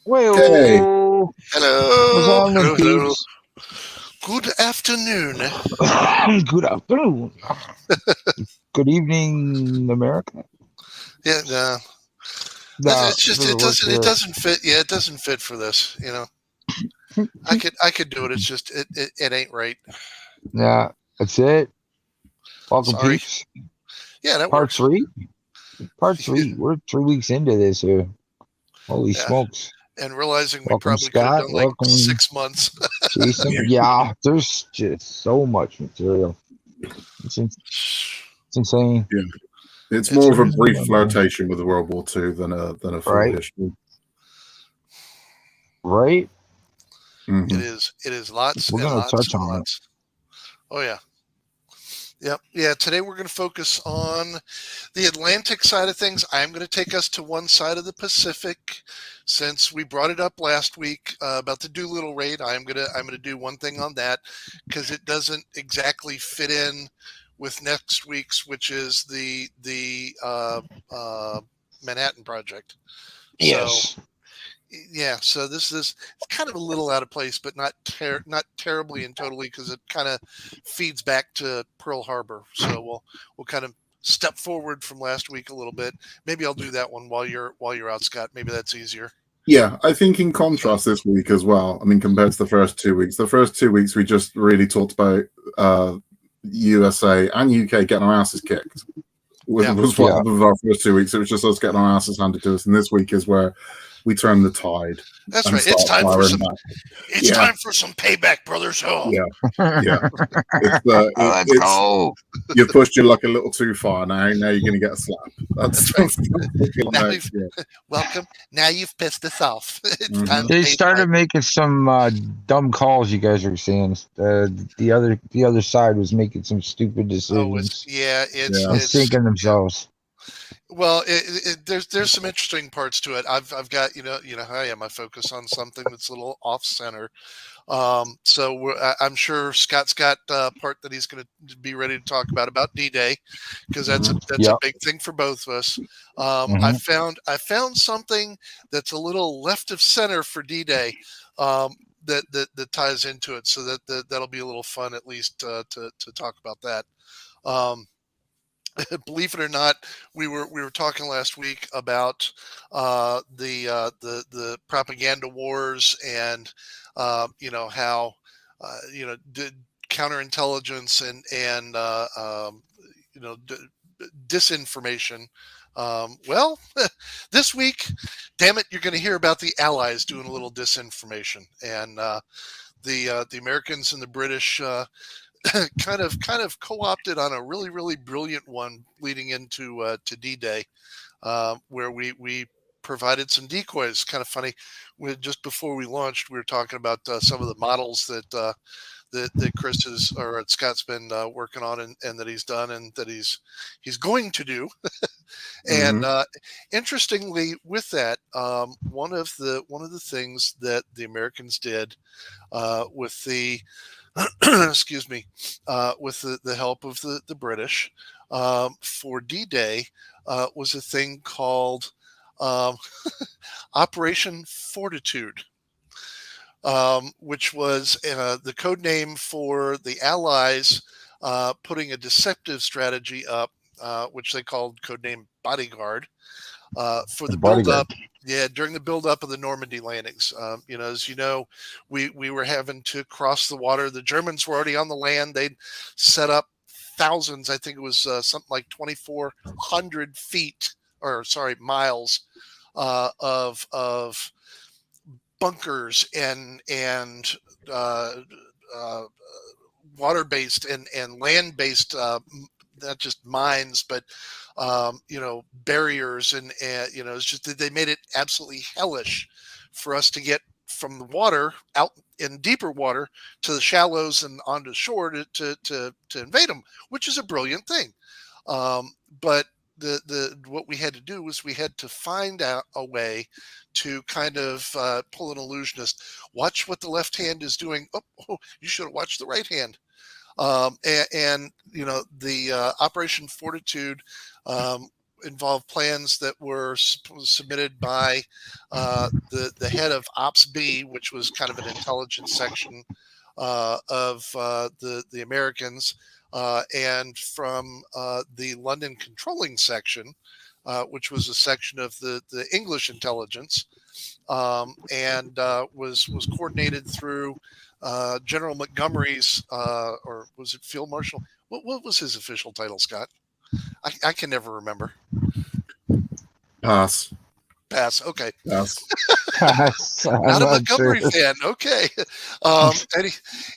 Hey, Well, what's Hello, happening, hello, hello. peeps? Good afternoon. Good afternoon. Good evening, America. Yeah, no, Nah, it's just doesn't work it here. doesn't fit. Yeah, it doesn't fit for this. I could do it. It's just it ain't right. Yeah, that's it. Welcome, Sorry. peeps. Yeah, that Part works. three. Part three. We're 3 weeks into this here. Holy Yeah, smokes. and realizing we Welcome, probably could have Scott. done like Welcome, 6 months. Jason. Yeah, there's just so much material. It's insane. yeah, it's It's more of a Crazy, brief man. flirtation with World War II than a full Right? history. Right? Hmm it is lots We're and gonna lots touch and on it. lots. Oh yeah. Yep. Yeah. Today we're going to focus on the Atlantic side of things. I'm going to take us to one side of the Pacific, since we brought it up last week about the Doolittle raid. I'm gonna do one thing on that because it doesn't exactly fit in with next week's, which is the Manhattan Project. So Yes. yeah, so this is it's kind of a little out of place, but not terribly and totally, because it kind of feeds back to Pearl Harbor. So we'll kind of step forward from last week a little bit. Maybe I'll do that one while you're out, Scott. Maybe that's easier. Yeah, I think in So contrast this week as well. I mean, compared to the first 2 weeks we just really talked about USA and UK getting our asses kicked. yeah, Was what Yeah. happened with our first 2 weeks. It was just us getting our asses handed to us, and this week is where we turn the tide that's and right. start firing back. It's Yeah, time for some payback, brothers. Oh, yeah, yeah. It's Let's it's go. you've pushed your luck a little too far now. Now you're going to get a slap. that's right. That's Now like, you've yeah. welcome. Now you've pissed us off. It's time hmm to They pay the started piper. making some dumb calls. You guys are seeing. The other side was making some stupid Oh, it's decisions yeah, Yeah. and it's sinking yeah. themselves. Well, there's some interesting parts to it. I've got how I am. I focus on something that's a little off center. So I'm sure Scott's got a part that he's going to be ready to talk about D-Day, because hmm that's a Yep. big thing for both of us. Hmm. I found something that's a little left of center for D-Day. That ties into it, so that'll be a little fun, at least to talk about that. Um, Believe it or not, we were talking last week about the propaganda wars, and how did counterintelligence and disinformation. Well, this week, damn it, you're going to hear about the Allies doing a little disinformation, and the Americans and the British kind of co-opted on a really brilliant one leading into to D-Day, where we provided some decoys. Kind of funny. Just before we launched, we were talking about some of the models that Chris is or Scott's been working on, and that he's done, and that he's going to do. And hmm interestingly, with that, one of the things that the Americans did with the excuse me, with the help of the British, for D-Day, was a thing called um, Operation Fortitude, which was the code name for the Allies putting a deceptive strategy up, which they called codename Bodyguard, for The the build bodyguard. up. Yeah, during the build up of the Normandy landings, as you know, we were having to cross the water. The Germans were already on the land. They'd set up thousands. I think it was something like 2,400 feet, or sorry, miles of bunkers and uh, uh, water based and land based, not just mines, but barriers, and it's just that they made it absolutely hellish for us to get from the water out in deeper water to the shallows and onto shore to invade them, which is a brilliant thing. But the what we had to do was we had to find out a way to kind of pull an illusionist. Watch what the left hand is doing. Oh, you should have watched the right hand. And the Operation Fortitude, um, involved plans that were submitted by the head of Ops B, which was kind of an intelligence section of the Americans, and from the London controlling section, which was a section of the English intelligence, and was coordinated through General Montgomery's, or was it Field Marshal? What was his official title, Scott? I can never remember. Pass. Okay. Pass. Not a Montgomery fan. Okay.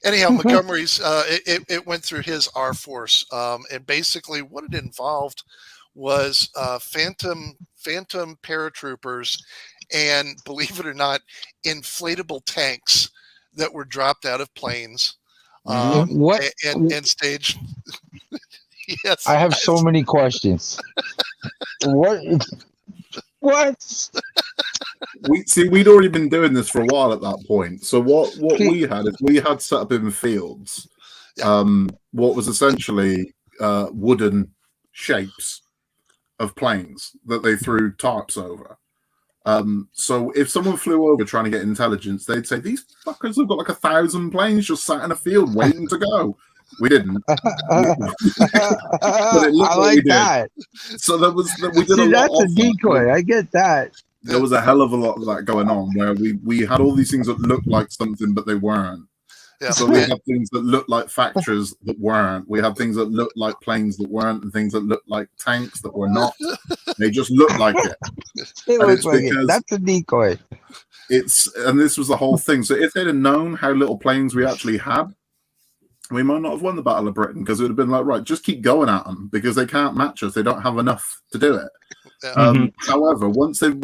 Anyhow, Montgomery's, it went through his R Force. And basically what it involved was phantom paratroopers and, believe it or not, inflatable tanks that were dropped out of planes and staged. Yes. I have so many questions. What? We'd already been doing this for a while at that point. So what we had is we had set up in fields what was essentially wooden shapes of planes that they threw tarps over. So if someone flew over trying to get intelligence, they'd say, these fuckers have got like 1,000 planes just sat in a field waiting to go. We didn't. But it looked I like that. So we did a lot. That's a decoy. I get that. There was a hell of a lot of that going on, where we had all these things that looked like something, but they weren't. Yeah. So we had things that looked like factories that weren't. We had things that looked like planes that weren't, and things that looked like tanks that were not. They just looked like it. That's a decoy. And this was the whole thing. So if they'd have known how little planes we actually had, we might not have won the Battle of Britain, because it would have been like, right, just keep going at them, because they can't match us. They don't have enough to do it. Yeah. However, once they've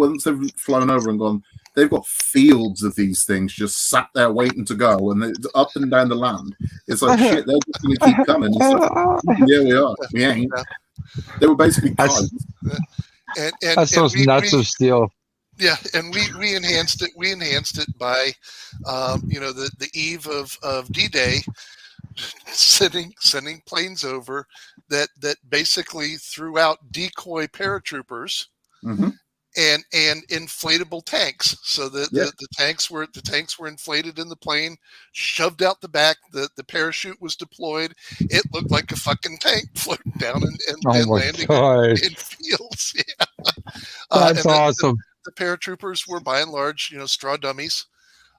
flown over and gone, they've got fields of these things just sat there waiting to go, and it's up and down the land. It's like, shit, they're just going to keep coming. Like, yeah, we are. We ain't. They were basically kites. That's those nuts of steel. Yeah, and we enhanced it. We enhanced it by, the eve of D-Day, sending planes over that basically threw out decoy paratroopers and inflatable tanks. So the tanks were inflated in the plane, shoved out the back. The parachute was deployed. It looked like a fucking tank floating down and landing in fields. Yeah. That's awesome. The paratroopers were by and large, straw dummies,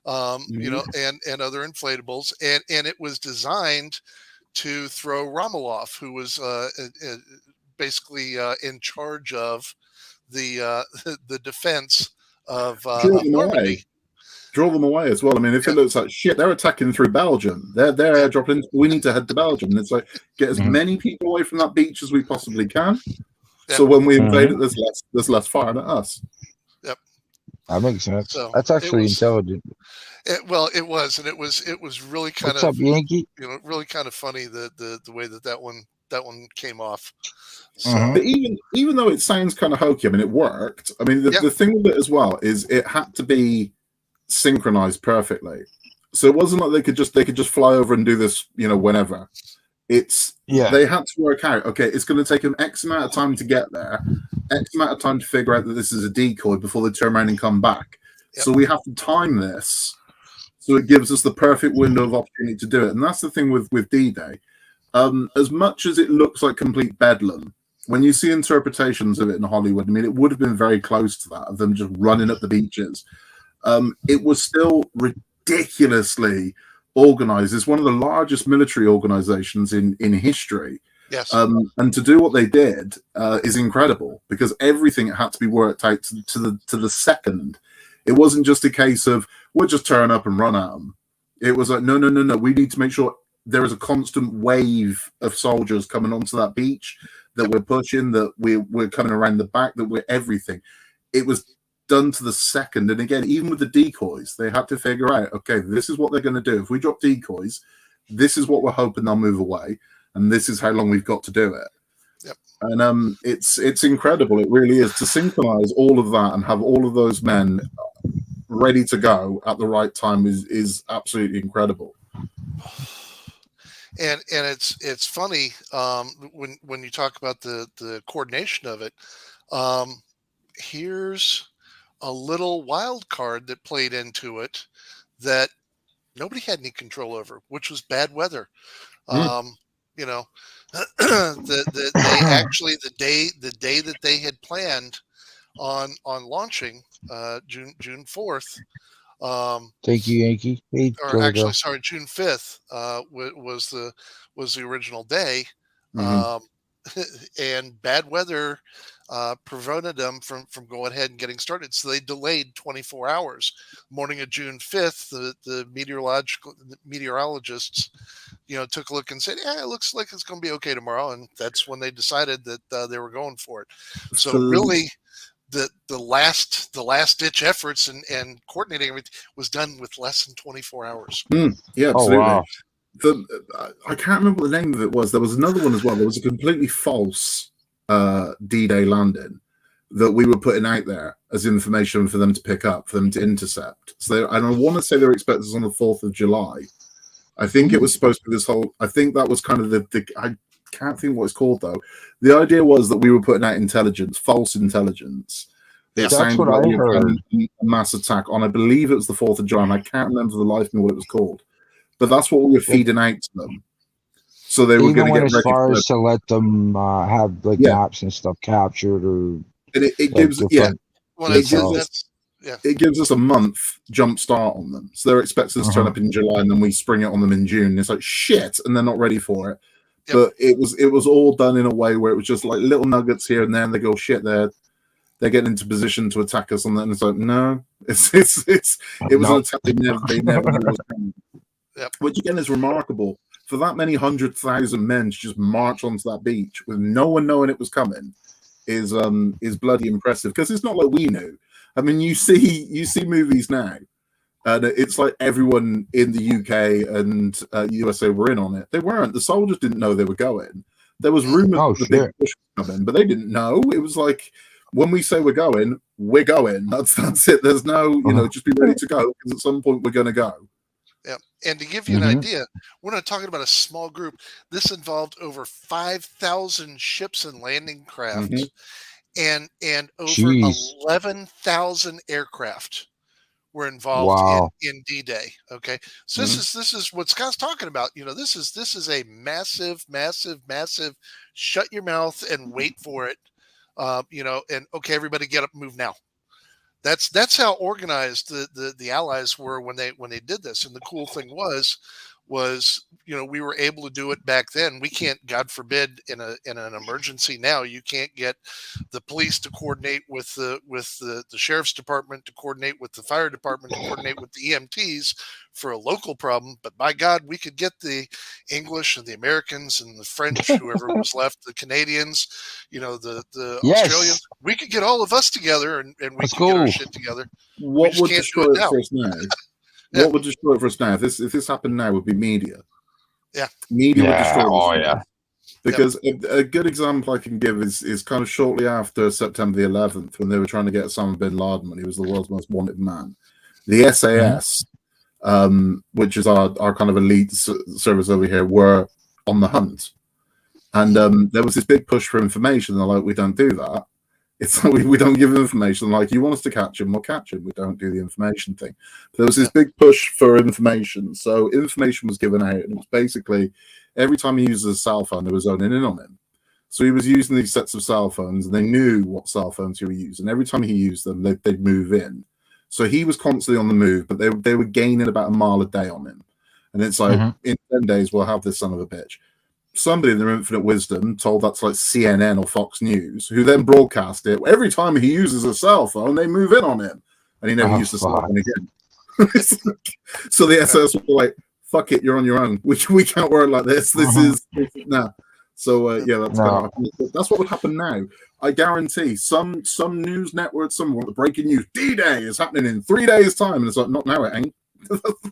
and other inflatables, and it was designed to throw Romuloff, who was basically in charge of the defense of Normandy. Draw them away as well. I mean, if it looks like shit, they're attacking through Belgium. They're airdropping. We need to head to Belgium. And it's like, get as many people away from that beach as we possibly can. Yeah. So when we invade it, there's less firing at us. Yep, that makes sense. So that's actually intelligent. It was, and it was really kind of. What's up, Yankee? Really kind of funny the way that one came off. So. But even though it sounds kind of hokey, I mean, it worked. I mean, the thing with it as well is it had to be synchronized perfectly. So it wasn't like they could just fly over and do this, whenever. They had to work out, okay, it's going to take them X amount of time to get there, X amount of time to figure out that this is a decoy before they turn around and come back. Yep. So we have to time this so it gives us the perfect window of opportunity to do it. And that's the thing with D-Day. As much as it looks like complete bedlam, when you see interpretations of it in Hollywood, I mean, it would have been very close to that, of them just running up the beaches. It was still ridiculously organized. It's one of the largest military organizations in history. Yes. And to do what they did is incredible, because everything had to be worked out to the second. It wasn't just a case of we'll just turn up and run at them. It was like, no. We need to make sure there is a constant wave of soldiers coming onto that beach, that we're pushing, that we're coming around the back, that we're everything. It was done to the second. And again, even with the decoys, they had to figure out, okay, this is what they're going to do. If we drop decoys, this is what we're hoping they'll move away, and this is how long we've got to do it. Yep. And it's incredible. It really is, to synchronize all of that and have all of those men ready to go at the right time is absolutely incredible. And it's funny when you talk about the coordination of it. Here's a little wild card that played into it that nobody had any control over, which was bad weather. You know, they actually the day that they had planned on launching June 4th. Thank you, Yankee. Hey, Or Jojo. actually, sorry, June 5th was the original day. And bad weather prevented them from going ahead and getting started. So they delayed 24 hours. Morning of June 5th, the meteorologists, took a look and said, "Yeah, it looks like it's going to be okay tomorrow." And that's when they decided that they were going for it. So really, the last ditch efforts and coordinating everything was done with less than 24 hours. Yeah, absolutely. Oh, wow. I can't remember what the name of it was. There was another one as well. There was a completely false D-Day landing that we were putting out there as information for them to pick up, for them to intercept. So, and I want to say they were expecting us on the 4th of July. I think it was supposed to be this whole. I think that was kind of the. I can't think what it's called though. The idea was that we were putting out intelligence, false intelligence. Yeah, that's what I heard. A mass attack on, I believe it was the 4th of July, and I can't remember for the life of me what it was called. But that's what we were feeding out to them. So they were going to get as far as to let them have maps and stuff captured, or it gives it gives us a month jump start on them. So they're expecting us to turn up in July, and then we spring it on them in June. It's like shit, and they're not ready for it. Yep. But it was all done in a way where it was just like little nuggets here and there, and they go shit. They're getting into position to attack us on that, and it's like no, it was an attack they never knew was coming. Yep. Which again is remarkable for that many 100,000 men to just march onto that beach with no one knowing it was coming is bloody impressive, because it's not like we knew. I mean, you see movies now, and it's like everyone in the UK and USA were in on it. They weren't. The soldiers didn't know they were going. There was rumors that the big push was coming, but they didn't know. It was like, when we say we're going, we're going. That's it. There's no, just be ready to go, because at some point we're going to go. Yeah, and to give you an idea, we're not talking about a small group. This involved over 5,000 ships and landing craft, and over 11,000 aircraft were involved in D-Day. Okay, so this is what Scott's talking about. This is a massive, massive, massive. Shut your mouth and wait for it. And okay, everybody get up, move now. That's how organized the Allies were when they did this. And the cool thing was we were able to do it back then. We can't, God forbid, in an emergency now, you can't get the police to coordinate with the sheriff's department, to coordinate with the fire department, to coordinate with the EMTs for a local problem. But by God, we could get the English and the Americans and the French, whoever was left, the Canadians, the Australians. We could get all of us together and we could get our shit together. What would destroy it for us now? Yeah. What would destroy it for us now? If this happened now, would be media. Yeah, media would destroy it. Because a good example I can give is kind of shortly after September the 11th, when they were trying to get Osama bin Laden, when he was the world's most wanted man. The SAS, which is our kind of elite service over here, were on the hunt, and there was this big push for information. They're like, we don't do that. It's like we don't give information. Like, you want us to catch him, we'll catch him. We don't do the information thing. But there was this big push for information. So information was given out, and it was basically every time he uses a cell phone, they were zoning in on him. So he was using these sets of cell phones, and they knew what cell phones he was using. Every time he used them, they'd move in. So he was constantly on the move, but they were gaining about a mile a day on him. And it's like, in 10 days, we'll have this son of a bitch. Somebody in their infinite wisdom told that to like CNN or Fox News, who then broadcast it. Every time he uses a cell phone, they move in on him, and he never used the cell phone again. So the SS were like, "Fuck it, you're on your own. We can't work like this. This is nah." So that's what would happen now. I guarantee some news network, someone the breaking news, D-Day is happening in 3 days' time, and it's like, not now, it ain't.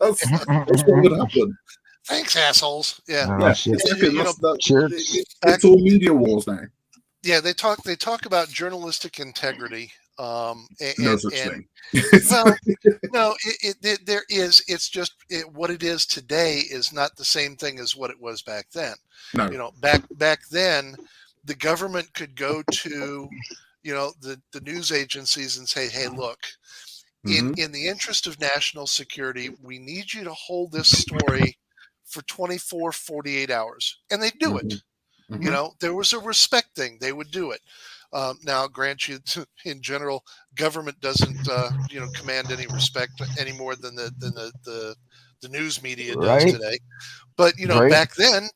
that's what would happen. Thanks, assholes. Yeah, it's all media wars now. Yeah, they talk about journalistic integrity. No such thing. Well, no, there is. It's just what it is today is not the same thing as what it was back then. No. Back then, the government could go to, the news agencies and say, "Hey, look, in the interest of national security, we need you to hold this story for 24, 48 hours," and they do it. There was a respect thing; they would do it. Now, grant you, in general, government doesn't, command any respect any more than the news media does today. But back then,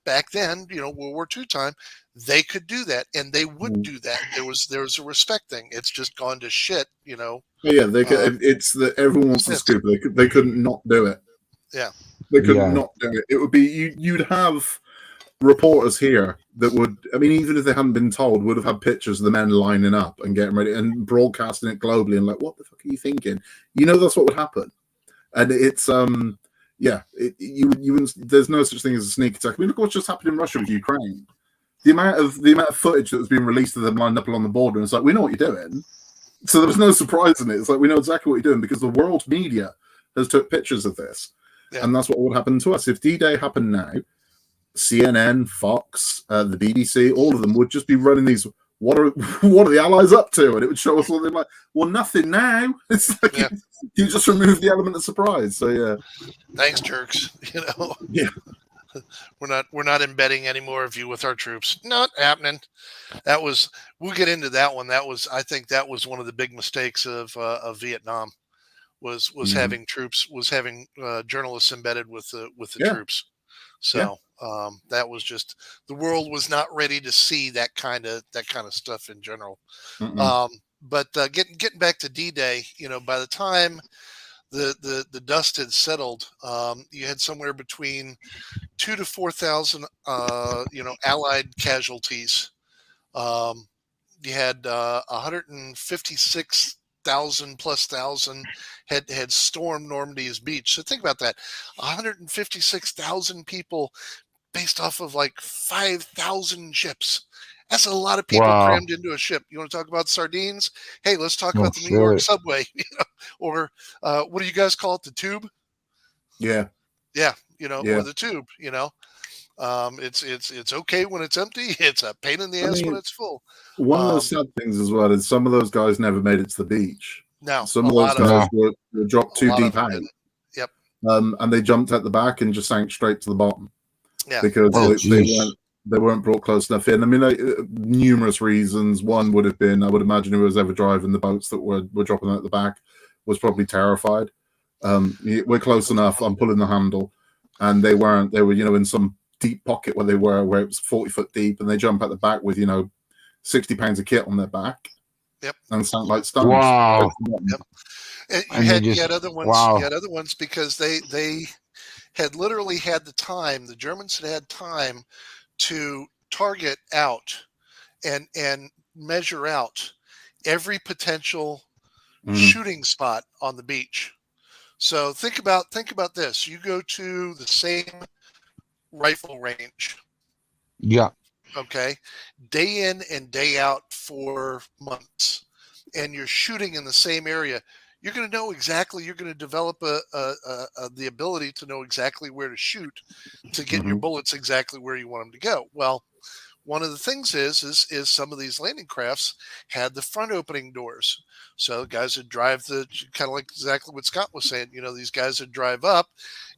World War II time, they could do that, and they would do that. There was a respect thing. It's just gone to shit, Yeah, they could. It's that everyone wants to scoop. They couldn't not do it. Yeah, they couldn't not do it. It would be you'd have reporters here that would, I mean, even if they hadn't been told, would have had pictures of the men lining up and getting ready and broadcasting it globally and like, what the fuck are you thinking? That's what would happen. And it's you wouldn't, there's no such thing as a sneak attack. I mean, look what's just happened in Russia with Ukraine. The amount of footage that was being released of them lined up along the border, and it's like, we know what you're doing. So there was no surprise in it. It's like, we know exactly what you're doing because the world media has took pictures of this. Yeah. And that's what would happen to us. If D-Day happened now, CNN, Fox, the BBC, all of them would just be running these. What are the Allies up to? And it would show us something like, well, nothing now. It's like you just remove the element of surprise. So yeah, thanks, jerks. Yeah, we're not embedding any more of you with our troops. Not happening. We'll get into that one. I think that was one of the big mistakes of Vietnam. Was having journalists embedded with the troops. So that was just, the world was not ready to see that kind of stuff in general. But getting back to D-Day, by the time the dust had settled, you had somewhere between 2,000 to 4,000 Allied casualties. You had 156,000 plus thousand had stormed Normandy's beach. So think about that. 156,000 people based off of like 5,000 ships. That's a lot of people crammed into a ship. You want to talk about sardines? Hey, let's talk about the New York subway, or what do you guys call it? The tube? Yeah. Yeah. Or the tube, it's okay when it's empty. It's a pain in the ass when it's full. One of those sad things as well is some of those guys never made it to the beach. No, some of those guys were dropped too deep out. Yep. And they jumped at the back and just sank straight to the bottom. Yeah. Because they weren't brought close enough in. I mean, numerous reasons. One would have been, I would imagine, who was ever driving the boats that were dropping out the back was probably terrified. We're close enough. I'm pulling the handle, and they weren't. They were, in some deep pocket where it was 40 foot deep, and they jump at the back with 60 pounds of kit on their back. Yep. And sound like stones. Wow. Yep. And you had other ones. Wow. You had other ones because they had literally had the time. The Germans had time to target out and measure out every potential shooting spot on the beach. So think about this. You go to the same rifle range. Yeah. Okay. Day in and day out for months, and you're shooting in the same area. You're going to know exactly. You're going to develop the ability to know exactly where to shoot to get your bullets exactly where you want them to go. Well, one of the things is some of these landing crafts had the front opening doors. So guys would drive kind of like exactly what Scott was saying. These guys would drive up,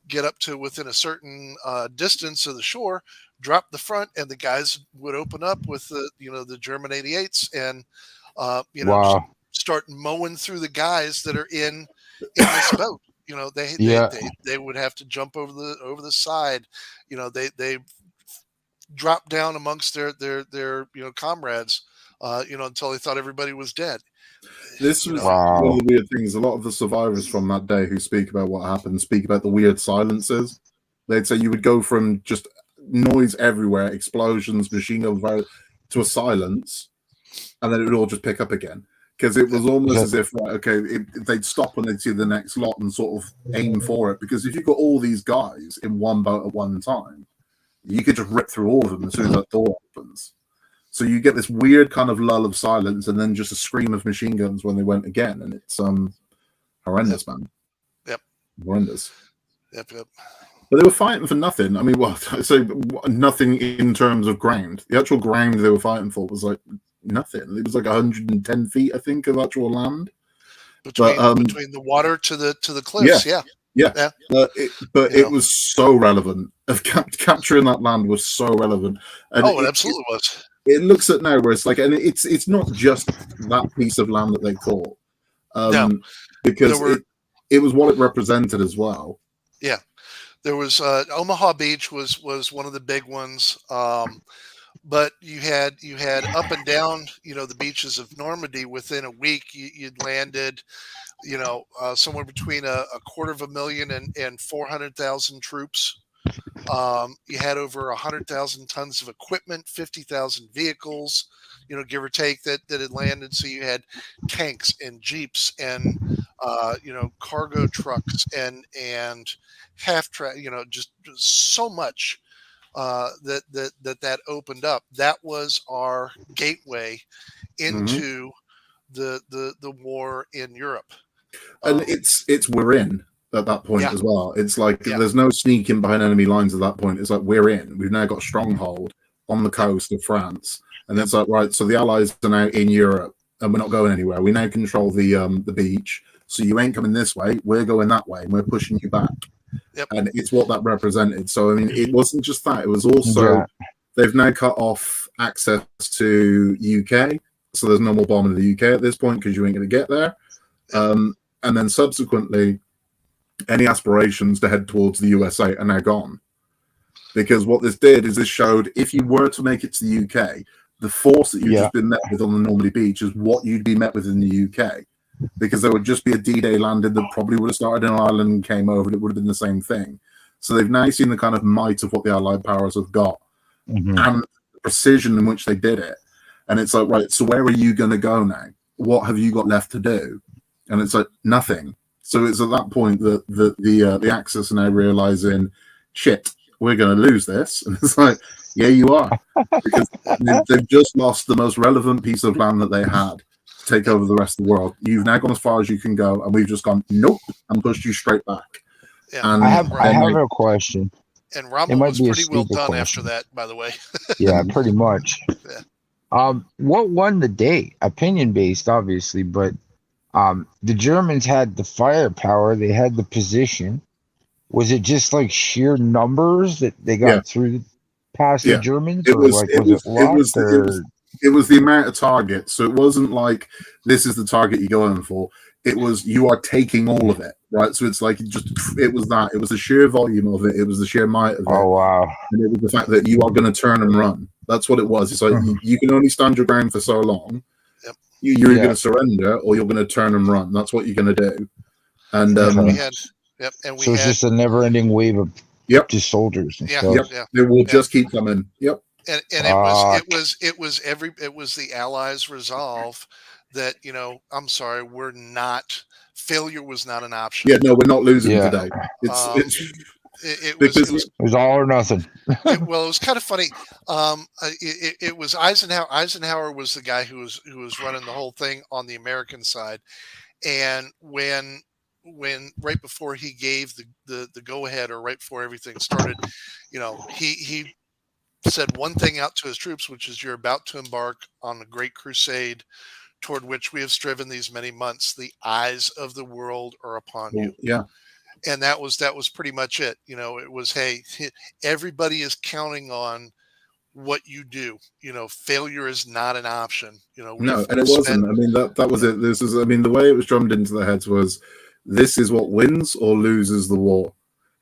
get up to within a certain distance of the shore, drop the front, and the guys would open up with the German 88s and start mowing through the guys that are in this boat. They would have to jump over the side. They drop down amongst their comrades, until they thought everybody was dead. This was one of the weird things. A lot of the survivors from that day who speak about what happened speak about the weird silences. They'd say you would go from just noise everywhere, explosions, machine gun fire, to a silence, and then it would all just pick up again. Because it was almost as if, they'd stop when they'd see the next lot and sort of aim for it. Because if you've got all these guys in one boat at one time, you could just rip through all of them as soon as that door opens. So you get this weird kind of lull of silence, and then just a scream of machine guns when they went again, and it's horrendous, man. Yep. Horrendous. Yep. But they were fighting for nothing. I mean, well, so nothing in terms of ground. The actual ground they were fighting for was like nothing. It was like 110 feet, I think, of actual land. Between the water to the cliffs, yeah. It was so relevant. Of capturing that land was so relevant. And it absolutely was. It looks at now where it's like, and it's not just that piece of land that they caught, because it was what it represented as well. Yeah, there was Omaha Beach was one of the big ones, but you had up and down, the beaches of Normandy. Within a week, you'd landed, somewhere between a 250,000 and 400,000 troops. You had over 100,000 tons of equipment, 50,000 vehicles, give or take, that had landed. So you had tanks and jeeps and cargo trucks and half track, just so much that opened up. That was our gateway into the war in Europe. And we're in at that point as well. It's like there's no sneaking behind enemy lines at that point. It's like we're in. We've now got a stronghold on the coast of France, and it's like, right, so the Allies are now in Europe, and we're not going anywhere. We now control the beach, so you ain't coming this way. We're going that way, and we're pushing you back. Yep. And it's what that represented. So I mean, it wasn't just that. It was also they've now cut off access to UK, so there's no more bombing in the UK at this point because you ain't going to get there. And then subsequently, any aspirations to head towards the USA are now gone. Because what this did is this showed if you were to make it to the UK, the force that you've just been met with on the Normandy beach is what you'd be met with in the UK. Because there would just be a D-Day landed that probably would have started in Ireland and came over, and it would have been the same thing. So they've now seen the kind of might of what the Allied powers have got and the precision in which they did it. And it's like, right, so where are you going to go now? What have you got left to do? And it's like nothing. So it's at that point that the Axis are now realizing, shit, we're going to lose this. And it's like, yeah, you are, because they've just lost the most relevant piece of land that they had to take over the rest of the world. You've now gone as far as you can go, and we've just gone nope and pushed you straight back. Yeah. And I have a question. And Rommel was pretty well done after that, by the way. Yeah, pretty much. Yeah. What won the day? Opinion based, obviously, but the Germans had the firepower, they had the position. Was it just like sheer numbers that they got through past the Germans? It was the amount of targets. So it wasn't like this is the target you're going for. It was you are taking all of it, right? So it's like it was the sheer volume of it. It was the sheer might of it. Oh wow! And it was the fact that you are going to turn and run. That's what it was. It's like you can only stand your ground for so long. You're going to surrender, or you're going to turn and run. That's what you're going to do. And so it's just a never-ending wave of just soldiers and stuff. They will just keep coming. Yep. And it was the Allies' resolve that failure was not an option. Yeah, no, we're not losing today. It was all or nothing. It was kind of funny. It was Eisenhower. Eisenhower was the guy who was running the whole thing on the American side, and when right before he gave the go ahead, or right before everything started, he said one thing out to his troops, which is, you're about to embark on a great crusade toward which we have striven these many months. The eyes of the world are upon you. Yeah. And that was pretty much it. It was, hey, everybody is counting on what you do. Failure is not an option. No, and it wasn't. I mean, that was it. The way it was drummed into their heads was, this is what wins or loses the war.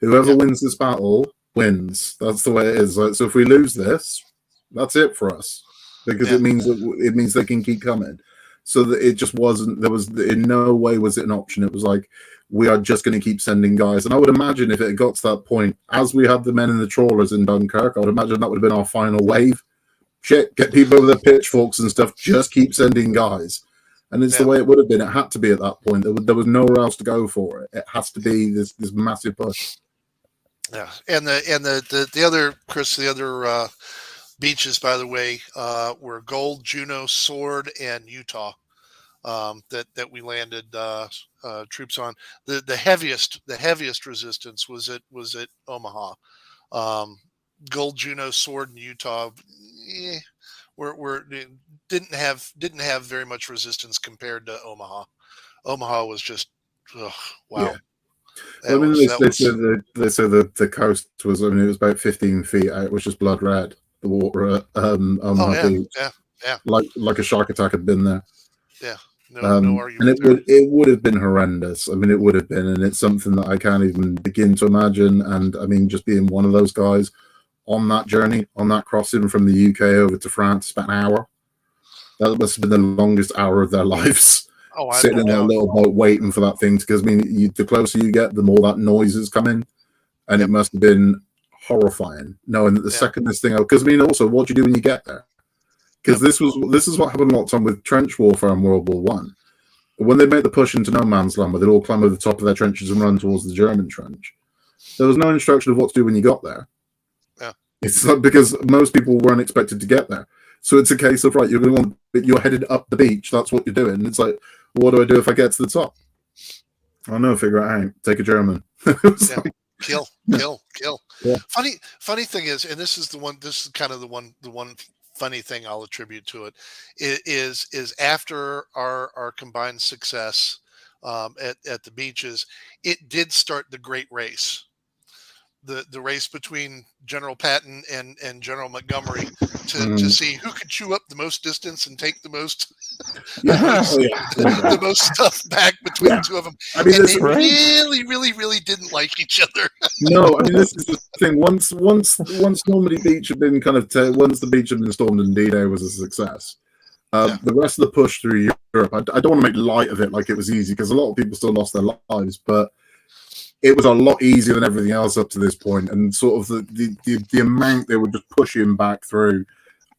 Whoever wins this battle wins. That's the way it is. So if we lose this, that's it for us, because it means they can keep coming. So that it just wasn't. There was in no way was it an option. It was like, we are just going to keep sending guys. And I would imagine if it had got to that point, as we had the men in the trawlers in Dunkirk, I would imagine that would have been our final wave. Shit, get people with their pitchforks and stuff. Just keep sending guys. And it's the way it would have been. It had to be at that point. There was nowhere else to go for it. It has to be this massive push. Yeah, and the other, Chris, the other beaches, by the way, were Gold, Juneau, Sword, and Utah. That we landed troops on. The heaviest resistance was at Omaha. Gold, Juneau, Sword, and Utah were didn't have very much resistance compared to Omaha. Omaha was just wow. Yeah. That I mean, was, they say that the coast was, I mean, it was about 15 feet out, which was blood red. The water on that beach, yeah, like a shark attack had been there. yeah. No argument. And it would have been horrendous. I mean, it would have been, and it's something that I can't even begin to imagine. And I mean, just being one of those guys on that journey, on that crossing from the UK over to France, about an hour. That must have been the longest hour of their lives. Sitting in a little boat waiting for that thing, because I mean, the closer you get, the more that noise is coming, and it must have been horrifying knowing that the second this thing, because I mean, also, what do you do when you get there? Because this is what happened a lot of time with trench warfare in World War One. When they made the push into no man's land, where they'd all climb over the top of their trenches and run towards the German trench, there was no instruction of what to do when you got there. Yeah, it's like, because most people weren't expected to get there. So it's a case of, right, you're headed up the beach. That's what you're doing. It's like, what do I do if I get to the top? I don't know. Figure it out. Take a German. Kill. Yeah. Funny thing is, and this is the one. This is kind of the one funny thing I'll attribute to it is after our combined success at the beaches, it did start the Great Race. The race between General Patton and General Montgomery to see who could chew up the most distance and take the most the most stuff back between the two of them. I mean, and they really didn't like each other. No, I mean, this is the thing. Once Normandy Beach had been once the beach had been stormed and D-Day was a success, the rest of the push through Europe, I don't want to make light of it like it was easy, because a lot of people still lost their lives, but it was a lot easier than everything else up to this point, and sort of the amount they were just pushing back through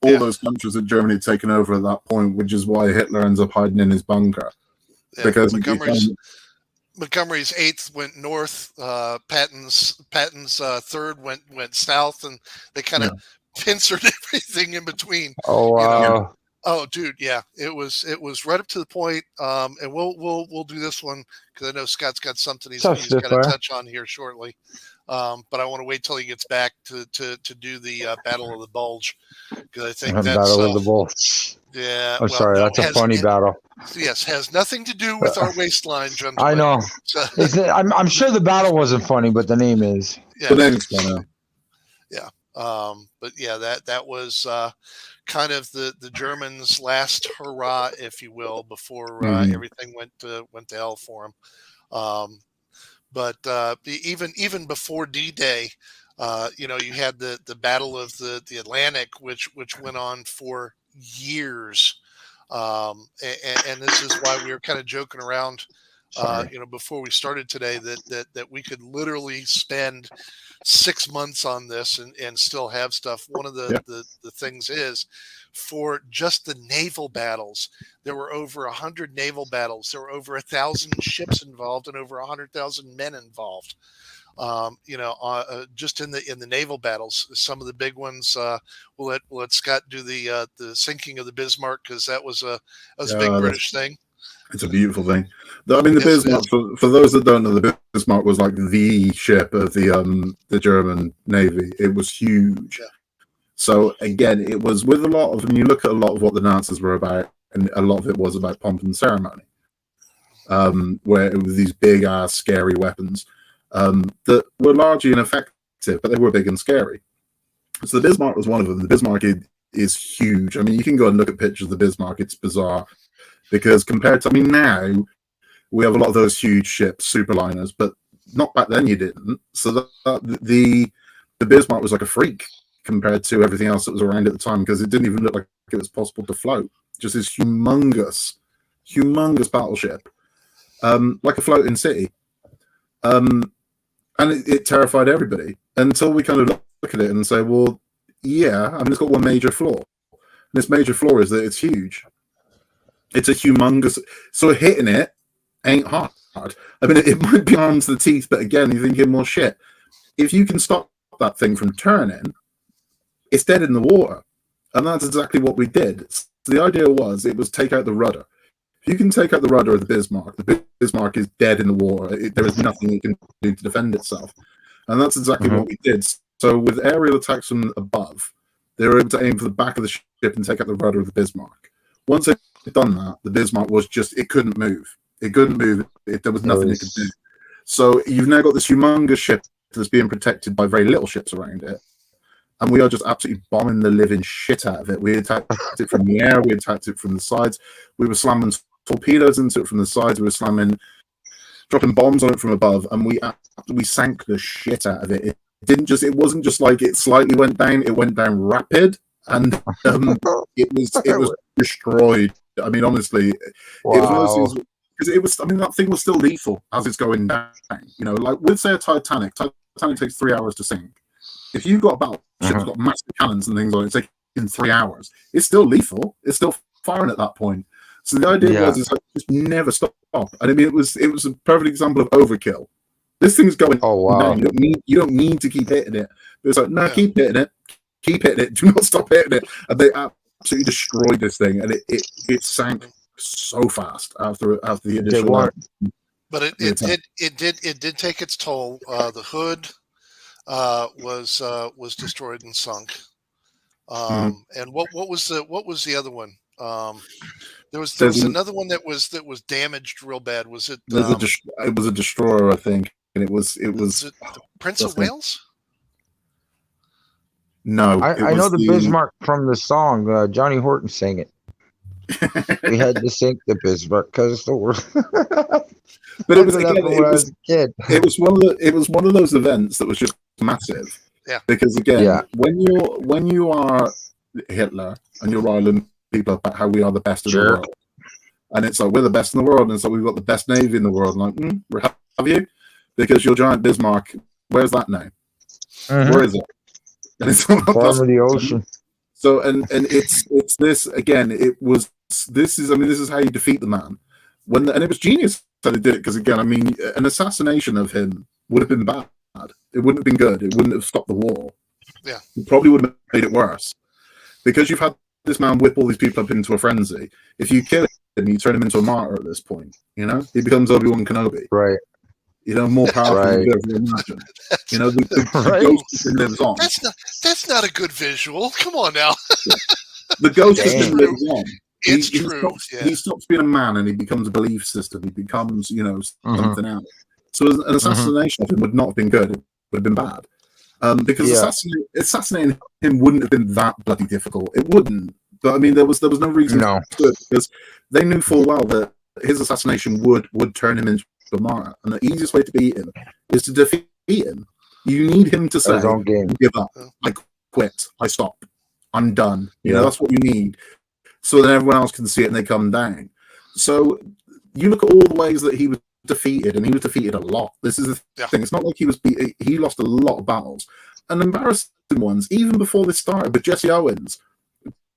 all those countries that Germany had taken over at that point, which is why Hitler ends up hiding in his bunker. Because Montgomery's 8th went north, Patton's 3rd went south, and they kind of pincered everything in between. Oh wow. Oh, dude, yeah, it was right up to the point. And we'll do this one because I know Scott's got something he's got to touch on here shortly. But I want to wait till he gets back to do the Battle of the Bulge, because I think that's Battle of the Bulge. Yeah, I'm sorry, that's a funny battle. Yes, has nothing to do with our waistline, gentlemen. I know. I'm sure the battle wasn't funny, but the name is. Yeah. The name's funny. Yeah. But yeah, that was kind of the Germans' last hurrah, if you will, before everything went to hell for them. But even before D-Day, you had the Battle of the Atlantic, which went on for years. And this is why we were kind of joking around, before we started today, that we could literally spend 6 months on this and still have stuff. One of the things is, for just the naval battles, there were over 100 naval battles. There were over 1,000 ships involved and over 100,000 men involved. Just in the naval battles. Some of the big ones. We'll let Scott do the sinking of the Bismarck, because that was a big British thing. It's a beautiful thing. I mean, the Bismarck, for those that don't know, the Bismarck was like the ship of the German Navy. It was huge. Yeah. So again, it was with a lot of, when you look at a lot of what the Nazis were about, and a lot of it was about pomp and ceremony, where it was these big ass scary weapons that were largely ineffective, but they were big and scary. So the Bismarck was one of them. The Bismarck is huge. I mean, you can go and look at pictures of the Bismarck. It's bizarre. Because compared to, now we have a lot of those huge ships, superliners, but not back then you didn't. So the Bismarck was like a freak compared to everything else that was around at the time, because it didn't even look like it was possible to float. Just this humongous battleship, like a floating city. And it terrified everybody until we kind of look at it and say, well, yeah, it's got one major flaw. And this major flaw is that it's huge. It's a humongous, so hitting it ain't hard. It might be arms to the teeth, but again, you're thinking, well, shit, if you can stop that thing from turning, it's dead in the water. And that's exactly what we did. So the idea was, it was take out the rudder. If you can take out the rudder of the Bismarck is dead in the water. There is nothing it can do to defend itself. And that's exactly what we did. So with aerial attacks from above, they were able to aim for the back of the ship and take out the rudder of the Bismarck. Once they'd done that, the Bismarck was just, it couldn't move. It couldn't move. There was nothing it could do. So you've now got this humongous ship that's being protected by very little ships around it. And we are just absolutely bombing the living shit out of it. We attacked it from the air. We attacked it from the sides. We were slamming torpedoes into it from the sides. We were dropping bombs on it from above. And we sank the shit out of it. It wasn't just like it slightly went down. It went down rapid. And it was destroyed. I mean, honestly, it was one of those things, because that thing was still lethal as it's going down. You know, like with, say, a Titanic takes 3 hours to sink. If you've got a battleship that's got massive cannons and things on it, it's taking 3 hours. It's still lethal. It's still firing at that point. So the idea was, like, just never stop. And I mean, it was a perfect example of overkill. This thing's going down. You don't need to keep hitting it. But it's like, no, keep hitting it. Keep hitting it. Do not stop hitting it. And they absolutely destroyed this thing, and it sank so fast after the initial. But it did take its toll. The hood was destroyed and sunk. And what was the other one? There was another one that was damaged real bad. Was it? It was a destroyer, I think, and it was the Prince of Wales. No, I know the Bismarck from the song. Johnny Horton sang it. We had to sink the Bismarck because the word. But it was one of those events that was just massive. Yeah. Because again, when you are Hitler and you're riling people about how we are the best in the world, and it's like, we're the best in the world, and so we've got the best navy in the world. And like, have you? Because your giant Bismarck, where's that now? Where is it? And it's on the ocean. So and it's this again. This is how you defeat the man. And it was genius that they did it, because again, I mean, an assassination of him would have been bad. It wouldn't have been good. It wouldn't have stopped the war. Yeah, it probably would have made it worse, because you've had this man whip all these people up into a frenzy. If you kill him, you turn him into a martyr at this point. You know, he becomes Obi-Wan Kenobi. Right. You know, more powerful than you ever imagine. You know, the ghost lives on. That's not a good visual. Come on now. The ghost lives on. It's true. He stops being a man and he becomes a belief system. He becomes, something else. So an assassination of him would not have been good. It would have been bad. Because assassinating him wouldn't have been that bloody difficult. It wouldn't. But I mean, there was no reason to do it, because they knew full well that his assassination would turn him into a martyr. And the easiest way to beat him is to defeat him. You need him to say, give up. I quit. I stop. I'm done. You know, that's what you need. So then everyone else can see it and they come down. So you look at all the ways that he was defeated, and he was defeated a lot. This is the thing. It's not like he was he lost a lot of battles, and embarrassing ones, even before this started, with Jesse Owens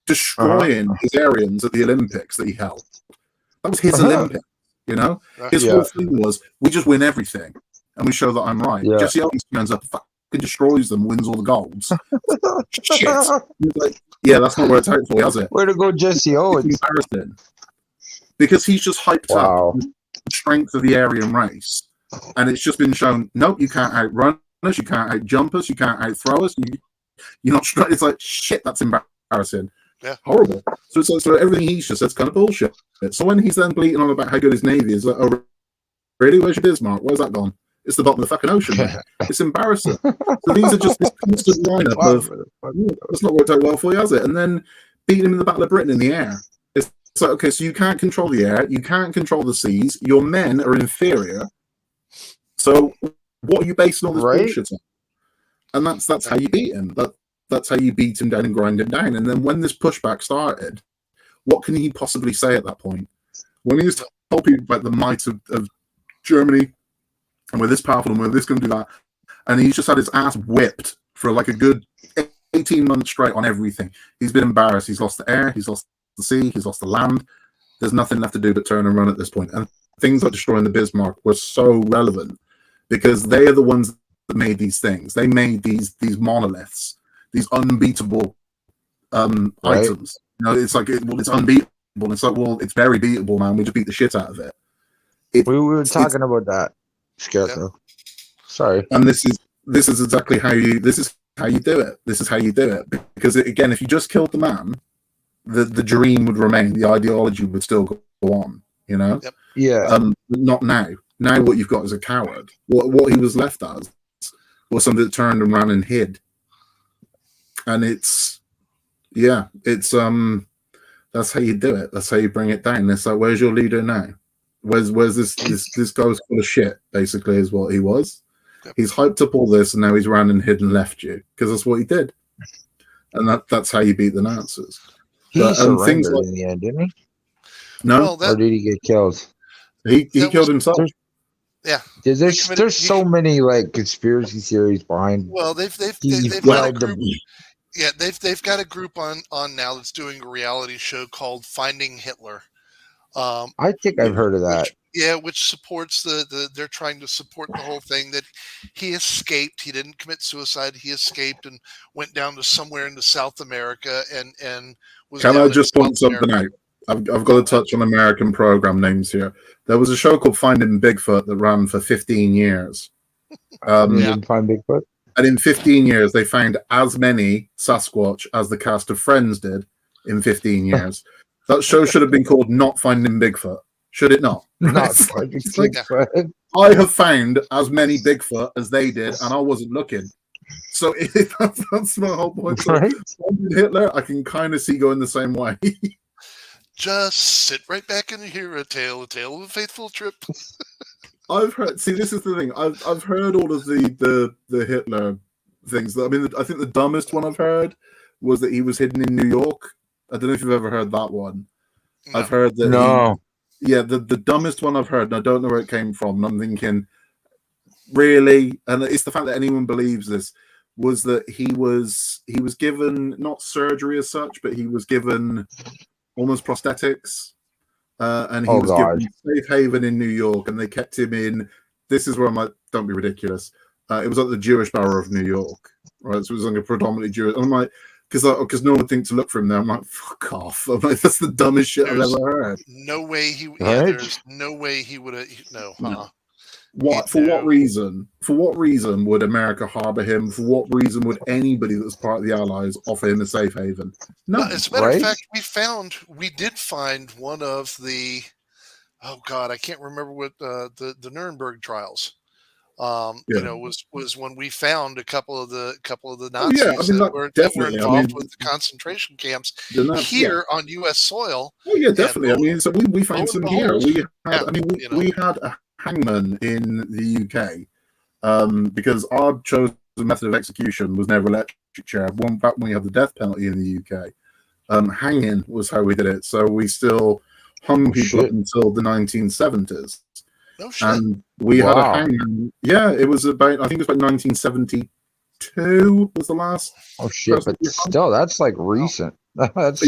destroying his Aryans at the Olympics that he held. That was his Olympics, you know? His whole thing was, we just win everything, and we show that I'm right. Yeah. Jesse Owens turns up, fucking destroys them, wins all the golds. Shit. He's like, yeah, that's not worked out for you, has it? Way to go, Jesse Owens. It's embarrassing. Because he's just hyped up the strength of the Aryan race. And it's just been shown, nope, you can't outrun us, you can't outjump us, you can't outthrow us. You're not strong. It's like, shit, that's embarrassing. Yeah. Horrible. So everything he's just said's kind of bullshit. So when he's then bleating on about how good his navy is, like, oh, really? Where's your Bismarck? Where's that gone? It's the bottom of the fucking ocean. It's embarrassing. So these are just this constant lineup of, it's not worked out well for you, has it? And then beating him in the Battle of Britain in the air. It's like, okay, so you can't control the air, you can't control the seas, your men are inferior. So what are you basing all this bullshit on? And that's how you beat him. That's how you beat him down and grind him down. And then when this pushback started, what can he possibly say at that point? When he was told people about the might of Germany, and we're this powerful and we're this going to do that, and he's just had his ass whipped for like a good 18 months straight on everything. He's been embarrassed. He's lost the air, he's lost the sea, he's lost the land. There's nothing left to do but turn and run at this point. And things like destroying the Bismarck were so relevant, because they are the ones that made these things. They made these monoliths. unbeatable items. You know, it's like it's unbeatable. And it's like, well, it's very beatable, man. We just beat the shit out of it. We were talking about that, Scarecrow. Yeah. Sorry. And this is exactly how you do it. This is how you do it. Because again, if you just killed the man, the dream would remain. The ideology would still go on. You know. Yep. Yeah. Not now. Now what you've got is a coward. What he was left as was somebody that turned and ran and hid. And it's that's how you do it. That's how you bring it down. It's like, where's your leader now? Where's this guy's full of shit, basically, is what he was. Yep. He's hyped up all this, and now he's ran and hid and left you, because that's what he did. And that's how you beat the Nazis. He surrendered in the end, didn't he? No. Or did he get killed? He killed himself. Yeah. There's so many like conspiracy theories behind. Well, they've got a group. Yeah, they've got a group on now that's doing a reality show called Finding Hitler. I think I've heard of that. Which supports they're trying to support the whole thing that he escaped. He didn't commit suicide. He escaped and went down to somewhere into South America and was. Can I just point something out? I've got to touch on American program names here. There was a show called Finding Bigfoot that ran for 15 years. Didn't find Bigfoot? And in 15 years, they found as many Sasquatch as the cast of Friends did in 15 years. That show should have been called Not Finding Bigfoot. Should it not? Not Finding Bigfoot. I have found as many Bigfoot as they did, and I wasn't looking. So that's my whole point. Right? Hitler, I can kind of see going the same way. Just sit right back and hear a tale of a faithful trip. I've heard. See, this is the thing. I've heard all of the Hitler things. I mean, I think the dumbest one I've heard was that he was hidden in New York. I don't know if you've ever heard that one. No. I've heard that. No. The dumbest one I've heard, and I don't know where it came from. And I'm thinking, really, and it's the fact that anyone believes this, was that he was given not surgery as such, but he was given almost prosthetics. And he was given safe haven in New York, and they kept him in. This is where I'm like, don't be ridiculous. It was like the Jewish borough of New York, right? So it was like a predominantly Jewish. I'm like, because no one would think to look for him there. I'm like, fuck off. I'm like, that's the dumbest shit I've ever heard. No way he. Yeah, there's no way he would have. No. What for? What reason? For what reason would America harbor him? For what reason would anybody that's part of the Allies offer him a safe haven? No. As a matter of fact, we did find one of the. Oh God, I can't remember what the Nuremberg trials. Was when we found a couple of the Nazis that were involved with the concentration camps here on U.S. soil. Oh yeah, definitely. I mean, so we found some here. We had a hangman in the UK because our chosen method of execution was never electric chair. Back when we had the death penalty in the UK, hanging was how we did it. So we still hung people up until the 1970s. Oh, shit. And we had a hangman. Yeah, it was about. I think it was about 1972 was the last. Oh shit! But still, that's like recent. That's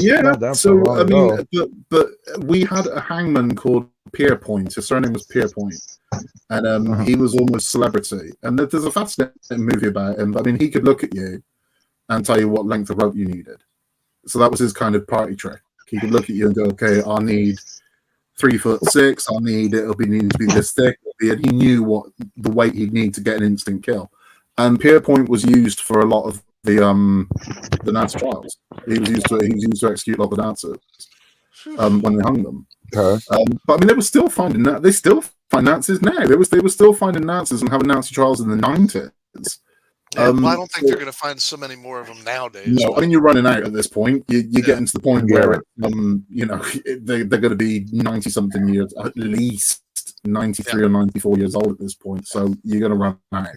so I mean, but we had a hangman called Pierpoint. His surname was Pierpoint, and he was almost celebrity. And there's a fascinating movie about him. I mean, he could look at you and tell you what length of rope you needed. So that was his kind of party trick. He could look at you and go, "Okay, I need 3'6". I need it. Need to be this thick." And he knew what the weight he'd need to get an instant kill. And Pierpoint was used for a lot of the Nazi trials. He was used to execute a lot of the Nazis when they hung them. Okay. But I mean, they were still finding that. They still find Nazis now. They were still finding Nazis and having Nazi trials in the 90s. Well, I don't think they're going to find so many more of them nowadays. No, I mean, you're running out at this point. You're getting to the point where they're going to be 90-something years, at least 93 or 94 years old at this point. So you're going to run out.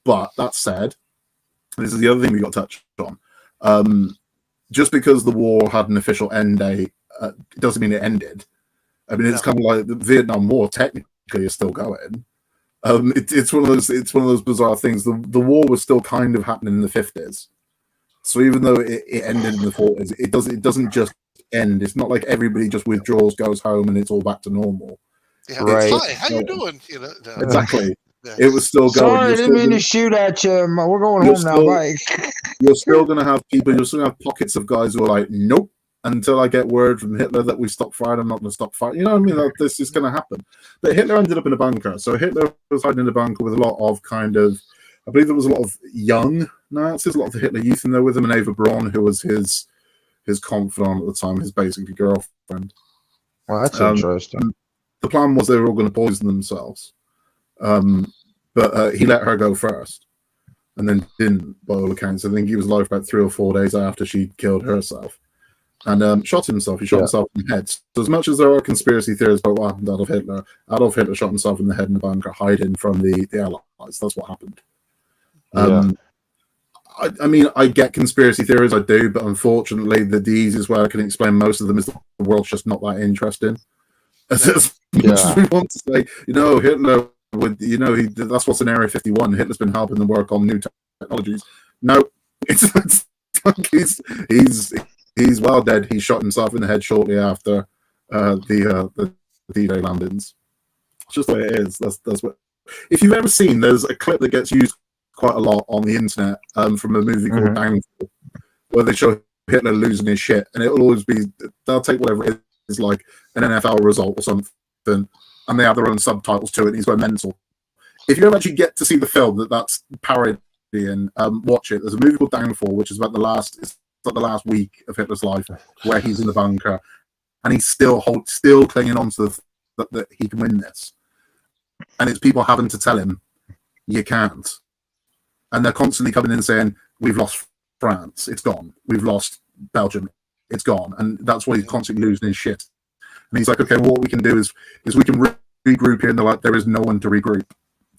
But that said, this is the other thing we got touched on. Just because the war had an official end date, it doesn't mean it ended. I mean, it's kind of like the Vietnam War technically is still going. It's one of those bizarre things. The war was still kind of happening in the 50s. So even though it ended in the 40s, it doesn't just end. It's not like everybody just withdraws, goes home, and it's all back to normal. Yeah, right. Hi, how you doing? Exactly. it was still going. Sorry, I didn't mean to shoot at you. We're going home now. Bye. You're still going to have people. You're still going to have pockets of guys who are like, nope. Until I get word from Hitler that we stop firing, I'm not going to stop firing. You know what I mean? Like, this is going to happen. But Hitler ended up in a bunker. So Hitler was hiding in a bunker with a lot of I believe there was a lot of young Nazis, a lot of the Hitler Youth in there with him, and Eva Braun, who was his confidant at the time, his basically girlfriend. Well, that's interesting. The plan was they were all going to poison themselves. But he let her go first and then didn't, by all accounts. I think he was alive about 3 or 4 days after she killed herself. And shot himself. He shot himself in the head. So as much as there are conspiracy theories about what happened to Adolf Hitler shot himself in the head in a bunker, hiding from the Allies. That's what happened. I mean, I get conspiracy theories, I do, but unfortunately, the easiest way I can explain most of them is the world's just not that interesting. As much as we want to say, Hitler would, that's what's in Area 51. Hitler's been helping them work on new technologies. No, it's like he's well dead. He shot himself in the head shortly after the D-Day landings. It's just the way it is. That's what. If you've ever seen, there's a clip that gets used quite a lot on the internet from a movie called Downfall, where they show Hitler losing his shit, and it'll always be, they'll take whatever it is, like an NFL result or something, and they have their own subtitles to it, and he's going mental. If you ever actually get to see the film that's parodying, watch it. There's a movie called Downfall, which is about the last week of Hitler's life, where he's in the bunker, and he's still clinging on to that he can win this. And it's people having to tell him, you can't. And they're constantly coming in saying, we've lost France, it's gone. We've lost Belgium, it's gone. And that's why he's constantly losing his shit. And he's like, okay, well, what we can do is we can regroup here. And they're like, there is no one to regroup.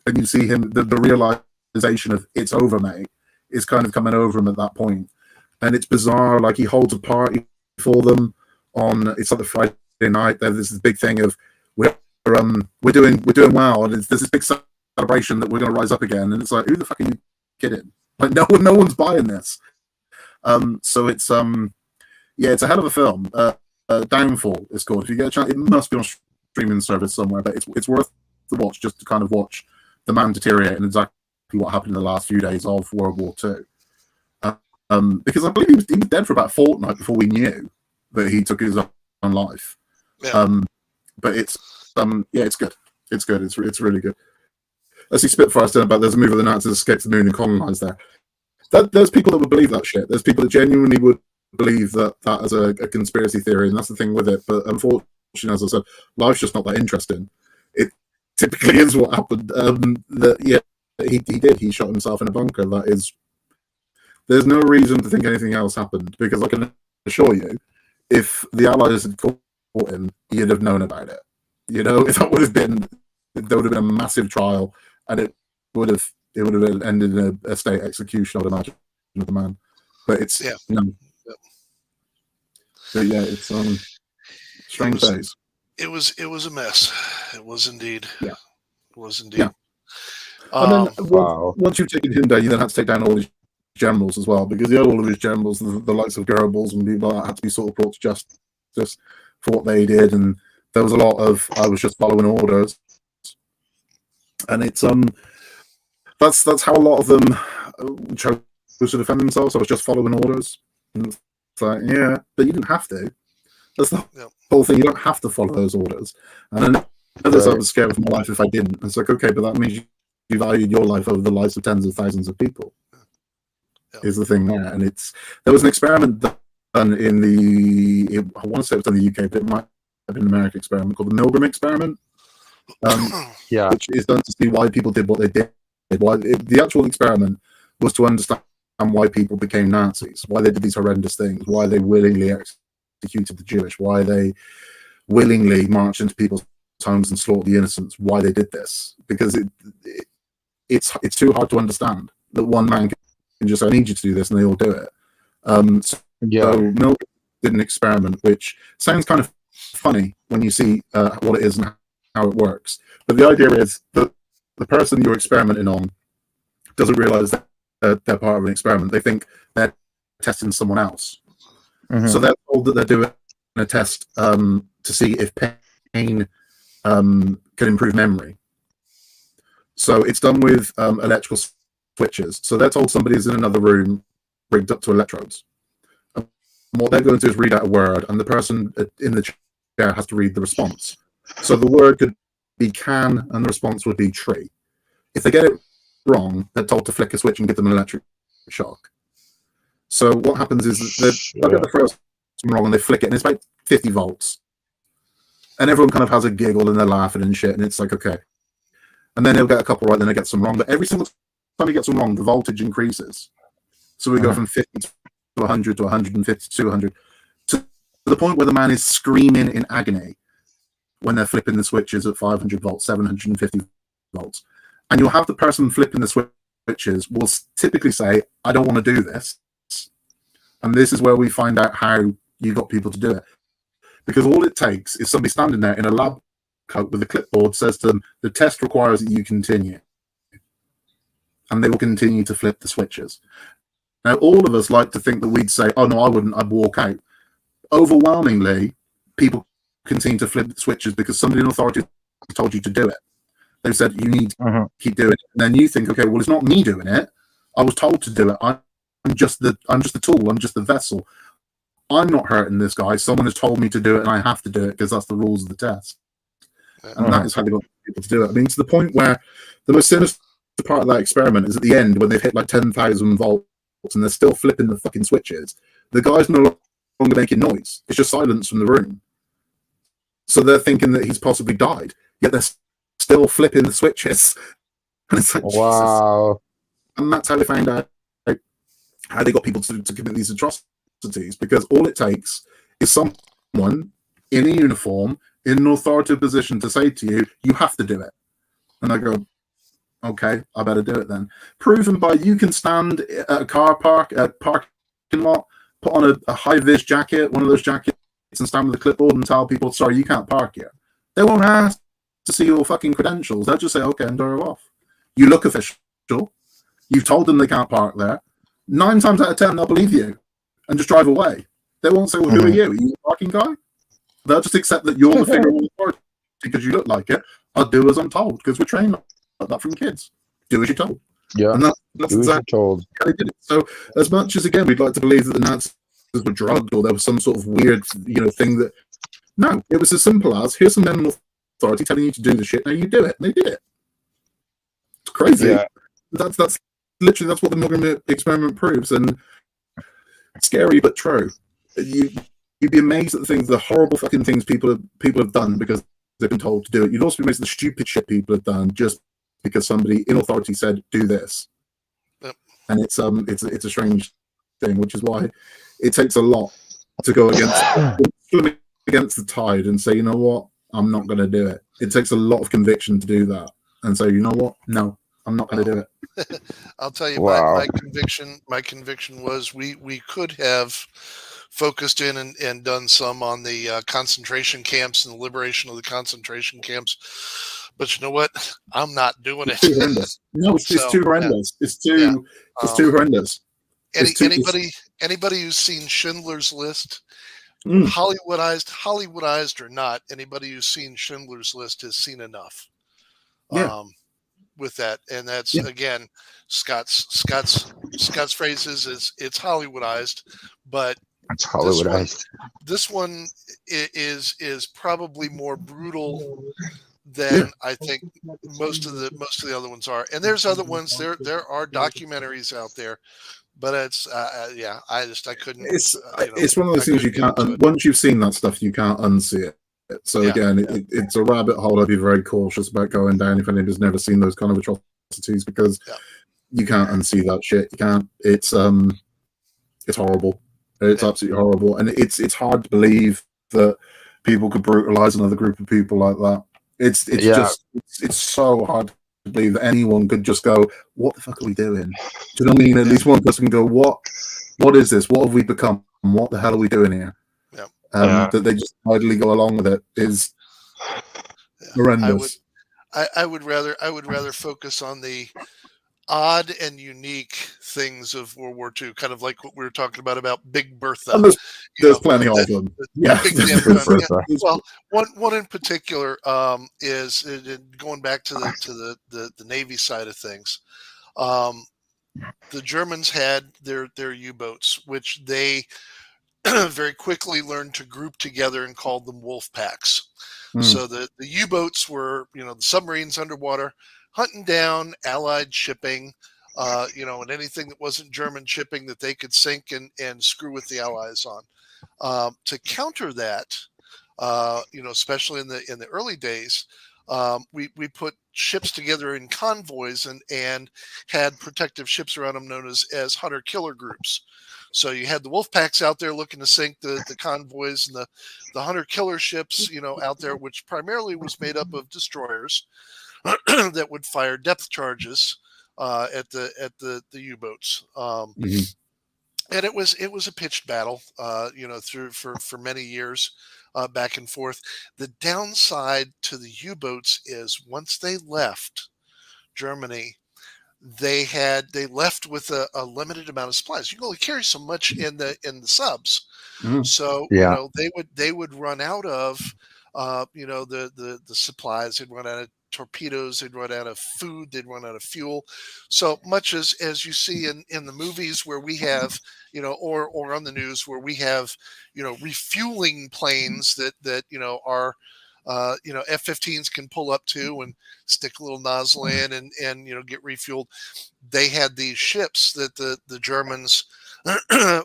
And you see him, the realization of it's over, mate, is kind of coming over him at that point. And it's bizarre. Like, he holds a party for them it's like the Friday night. There's this big thing of we're doing well, and there's this big celebration that we're going to rise up again. And it's like, who the fuck are you kidding? Like, no one's buying this. So it's it's a hell of a film. Downfall is called. If you get a chance, it must be on streaming service somewhere, but it's worth the watch just to kind of watch the man deteriorate and exactly what happened in the last few days of World War II. Because I believe he was dead for about a fortnight before we knew that he took his own life. Yeah. But it's it's good. It's good. It's really good. I see Spitfire's done about there's a movie where the Nazis escaped the moon and colonized there. There's people that would believe that shit. There's people that genuinely would believe that as a conspiracy theory, and that's the thing with it. But unfortunately, as I said, life's just not that interesting. It typically is what happened. He did. He shot himself in a bunker. There's no reason to think anything else happened, because I can assure you, if the Allies had caught him, you'd have known about it. If that would have been, there would have been a massive trial, and it would have ended in a state execution, I would imagine, of the man. But it's But yeah, it's strange days. It was a mess. It was indeed. Yeah. It was indeed. Yeah. And then once you've taken him down, you then had to take down all his generals as well, because he had all of his generals, the likes of Goebbels and people like that, had to be sort of brought to justice for what they did. And there was a lot of, I was just following orders. And it's that's how a lot of them chose to defend themselves. I was just following orders. And it's like, yeah, but you didn't have to. That's the whole thing. You don't have to follow those orders. And then I was scared of my life if I didn't. It's like, okay, but that means you valued your life over the lives of tens of thousands of people. Is the thing there. And there was an experiment done I want to say it was done in the UK, but it might have been an American experiment called the Milgram experiment. Which is done to see why people did what they did. The actual experiment was to understand why people became Nazis, why they did these horrendous things, why they willingly executed the Jewish, why they willingly marched into people's homes and slaughtered the innocents, why they did this. Because it's too hard to understand that one man can just say, I need you to do this, and they all do it. So Milgram did an experiment, which sounds kind of funny when you see what it is and how it works. But the idea is that the person you're experimenting on doesn't realize that they're part of an experiment. They think they're testing someone else. Mm-hmm. So they're told that they're doing a test to see if pain can improve memory. So it's done with electrical switches. So they're told somebody's in another room rigged up to electrodes. And what they're going to do is read out a word, and the person in the chair has to read the response. So the word could be can, and the response would be tree. If they get it wrong, they're told to flick a switch and give them an electric shock. So what happens is they'll get the first one wrong and they flick it, and it's about 50 volts. And everyone kind of has a giggle and they're laughing and shit, and it's like, okay. And then he'll get a couple right, then he gets some wrong. But every single time he gets them wrong, the voltage increases. So we go from 50 to 100 to 150 to 200 to the point where the man is screaming in agony when they're flipping the switches at 500 volts, 750 volts. And you'll have the person flipping the switches will typically say, I don't want to do this. And this is where we find out how you got people to do it. Because all it takes is somebody standing there in a lab coat with a clipboard says to them, the test requires that you continue. And they will continue to flip the switches. Now, all of us like to think that we'd say, oh, no, I wouldn't, I'd walk out. Overwhelmingly, people continue to flip the switches because somebody in authority told you to do it. They've said, you need to keep doing it. And then you think, okay, well, it's not me doing it. I was told to do it. I'm just the tool. I'm just the vessel. I'm not hurting this guy. Someone has told me to do it, and I have to do it because that's the rules of the test. And that is how they got people to do it. I mean, to the point where the most sinister part of that experiment is at the end when they've hit like 10,000 volts and they're still flipping the fucking switches. The guy's no longer making noise. It's just silence from the room. So they're thinking that he's possibly died, yet they're still flipping the switches. And it's like, wow. Jesus. And that's how they found out how they got people to commit these atrocities, because all it takes is someone in a uniform in an authoritative position to say to you, you have to do it. And I go, okay, I better do it then. Proven by you can stand at a parking lot, put on a high-vis jacket, one of those jackets, and stand with a clipboard and tell people, sorry, you can't park here. They won't ask to see your fucking credentials. They'll just say, okay, and drive off. You look official. You've told them they can't park there. 9 times out of 10, they'll believe you and just drive away. They won't say, well, who are you? Are you a parking guy? They'll just accept that you're the figure of authority because you look like it. I'll do as I'm told because we're trained like that from kids. Do as you're told. Yeah, and that's exactly told. how they did it. So as much as, again, we'd like to believe that the Nazis were drugged or there was some sort of weird, thing that... No, it was as simple as, here's some men in authority telling you to do the shit, now you do it. And they did it. It's crazy. Yeah. That's literally, that's what the Milgram experiment proves, and scary but true. You'd be amazed at the horrible fucking things people have done because they've been told to do it. You'd also be amazed at the stupid shit people have done just because somebody in authority said, do this. Yep. And it's a strange thing, which is why it takes a lot to go against the tide and say, you know what, I'm not going to do it. It takes a lot of conviction to do that and say, you know what, no, I'm not going to do it. I'll tell you, my conviction was we could have focused in and done some on the concentration camps and the liberation of the concentration camps. But you know what? I'm not doing it. It's too horrendous. No, it's too horrendous. Yeah. It's too horrendous. Anybody who's seen Schindler's List, Hollywoodized or not, anybody who's seen Schindler's List has seen enough. Yeah. With that, and that's again Scott's phrases is it's Hollywoodized, but it's Hollywoodized. This one is probably more brutal than I think most of the other ones are. And there's other ones. There are documentaries out there, but it's I couldn't. It's one of those things you can't. Once you've seen that stuff, you can't unsee it. So again, it's a rabbit hole. I'd be very cautious about going down if anybody's never seen those kind of atrocities because you can't unsee that shit. You can't. It's horrible. It's absolutely horrible, and it's hard to believe that people could brutalize another group of people like that. It's so hard to believe that anyone could just go, "What the fuck are we doing?" Do you know what I mean? At least one person can go, "What is this? What have we become? What the hell are we doing here?" That they just idly go along with it is horrendous. I would rather focus on the odd and unique things of World War II, kind of like what we were talking about Big Bertha. And there's plenty of them. Yeah. Big damn gun. Yeah. Well, one in particular is going back to the Navy side of things. The Germans had their U-boats, which they very quickly learned to group together and called them wolf packs. So the U-boats were, the submarines underwater hunting down Allied shipping, and anything that wasn't German shipping that they could sink and screw with the Allies on. To counter that, especially in the early days, we put ships together in convoys and had protective ships around them known as hunter-killer groups. So you had the wolf packs out there looking to sink the convoys, and the hunter-killer ships, out there, which primarily was made up of destroyers that would fire depth charges at the U-boats. And it was a pitched battle, through for many years, back and forth. The downside to the U-boats is once they left Germany, they left with a limited amount of supplies. You can only carry so much in the subs. So they would run out of the supplies. They'd run out of torpedoes, they'd run out of food, they'd run out of fuel. So much as you see in the movies where we have, or on the news where we have, refueling planes that are F-15s can pull up to and stick a little nozzle in and get refueled. They had these ships that the Germans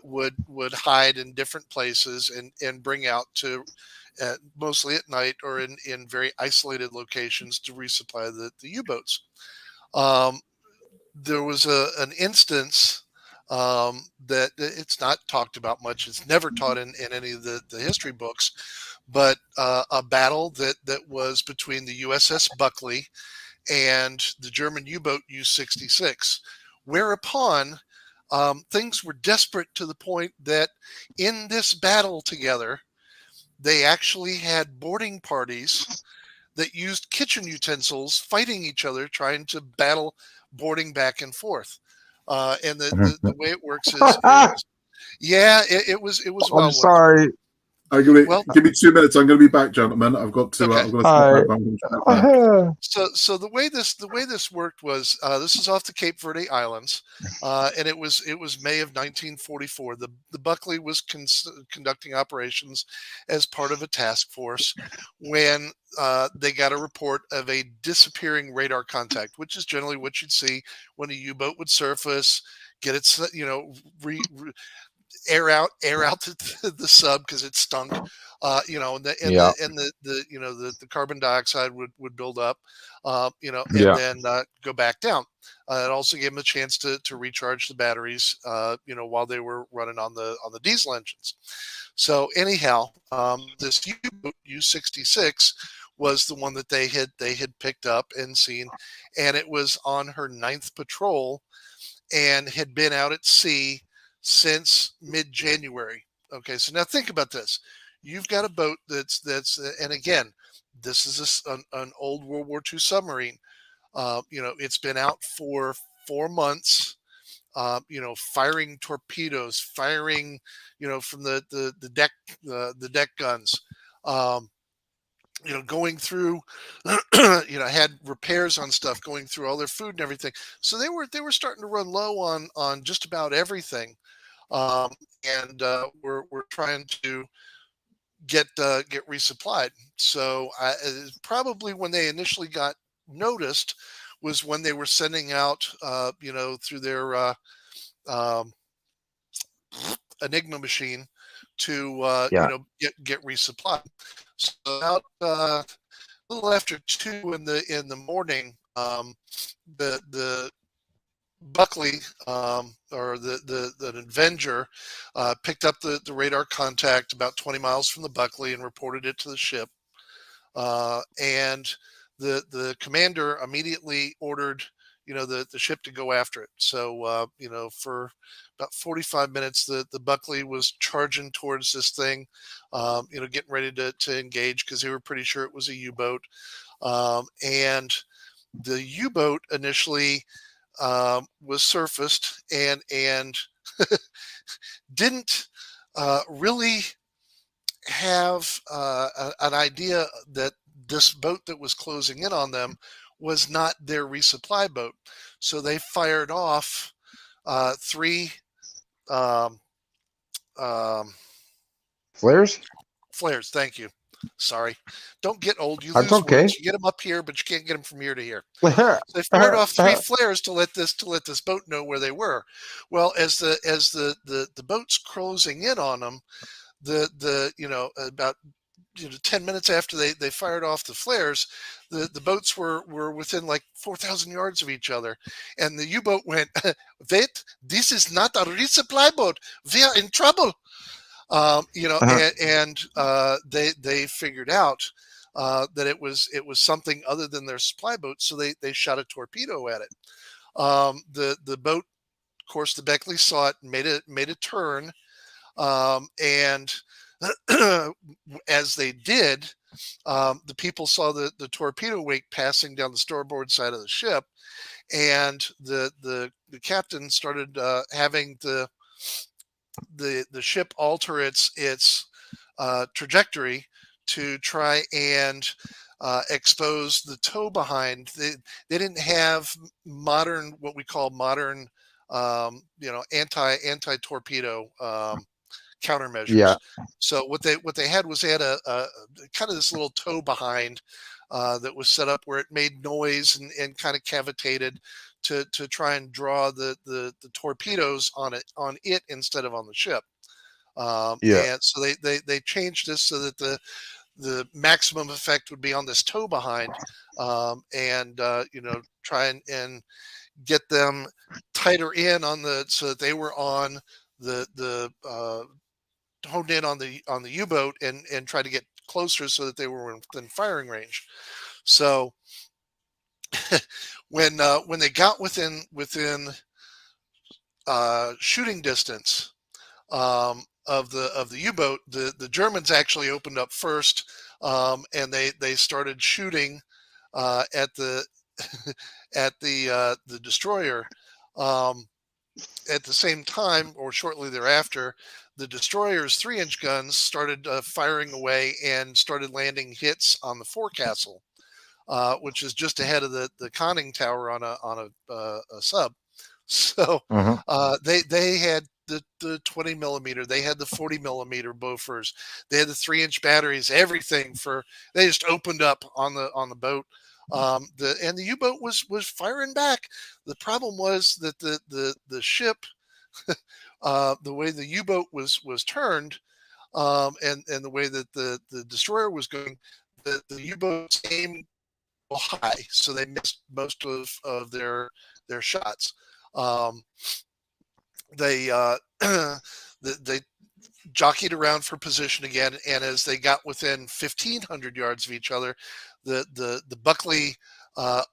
would hide in different places and bring out to mostly at night or in very isolated locations to resupply the U-boats. There was an instance that it's not talked about much. It's never taught in any of the history books, but a battle that was between the USS Buckley and the German U-boat U-66, whereupon things were desperate to the point that in this battle together, they actually had boarding parties that used kitchen utensils fighting each other, trying to battle boarding back and forth. And the way it works is it was I'm wild. sorry. Give me 2 minutes. I'm going to be back, gentlemen. I've got to. Okay. So the way this worked was this is off the Cape Verde Islands, and it was May of 1944. The Buckley was conducting operations as part of a task force when they got a report of a disappearing radar contact, which is generally what you'd see when a U-boat would surface, get its air out the sub because it stunk, and the carbon dioxide would build up, then go back down. It also gave them a chance to recharge the batteries, while they were running on the diesel engines. So anyhow, this U-boat U-66 was the one that they had picked up and seen, and it was on her 9th patrol and had been out at sea since mid-January. Okay, so now think about this. You've got a boat that's and again, this is an old World War II submarine. It's been out for 4 months. Firing torpedoes, firing, from the deck guns. Going through, had repairs on stuff, going through all their food and everything. So they were starting to run low on just about everything. And we're trying to get resupplied. So probably when they initially got noticed was when they were sending out, through their Enigma machine to get resupplied. So about a little after 2 in the morning, the Buckley, or the Avenger, picked up the radar contact about 20 miles from the Buckley and reported it to the ship. And the commander immediately ordered, the ship to go after it. So, for about 45 minutes, the Buckley was charging towards this thing, getting ready to engage because they were pretty sure it was a U-boat. And the U-boat initially was surfaced and didn't really have an idea that this boat that was closing in on them was not their resupply boat. So they fired off three um, Flares? flares. Thank you. Sorry. Don't get old. You That's lose okay. words. You get them up here, but you can't get them from here to here. So they fired off three flares to let this boat know where they were. Well, as the boat's closing in on them, about 10 minutes after they fired off the flares, the boats were within like 4,000 yards of each other, and the U-boat went, wait, this is not a resupply boat. We are in trouble. They figured out that it was something other than their supply boat, so they shot a torpedo at it. The boat, of course, the Beckley saw it, made a turn, and as they did, the people saw the torpedo wake passing down the starboard side of the ship, and the captain started having the ship alter its trajectory to try and expose the tow behind. They didn't have what we call modern anti torpedo countermeasures. Yeah. So what they had was they had a kind of this little tow behind that was set up where it made noise and kind of cavitated to try and draw the torpedoes on it instead of on the ship. And so they changed this so that the maximum effect would be on this tow behind, and try and get them tighter in so that they were on the honed in on the U-boat and try to get closer so that they were within firing range. So when they got within shooting distance of the U-boat, the Germans actually opened up first, and they started shooting at the the destroyer. At the same time, or shortly thereafter, the destroyer's 3-inch guns started firing away and started landing hits on the forecastle, which is just ahead of the conning tower on a sub. So they had the 20 millimeter, they had the 40 millimeter Bofors, they had the 3-inch batteries, everything they just opened up on the boat. The U-boat was firing back. The problem was that the ship, the way the U-boat was turned, and the way that the destroyer was going, the U-boats aimed high, so they missed most of their shots. They they jockeyed around for position again, and as they got within 1,500 yards of each other, the Buckley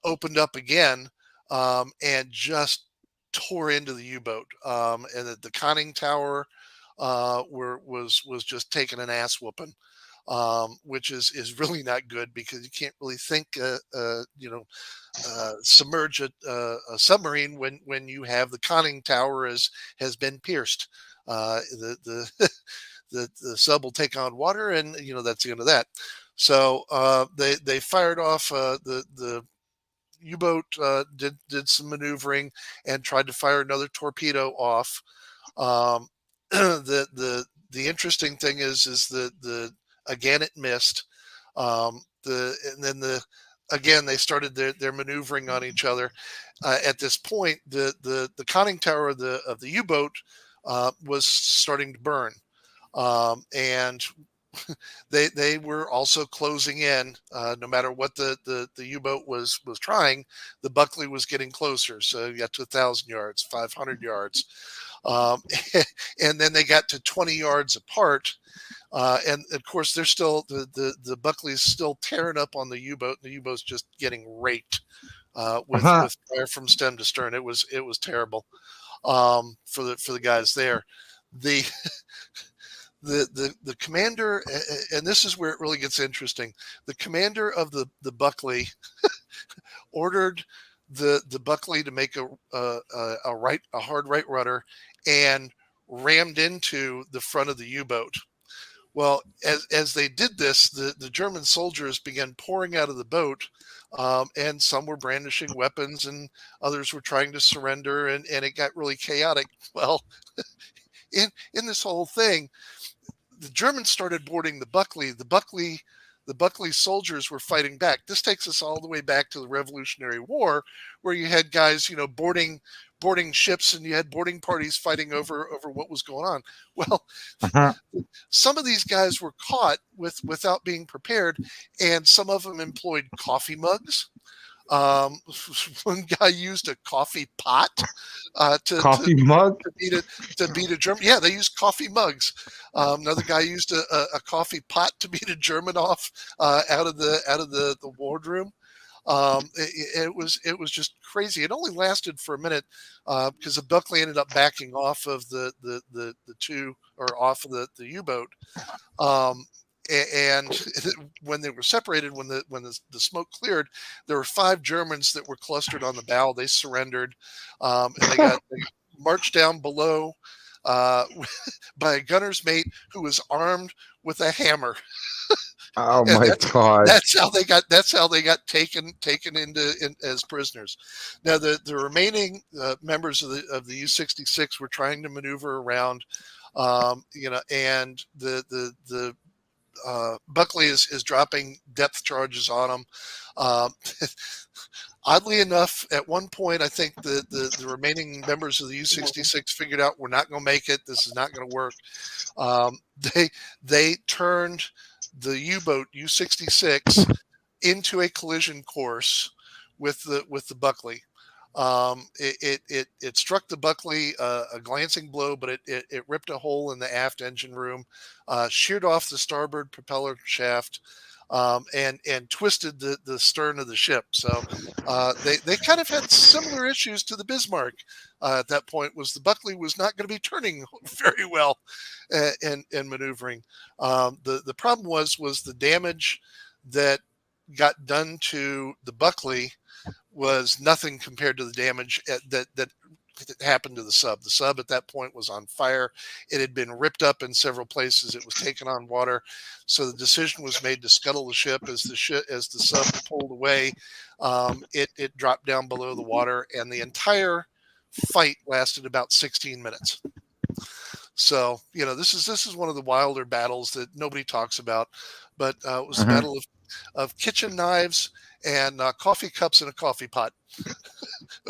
opened up again, and just tore into the U-boat, and the conning tower was just taking an ass whooping, which is really not good, because you can't really think submerge a submarine when you have the conning tower has been pierced. The sub will take on water, and that's the end of that. So they fired off the U-boat, did some maneuvering and tried to fire another torpedo off. The interesting thing is the again it missed. Again they started their maneuvering on each other. At this point, the conning tower of the U-boat was starting to burn, and they were also closing in. No matter what the U-boat was trying, the Buckley was getting closer. So you got to 1,000 yards, 500 yards, and then they got to 20 yards apart. And of course, they're still the Buckley's still tearing up on the U-boat. And the U-boat's just getting raked with fire from stem to stern. It was terrible for the guys there. The commander, and this is where it really gets interesting. The commander of the Buckley ordered the Buckley to make a hard right rudder and rammed into the front of the U-boat. Well, as they did this, the German soldiers began pouring out of the boat, and some were brandishing weapons, and others were trying to surrender, and it got really chaotic. Well, in this whole thing, the Germans started boarding the Buckley. The Buckley soldiers were fighting back. This takes us all the way back to the Revolutionary War, where you had guys, boarding ships, and you had boarding parties fighting over what was going on. Well, some of these guys were caught without being prepared, and some of them employed coffee mugs. One guy used a coffee pot mug to beat a German. Yeah, they used coffee mugs. Another guy used a coffee pot to beat a German off out of the wardroom. It was just crazy. It only lasted for a minute because the Buckley ended up backing off of the two, or off of the U-boat. And when they were separated, when the smoke cleared, there were 5 Germans that were clustered on the bow. They surrendered, and they marched down below by a gunner's mate who was armed with a hammer. Oh my God! That's how they got taken as prisoners. Now the remaining members of the U-66 were trying to maneuver around, and the Buckley is dropping depth charges on them. Oddly enough, at one point, I think the remaining members of the U-66 figured out we're not going to make it. This is not going to work. They turned the U-boat U-66 into a collision course with the Buckley. It struck the Buckley a glancing blow, but it ripped a hole in the aft engine room, sheared off the starboard propeller shaft, and twisted the stern of the ship. So they kind of had similar issues to the Bismarck at that point. Was the Buckley was not going to be turning very well and maneuvering. The problem was the damage that got done to the Buckley was nothing compared to the damage that happened to the sub. The sub at that point was on fire. It had been ripped up in several places. It was taken on water. So the decision was made to scuttle the ship. As the sub pulled away, it dropped down below the water, and the entire fight lasted about 16 minutes. So, this is one of the wilder battles that nobody talks about, but it was the battle of kitchen knives and coffee cups in a coffee pot.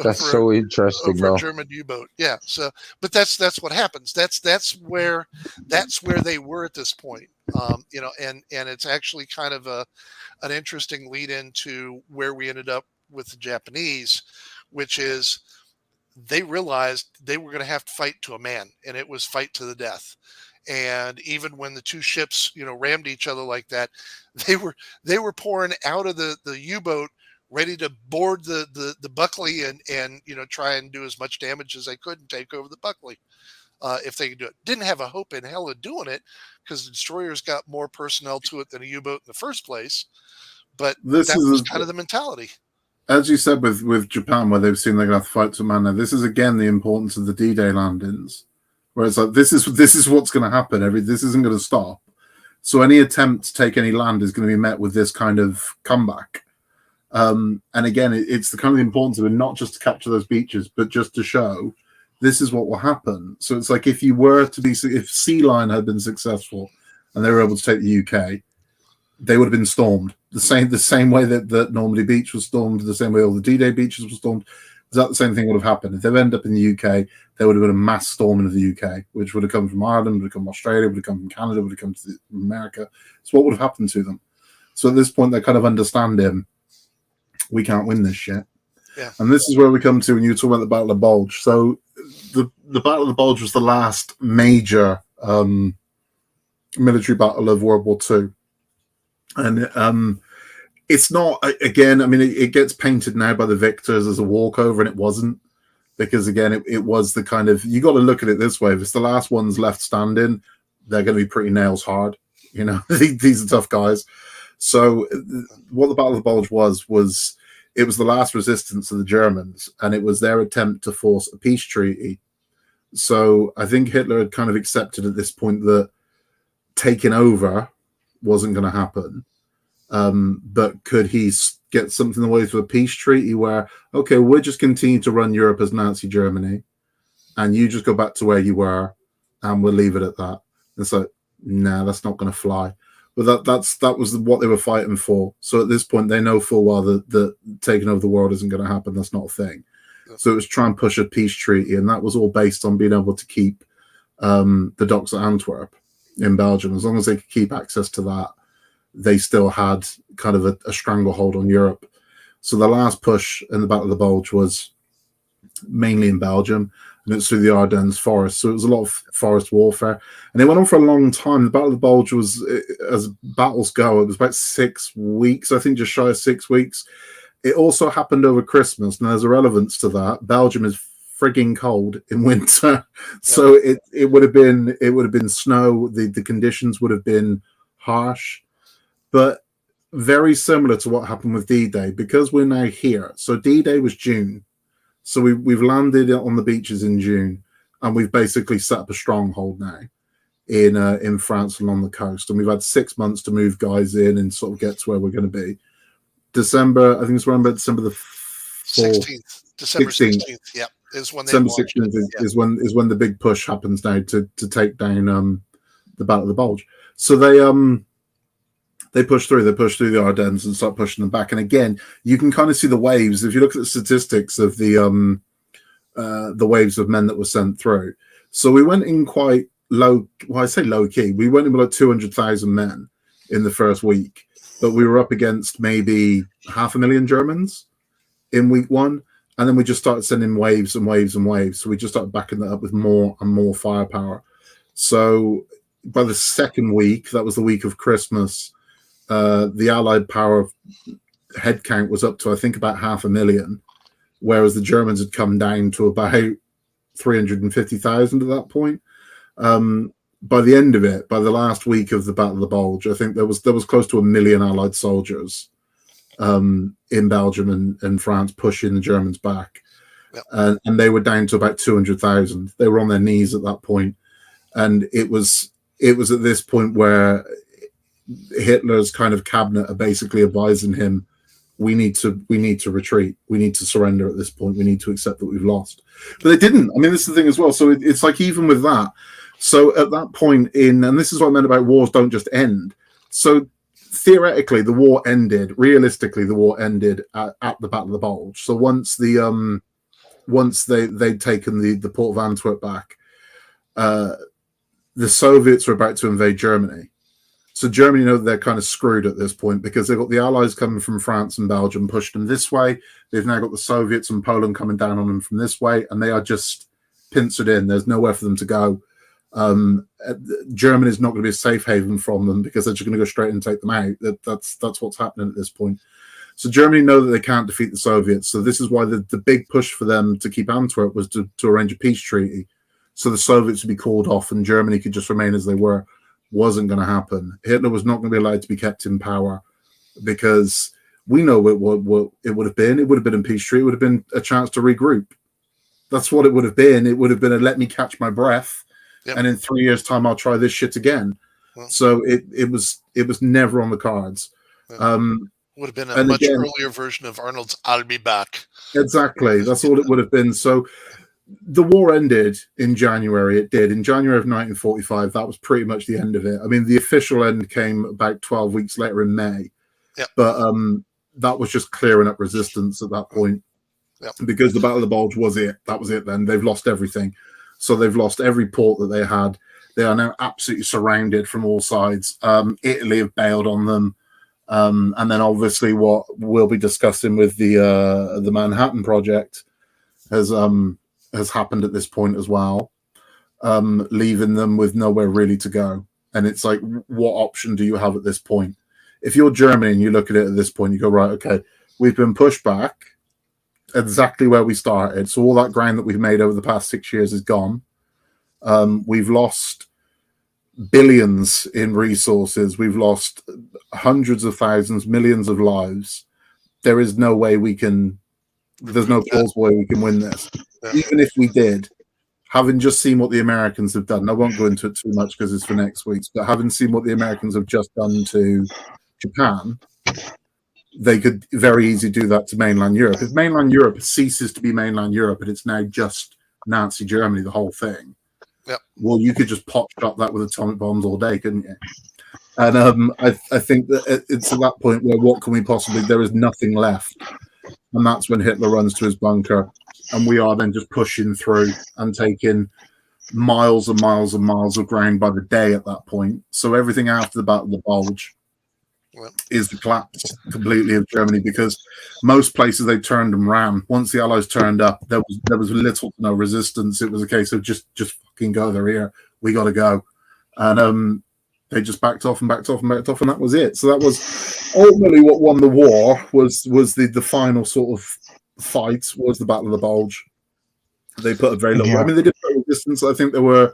That's so interesting, over a German U-boat. Yeah. So, but that's what happens. That's where they were at this point. And it's actually kind of an interesting lead into where we ended up with the Japanese, which is they realized they were going to have to fight to a man, and it was fight to the death. And even when the two ships, rammed each other like that, they were pouring out of the U-boat, ready to board the Buckley and try and do as much damage as they could and take over the Buckley if they could do it. Didn't have a hope in hell of doing it because the destroyers got more personnel to it than a U-boat in the first place. But that was kind of the mentality. As you said with Japan, where they've seen they're going to have to fight to a man. Now, this is again the importance of the D-Day landings, where it's like this is what's going to happen. This isn't going to stop. So any attempt to take any land is going to be met with this kind of comeback. And again, it's the kind of importance of it, not just to capture those beaches, but just to show this is what will happen. So it's like if Sea Lion had been successful and they were able to take the UK, they would have been stormed the same way that Normandy Beach was stormed, the same way all the D-Day beaches were stormed. That the same thing would have happened if they ended up in the UK. There would have been a mass storming of the UK, which would have come from Ireland, would have come from Australia, would have come from Canada, would have come to America. So what would have happened to them? So at this point, they're kind of understanding we can't win this shit. Yeah. And this is where we come to when you talk about the Battle of Bulge. So the Battle of the Bulge was the last major military battle of World War II. And it's not, again, I mean, it gets painted now by the victors as a walkover, and it wasn't. Because, again, it was the kind of, you got to look at it this way. If it's the last ones left standing, they're going to be pretty nails hard. These are tough guys. So what the Battle of the Bulge was It was the last resistance of the Germans, and it was their attempt to force a peace treaty. So I think Hitler had kind of accepted at this point that taking over wasn't going to happen. But could he get something away through a peace treaty where, okay, we'll just continue to run Europe as Nazi Germany, and you just go back to where you were, and we'll leave it at that? And so, nah, that's not going to fly. But that was what they were fighting for. So at this point, they know full well that taking over the world isn't going to happen. That's not a thing. So it was try and push a peace treaty, and that was all based on being able to keep the docks at Antwerp in Belgium. As long as they could keep access to that, they still had kind of a stranglehold on Europe. So the last push in the Battle of the Bulge was mainly in Belgium, and it's through the Ardennes forest. So it was a lot of forest warfare, and it went on for a long time. The Battle of the Bulge was, as battles go, it was about 6 weeks, I think, just shy of 6 weeks. It also happened over Christmas, and there's a relevance to that. Belgium is frigging cold in winter, so it would have been snow. The conditions would have been harsh, but very similar to what happened with D-Day, because we're now here. So D-Day was June. So we've landed on the beaches in June, and we've basically set up a stronghold now in France and on the coast. And we've had 6 months to move guys in and sort of get to where we're going to be. December, I think it's around December the 16th. December 16th, yeah, is when they December 16th is when the big push happens now to take down the Battle of the Bulge. So they push through the Ardennes and start pushing them back. And again, you can kind of see the waves. If you look at the statistics of the waves of men that were sent through. So we went in quite low. Well, I say low key. We went in with like 200,000 men in the first week, but we were up against maybe 500,000 Germans in week one. And then we just started sending waves and waves and waves. So we just started backing that up with more and more firepower. So by the second week, that was the week of Christmas, the Allied power head count was up to, I think, about 500,000, whereas the Germans had come down to about 350,000 at that point. By the end of it, by the last week of the Battle of the Bulge, I think there was close to 1 million Allied soldiers in Belgium and France pushing the Germans back. Yep. And they were down to about 200,000. They were on their knees at that point. And it was at this point where Hitler's kind of cabinet are basically advising him, we need to retreat. We need to surrender at this point. We need to accept that we've lost. But they didn't. I mean, this is the thing as well. So it's like, even with that, so at that point and this is what I meant about wars don't just end. So theoretically, the war ended. Realistically, the war ended at the Battle of the Bulge. So once they'd taken the port of Antwerp back, the Soviets were about to invade Germany. So Germany know they're kind of screwed at this point, because they've got the Allies coming from France and Belgium, pushed them this way. They've now got the Soviets and Poland coming down on them from this way, and they are just pincered in. There's nowhere for them to go. Germany is not going to be a safe haven from them, because they're just going to go straight and take them out. That's what's happening at this point. So Germany know that they can't defeat the Soviets. So this is why the big push for them to keep Antwerp was to arrange a peace treaty, so the Soviets would be called off and Germany could just remain as they were. Wasn't going to happen. Hitler was not going to be allowed to be kept in power, because we know what it would have been. It would have been a peace treaty. It would have been a chance to regroup. That's what it would have been. It would have been a let me catch my breath, and in 3 years' time I'll try this shit again. So it was never on the cards. Would have been a much earlier version of Arnold's "I'll be back." Exactly. That's all it would have been. So the war ended in January. It did. In January of 1945, that was pretty much the end of it. I mean, the official end came about 12 weeks later in May. Yep. But that was just clearing up resistance at that point. Yep. Because the Battle of the Bulge was it. That was it then. They've lost everything. So they've lost every port that they had. They are now absolutely surrounded from all sides. Italy have bailed on them. And then obviously what we'll be discussing with the Manhattan Project has happened at this point as well, leaving them with nowhere really to go. And it's like, what option do you have at this point? If you're Germany and you look at it at this point, you go, right, okay, we've been pushed back exactly where we started. So all that ground that we've made over the past 6 years is gone. We've lost billions in resources. We've lost hundreds of thousands, millions of lives. there is no way we can. There's no plausible way we can win this. Yeah. Even if we did, having just seen what the Americans have done, I won't go into it too much because it's for next week's, but having seen what the Americans have just done to Japan, they could very easily do that to mainland Europe. If mainland Europe ceases to be mainland Europe and it's now just Nazi Germany, the whole thing, well, you could just pop shot that with atomic bombs all day, couldn't you? And I think that it's at that point where what can we possibly, there is nothing left. And that's when Hitler runs to his bunker. And we are then just pushing through and taking miles and miles and miles of ground by the day at that point. So everything after the Battle of the Bulge is the collapse completely of Germany, because most places they turned and ran. Once the Allies turned up, there was little to no resistance. It was a case of just fucking go. They're here. We got to go. And they just backed off and backed off and backed off, and that was it. So that was ultimately what won the war. Was the final sort of fight was the Battle of the Bulge. They put a very little. I mean, they did put resistance. I think there were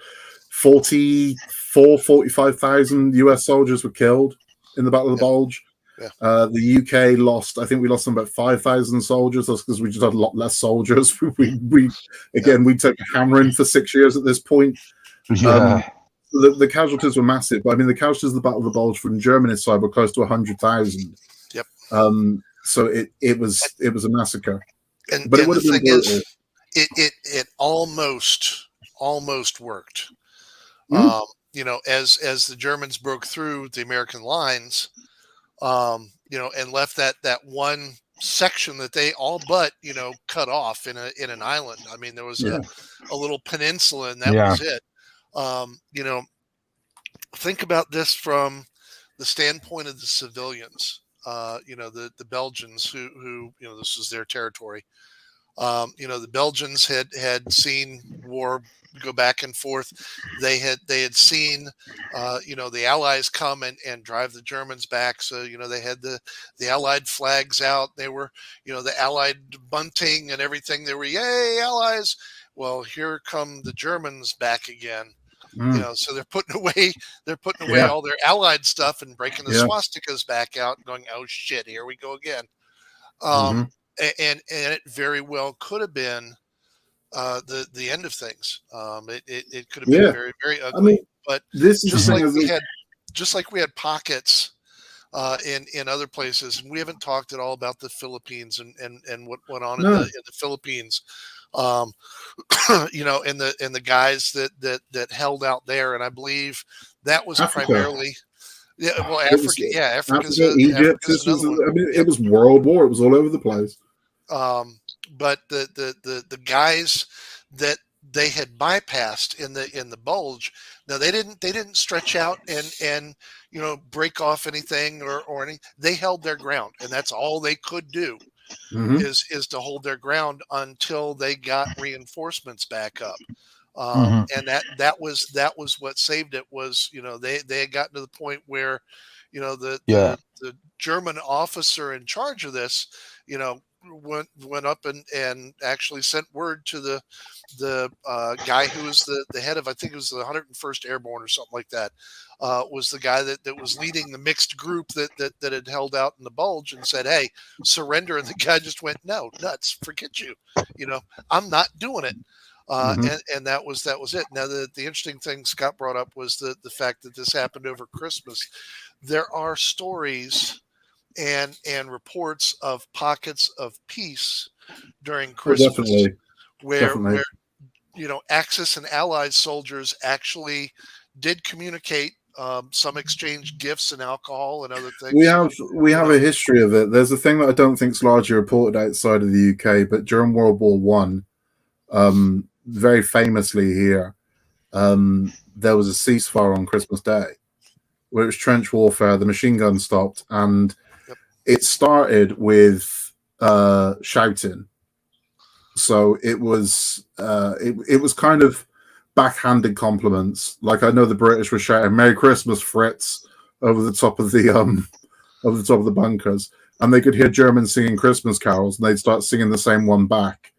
45,000 US soldiers were killed in the Battle of the Bulge. Yeah. The UK lost. I think we lost some about 5,000 soldiers. That's because we just had a lot less soldiers. we took hammering for 6 years at this point. Yeah. The casualties were massive. But I mean, the casualties of the Battle of the Bulge from Germany's side were close to 100,000. Yep. So it was a massacre. But it would have been brutal. It almost worked. You know, as the Germans broke through the American lines, you know, and left that one section that they all but, you know, cut off in an island. I mean, there was a little peninsula, and that was it. You know, think about this from the standpoint of the civilians. You know, the Belgians who you know, this was their territory. You know, the Belgians had seen war go back and forth. They had seen, you know, the Allies come and drive the Germans back. So, you know, they had the Allied flags out. They were, you know, the Allied bunting and everything. They were, yay, Allies. Well, here come the Germans back again. You know, so they're putting away all their Allied stuff and breaking the swastikas back out and going, oh shit, here we go again. And it very well could have been the end of things. It could have been very, very ugly. I mean, but this is just like we had pockets in other places, and we haven't talked at all about the Philippines and what went on in the Philippines. You know, and the guys that held out there, and I believe that was Africa. Primarily. Yeah, well, Africa. Egypt. It was World War. It was all over the place. But the guys that they had bypassed in the Bulge, now they didn't stretch out and you know, break off anything or anything. They held their ground, and that's all they could do. Is to hold their ground until they got reinforcements back up. And that was what saved it. Was, you know, they had gotten to the point where, you know, the German officer in charge of this, you know, went up and actually sent word to the guy who was the head of, I think it was the 101st Airborne or something like that, was the guy that was leading the mixed group that had held out in the Bulge, and said, hey, surrender. And the guy just went, no, nuts, forget you. You know, I'm not doing it. And that was it. Now, the interesting thing Scott brought up was the fact that this happened over Christmas. There are stories and reports of pockets of peace during Christmas, where you know, Axis and Allied soldiers actually did communicate. Some exchanged gifts and alcohol and other things. We have a history of it. There's a thing that I don't think is largely reported outside of the UK, but during World War One, very famously here, there was a ceasefire on Christmas Day, where it was trench warfare. The machine gun stopped, and it started with shouting. So it was kind of backhanded compliments. Like, I know the British were shouting "Merry Christmas, Fritz" over the top of the bunkers, and they could hear Germans singing Christmas carols, and they'd start singing the same one back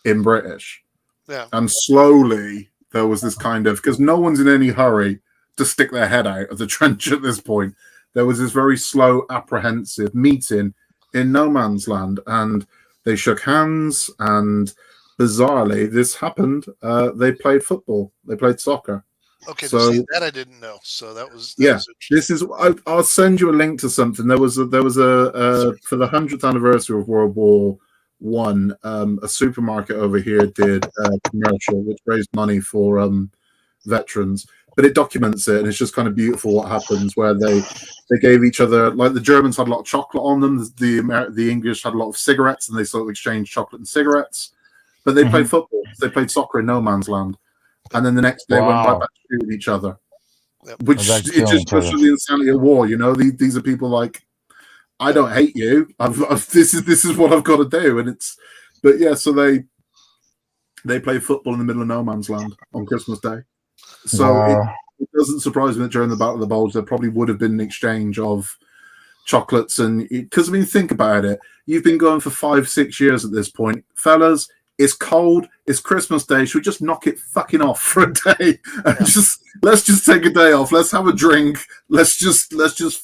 in British. Yeah. And slowly there was this kind of, because no one's in any hurry to stick their head out of the trench at this point. There was this very slow, apprehensive meeting in no man's land, and they shook hands. And bizarrely, this happened. They played football. They played soccer. Okay, So that I didn't know. So that was this is. I'll send you a link to something. There was a for the 100th anniversary of World War One. A supermarket over here did a commercial which raised money for veterans, but it documents it, and it's just kind of beautiful what happens where they gave each other, like the Germans had a lot of chocolate on them, the English had a lot of cigarettes, and they sort of exchanged chocolate and cigarettes. But they played football. They played soccer in no man's land. And then the next day went right back to shooting each other, which it just shows the insanity of war. You know, these are people like, I don't hate you. This is what I've got to do, and it's. But yeah, so they play football in the middle of no man's land on Christmas Day. So it doesn't surprise me that during the Battle of the Bulge there probably would have been an exchange of chocolates, and because I mean, think about it. You've been going for 5-6 years at this point, fellas. It's cold. It's Christmas Day. Should we just knock it fucking off for a day and let's just take a day off? Let's have a drink. Let's just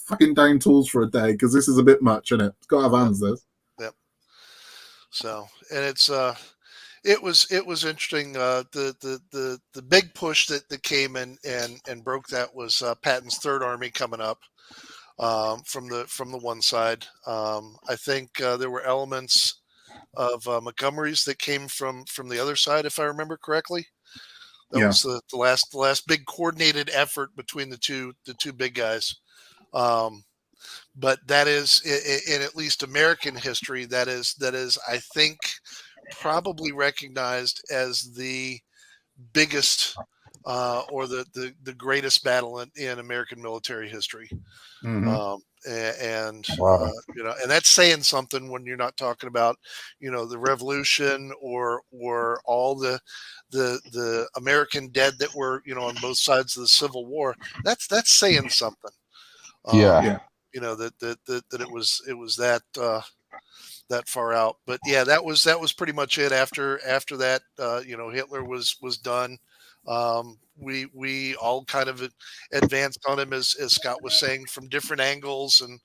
fucking down tools for a day because this is a bit much, isn't it? It's got to have hands. This. Yep. So, and it's it was interesting. The big push that came in and broke that was Patton's Third Army coming up from the one side. I think there were elements of Montgomery's that came from the other side, if I remember correctly. That was the last big coordinated effort between the two big guys. But that is in at least American history, that is I think probably recognized as the biggest or the greatest battle in American military history. And and that's saying something when you're not talking about the Revolution or all the American dead that were on both sides of the Civil War. That's saying something. That it was that far out. But yeah, that was pretty much it. After that, Hitler was done. We all kind of advanced on him, as Scott was saying, from different angles, and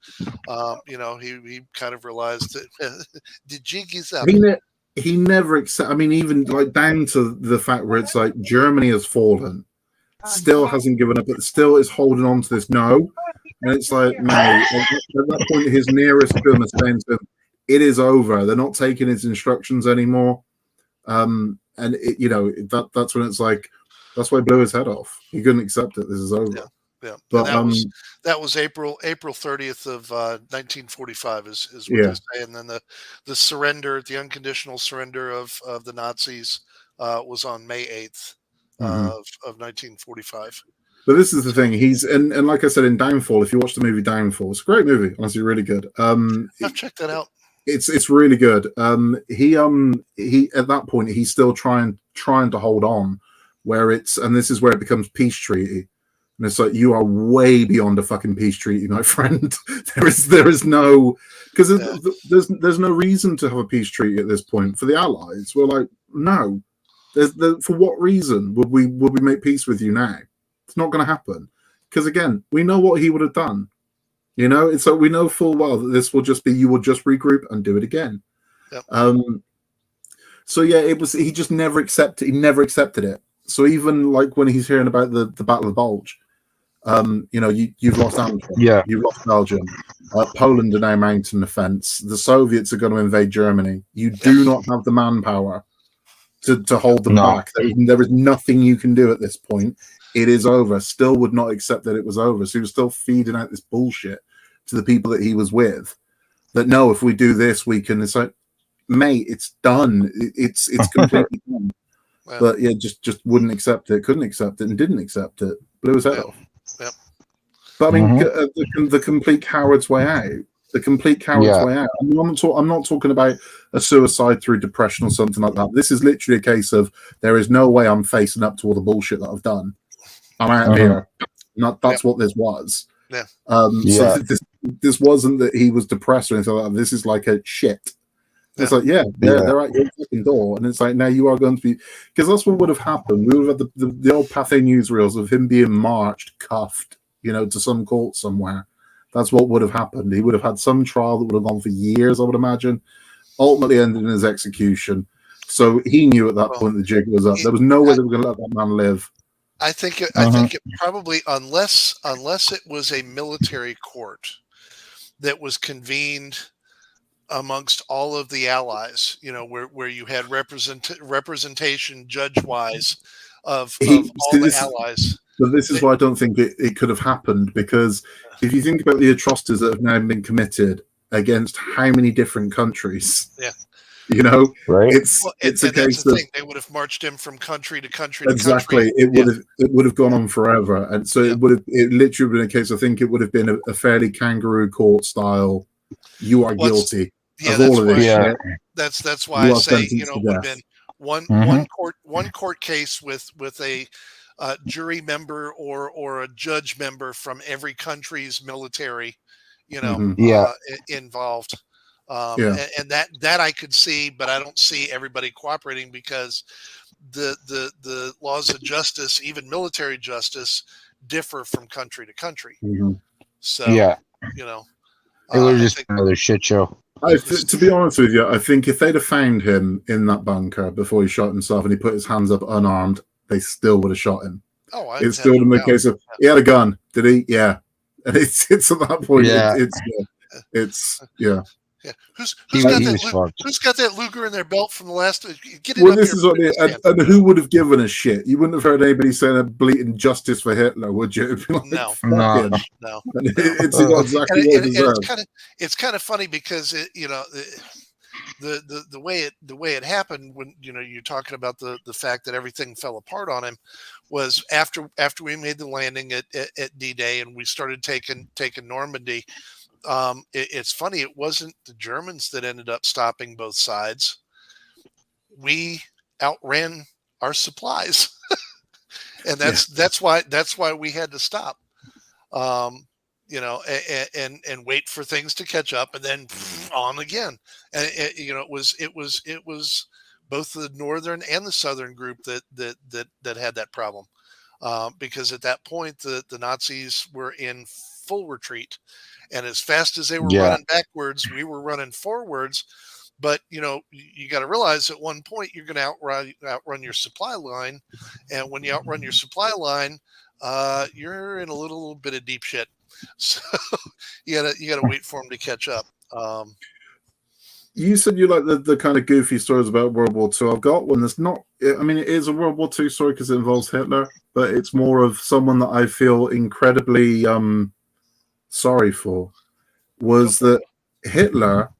he kind of realized that the jig is up. He never accept. I mean, even like down to the fact where it's like Germany has fallen, still hasn't given up, but still is holding on to this. No, and it's like no. At that point, his nearest to him is saying to him, "It is over. They're not taking his instructions anymore." And that's when it's like. That's why he blew his head off. He couldn't accept it. This is over. Yeah. But that was April 30th of 1945 is what they say. And then the surrender, the unconditional surrender of the Nazis was on May 8th of 1945. But this is the thing. He's and like I said in Downfall, if you watch the movie Downfall, it's a great movie. Honestly, really good. I've checked that out. It's really good. He at that point he's still trying to hold on. And this is where it becomes peace treaty, and it's like you are way beyond a fucking peace treaty, my friend. there is no because there's no reason to have a peace treaty at this point for the Allies. We're like, no, for what reason would we make peace with you now? It's not going to happen because again, we know what he would have done. It's like we know full well that this will just be you will just regroup and do it again. Yep. So yeah, it was. He just never accepted. He never accepted it. So even like when he's hearing about the Battle of the Bulge, you've lost Antwerp, you've lost Belgium, Poland are now mounting the fence. The Soviets are going to invade Germany. You do not have the manpower to hold them back. There is nothing you can do at this point. It is over. Still would not accept that it was over. So he was still feeding out this bullshit to the people that he was with. That no, if we do this, we can. It's like, mate, it's done. It's completely done. Well, but yeah, just wouldn't accept it, couldn't accept it, and didn't accept it. Blew his head off. Yep. But I mean, the complete coward's way out. The complete coward's way out. I mean, I'm not talking about a suicide through depression or something like that. This is literally a case of there is no way I'm facing up to all the bullshit that I've done. I'm out of here. That's what this was. Yeah. So this wasn't that he was depressed or anything like that. This is like a shit. It's like, they're at your fucking door. And it's like, now you are going to be... Because that's what would have happened. We would have had the old Pathé newsreels of him being marched, cuffed, to some court somewhere. That's what would have happened. He would have had some trial that would have gone for years, I would imagine, ultimately ended in his execution. So he knew at that point the jig was up. There was no way they were going to let that man live. I think it probably, unless it was a military court that was convened amongst all of the allies, where you had representation judge-wise of all the allies. But this is why I don't think it could have happened, because if you think about the atrocities that have now been committed against how many different countries, right? It's a case of they would have marched him from country to country. Exactly, to country. It would have gone on forever, and so it literally been a case. I think it would have been a fairly kangaroo court style. You are guilty of all of this shit. That's why I say it would have been one court case with a jury member or a judge member from every country's military, involved. And that I could see, but I don't see everybody cooperating, because the laws of justice, even military justice, differ from country to country. So it was just another shit show. To be honest with you, I think if they'd have found him in that bunker before he shot himself and he put his hands up unarmed, they still would have shot him. It's still in the case of he had a gun, did he? Yeah, and it's at that point. It's Who's got that Luger in their belt from the last? This is what and who would have given a shit? You wouldn't have heard anybody saying a bleating justice for Hitler, would you? No. It's exactly what it deserves. It's kind of funny because the way it happened, when you're talking about the fact that everything fell apart on him, was after we made the landing at D-Day and we started taking Normandy. It's funny, it wasn't the Germans that ended up stopping both sides. We outran our supplies, and that's why we had to stop. And wait for things to catch up, and then on again. And it was both the northern and the southern group that had that problem, because at that point the Nazis were in full retreat, and as fast as they were running backwards, we were running forwards. But you got to realize at one point you're going to outrun your supply line, and when you outrun your supply line, you're in a little bit of deep shit. So you gotta wait for them to catch up. You said you like the kind of goofy stories about World War II. I've got one that's not. I mean, it is a World War II story because it involves Hitler, but it's more of someone that I feel incredibly sorry for. Was that Hitler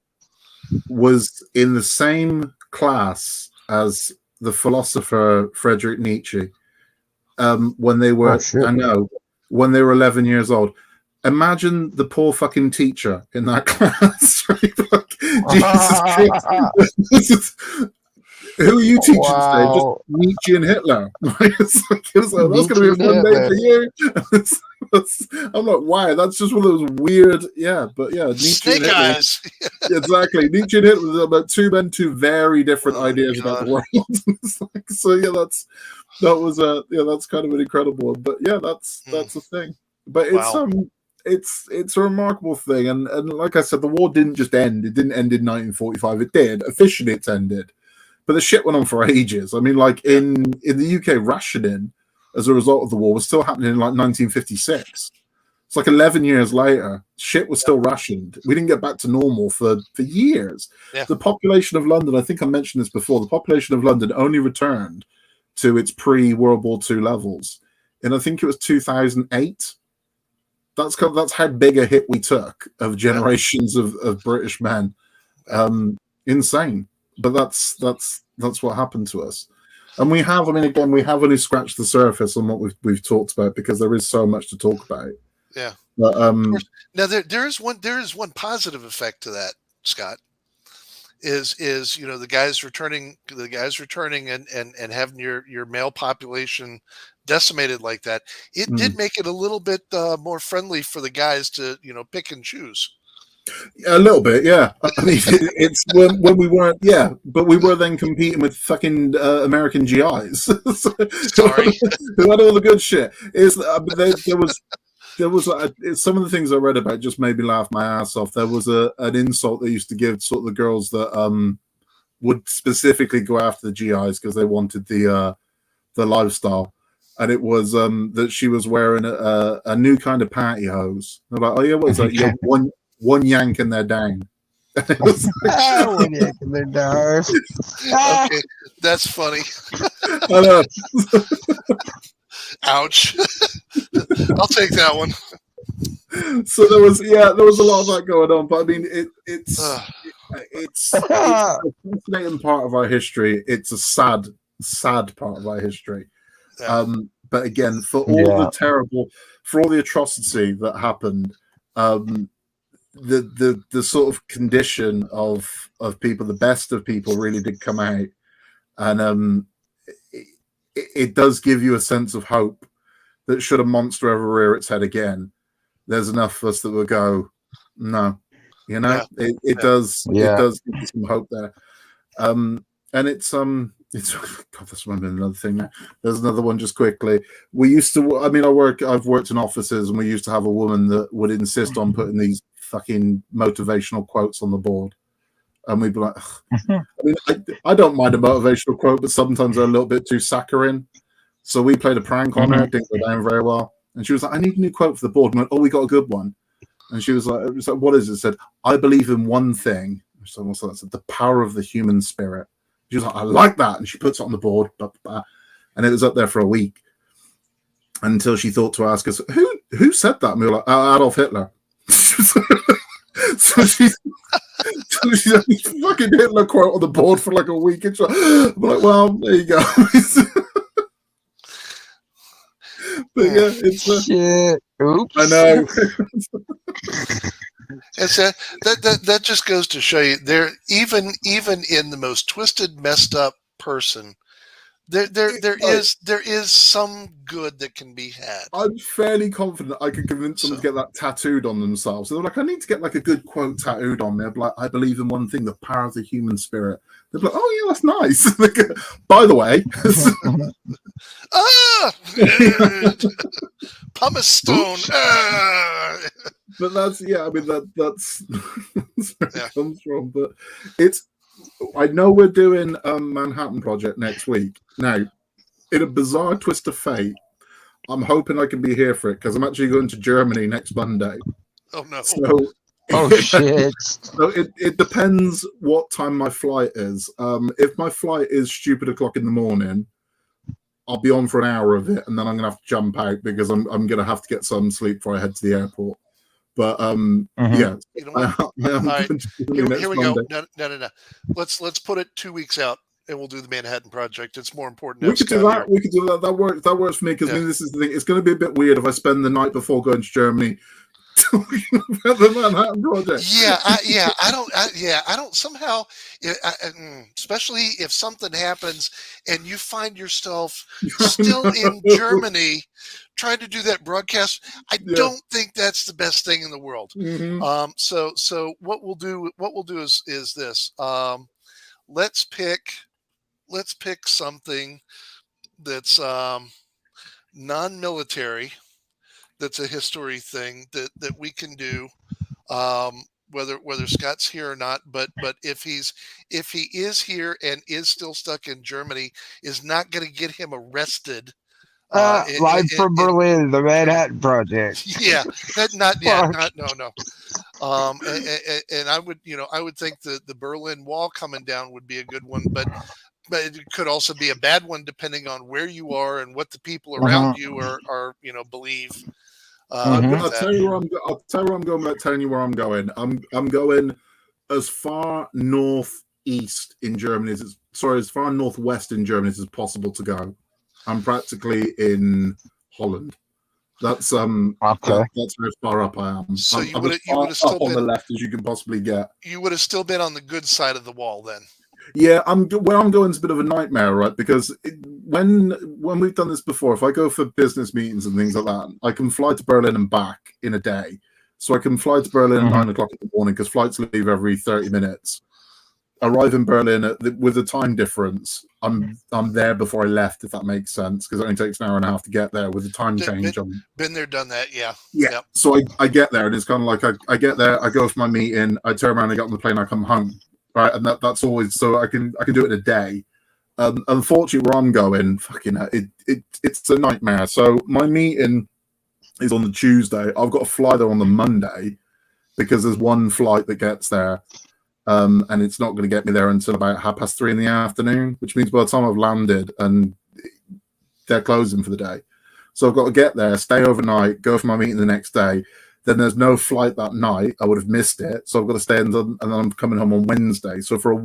was in the same class as the philosopher Friedrich Nietzsche when they were, when they were 11 years old. Imagine the poor fucking teacher in that class. Jesus Christ. Who are you teaching today? Just Nietzsche and Hitler. That's going to be a fun day for you. I'm like, wow, that's just one of those weird, Nietzsche Snake and Hitler. eyes. Exactly. Nietzsche and Hitler are about two men, two very different ideas about the world. That's kind of an incredible one. But that's the thing. But it's a remarkable thing, and like I said, the war didn't just end. It didn't end in 1945. It did. Officially, it's ended. But the shit went on for ages. I mean, like in the UK, rationing as a result of the war was still happening in like 1956. It's like 11 years later, shit was still rationed. We didn't get back to normal for years. Yeah. The population of London, I think I mentioned this before, the population of London only returned to its pre-World War II levels. And I think it was 2008. That's how big a hit we took of generations of British men. Insane. But that's what happened to us. And we have only scratched the surface on what we've talked about, because there is so much to talk about. Yeah. But, now there is one positive effect to that, Scott. Is the guys returning and having your male population decimated like that. It did make it a little bit more friendly for the guys to pick and choose. A little bit, yeah. I mean, it's when we weren't, but we were then competing with fucking American GIs. Sorry, who had all the good shit. There was there was some of the things I read about just made me laugh my ass off. There was an insult they used to give sort of the girls that would specifically go after the GIs because they wanted the lifestyle, and it was that she was wearing a new kind of pantyhose. They're like, oh yeah, what is that? Yeah, one yank and they're down. One yank and they're down. Okay, that's funny. I know. Ouch. I'll take that one. So there was a lot of that going on, but I mean it's a fascinating part of our history. It's a sad part of our history. Yeah. But again, for all the atrocity that happened, the sort of condition of people, the best of people really did come out, and it does give you a sense of hope that should a monster ever rear its head again, there's enough of us that will go, no, you know, it does give you some hope there. And it's God, that's another thing now. There's another one just quickly. We used to, I mean, I've worked in offices, and we used to have a woman that would insist on putting these fucking motivational quotes on the board. And we'd be like, I mean, I don't mind a motivational quote, but sometimes they're a little bit too saccharine. So we played a prank on her. It didn't go down very well. And she was like, I need a new quote for the board. And I went, oh, we got a good one. And she was like, what is it? I said, I believe in one thing. So what's that? I said, the power of the human spirit. She was like, I like that. And she puts it on the board. And it was up there for a week until she thought to ask us, who said that? And we were like, Adolf Hitler. So she's fucking Hitler quote on the board for like a week. And I'm like, well, there you go. But yeah, it's shit. Oops. I know. It's that just goes to show you there, even in the most twisted, messed up person, there is some good that can be had. I'm fairly confident I can convince them to get that tattooed on themselves. So they're like, I need to get like a good quote tattooed on me. I'm like, I believe in one thing, the power of the human spirit. They're like, oh yeah, that's nice. By the way, pumice stone. But that's I mean that's where it comes from. But I know we're doing Manhattan Project next week. Now, in a bizarre twist of fate, I'm hoping I can be here for it because I'm actually going to Germany next Monday. Oh no! So, shit! So it depends what time my flight is. If my flight is stupid o'clock in the morning, I'll be on for an hour of it, and then I'm gonna have to jump out because I'm gonna have to get some sleep before I head to the airport. But yeah, you know what? All right. Here we go. No. Let's put it 2 weeks out, and we'll do the Manhattan Project. It's more important. We could do that. We could do that. That works for me because I mean, this is the thing. It's going to be a bit weird if I spend the night before going to Germany talking about the Manhattan Project. I don't somehow, especially if something happens and you find yourself still in Germany trying to do that broadcast. I don't think that's the best thing in the world. Mm-hmm. So what we'll do is this. Let's pick something that's non-military. That's a history thing that we can do, whether Scott's here or not. But if he is here and is still stuck in Germany, is not going to get him arrested. Live from Berlin, the Manhattan Project. Yeah, not yet. No. And I would think the Berlin Wall coming down would be a good one, but it could also be a bad one depending on where you are and what the people around you are believe. I'll tell you where I'm going without telling you where I'm going. I'm going as far northeast in Germany as far northwest in Germany as possible to go. I'm practically in Holland. That's that's how far up I am. So you would have still been on the left as you can possibly get. You would have still been on the good side of the wall then. Yeah, where I'm going is a bit of a nightmare, right? Because when we've done this before, if I go for business meetings and things like that, I can fly to Berlin and back in a day. So I can fly to Berlin at 9 o'clock in the morning because flights leave every 30 minutes. arrive in Berlin with the time difference. I'm there before I left, if that makes sense, because it only takes an hour and a half to get there with the time change. Been there, done that. Yeah. Yep. So I get there, and it's kind of like I get there, I go for my meeting, I turn around, I get on the plane, I come home, right? And that's always so I can do it in a day. Unfortunately, where I'm going, it's a nightmare. So my meeting is on the Tuesday. I've got to fly there on the Monday because there's one flight that gets there. And it's not going to get me there until about 3:30 in the afternoon, which means by the time I've landed and they're closing for the day. So I've got to get there, stay overnight, go for my meeting the next day. Then there's no flight that night. I would have missed it. So I've got to stay and then I'm coming home on Wednesday. So for a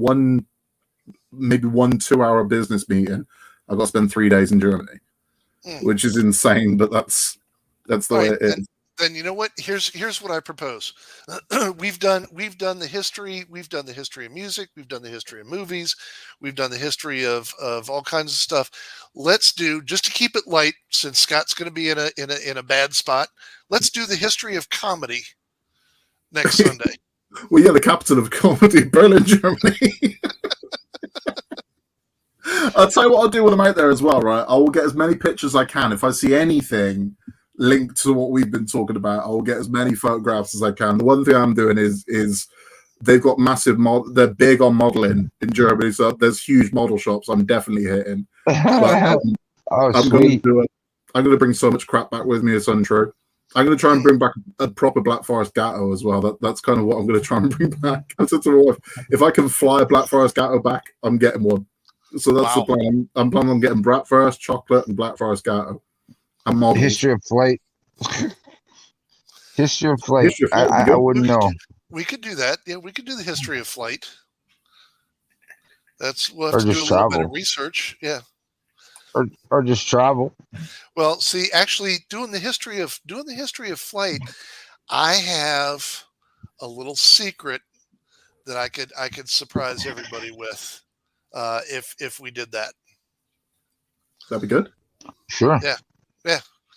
maybe 1-2 hour business meeting, I've got to spend 3 days in Germany, which is insane, but that's the way it is. Then you know what? Here's what I propose. We've done the history. We've done the history of music. We've done the history of movies. We've done the history of all kinds of stuff. Let's do, just to keep it light, since Scott's going to be in a bad spot. Let's do the history of comedy next Sunday. Well, yeah, the capital of comedy, Berlin, Germany. I'll tell you what I'll do when I'm out there as well, right? I will get as many pictures as I can. If I see anything linked to what we've been talking about, I will get as many photographs as I can. The one thing I'm doing is they've got massive they're big on modeling in Germany, so there's huge model shops I'm definitely hitting. But, I'm going to bring so much crap back with me, it's untrue. I'm going to try and bring back a proper Black Forest Gatto as well. That's kind of what I'm going to try and bring back. I said to my wife, if I can fly a Black Forest Gatto back, I'm getting one. So that's the plan. I'm planning on getting Bratwurst, chocolate, and Black Forest Gatto. And models. History of flight. History of flight. I wouldn't know. We could do that. Yeah, we could do the history of flight. We'll have to do a little bit of research. Yeah. Or just travel. Well, see, actually, doing the history of flight, I have a little secret that I could surprise everybody with, if we did that. That'd be good. Sure. Yeah.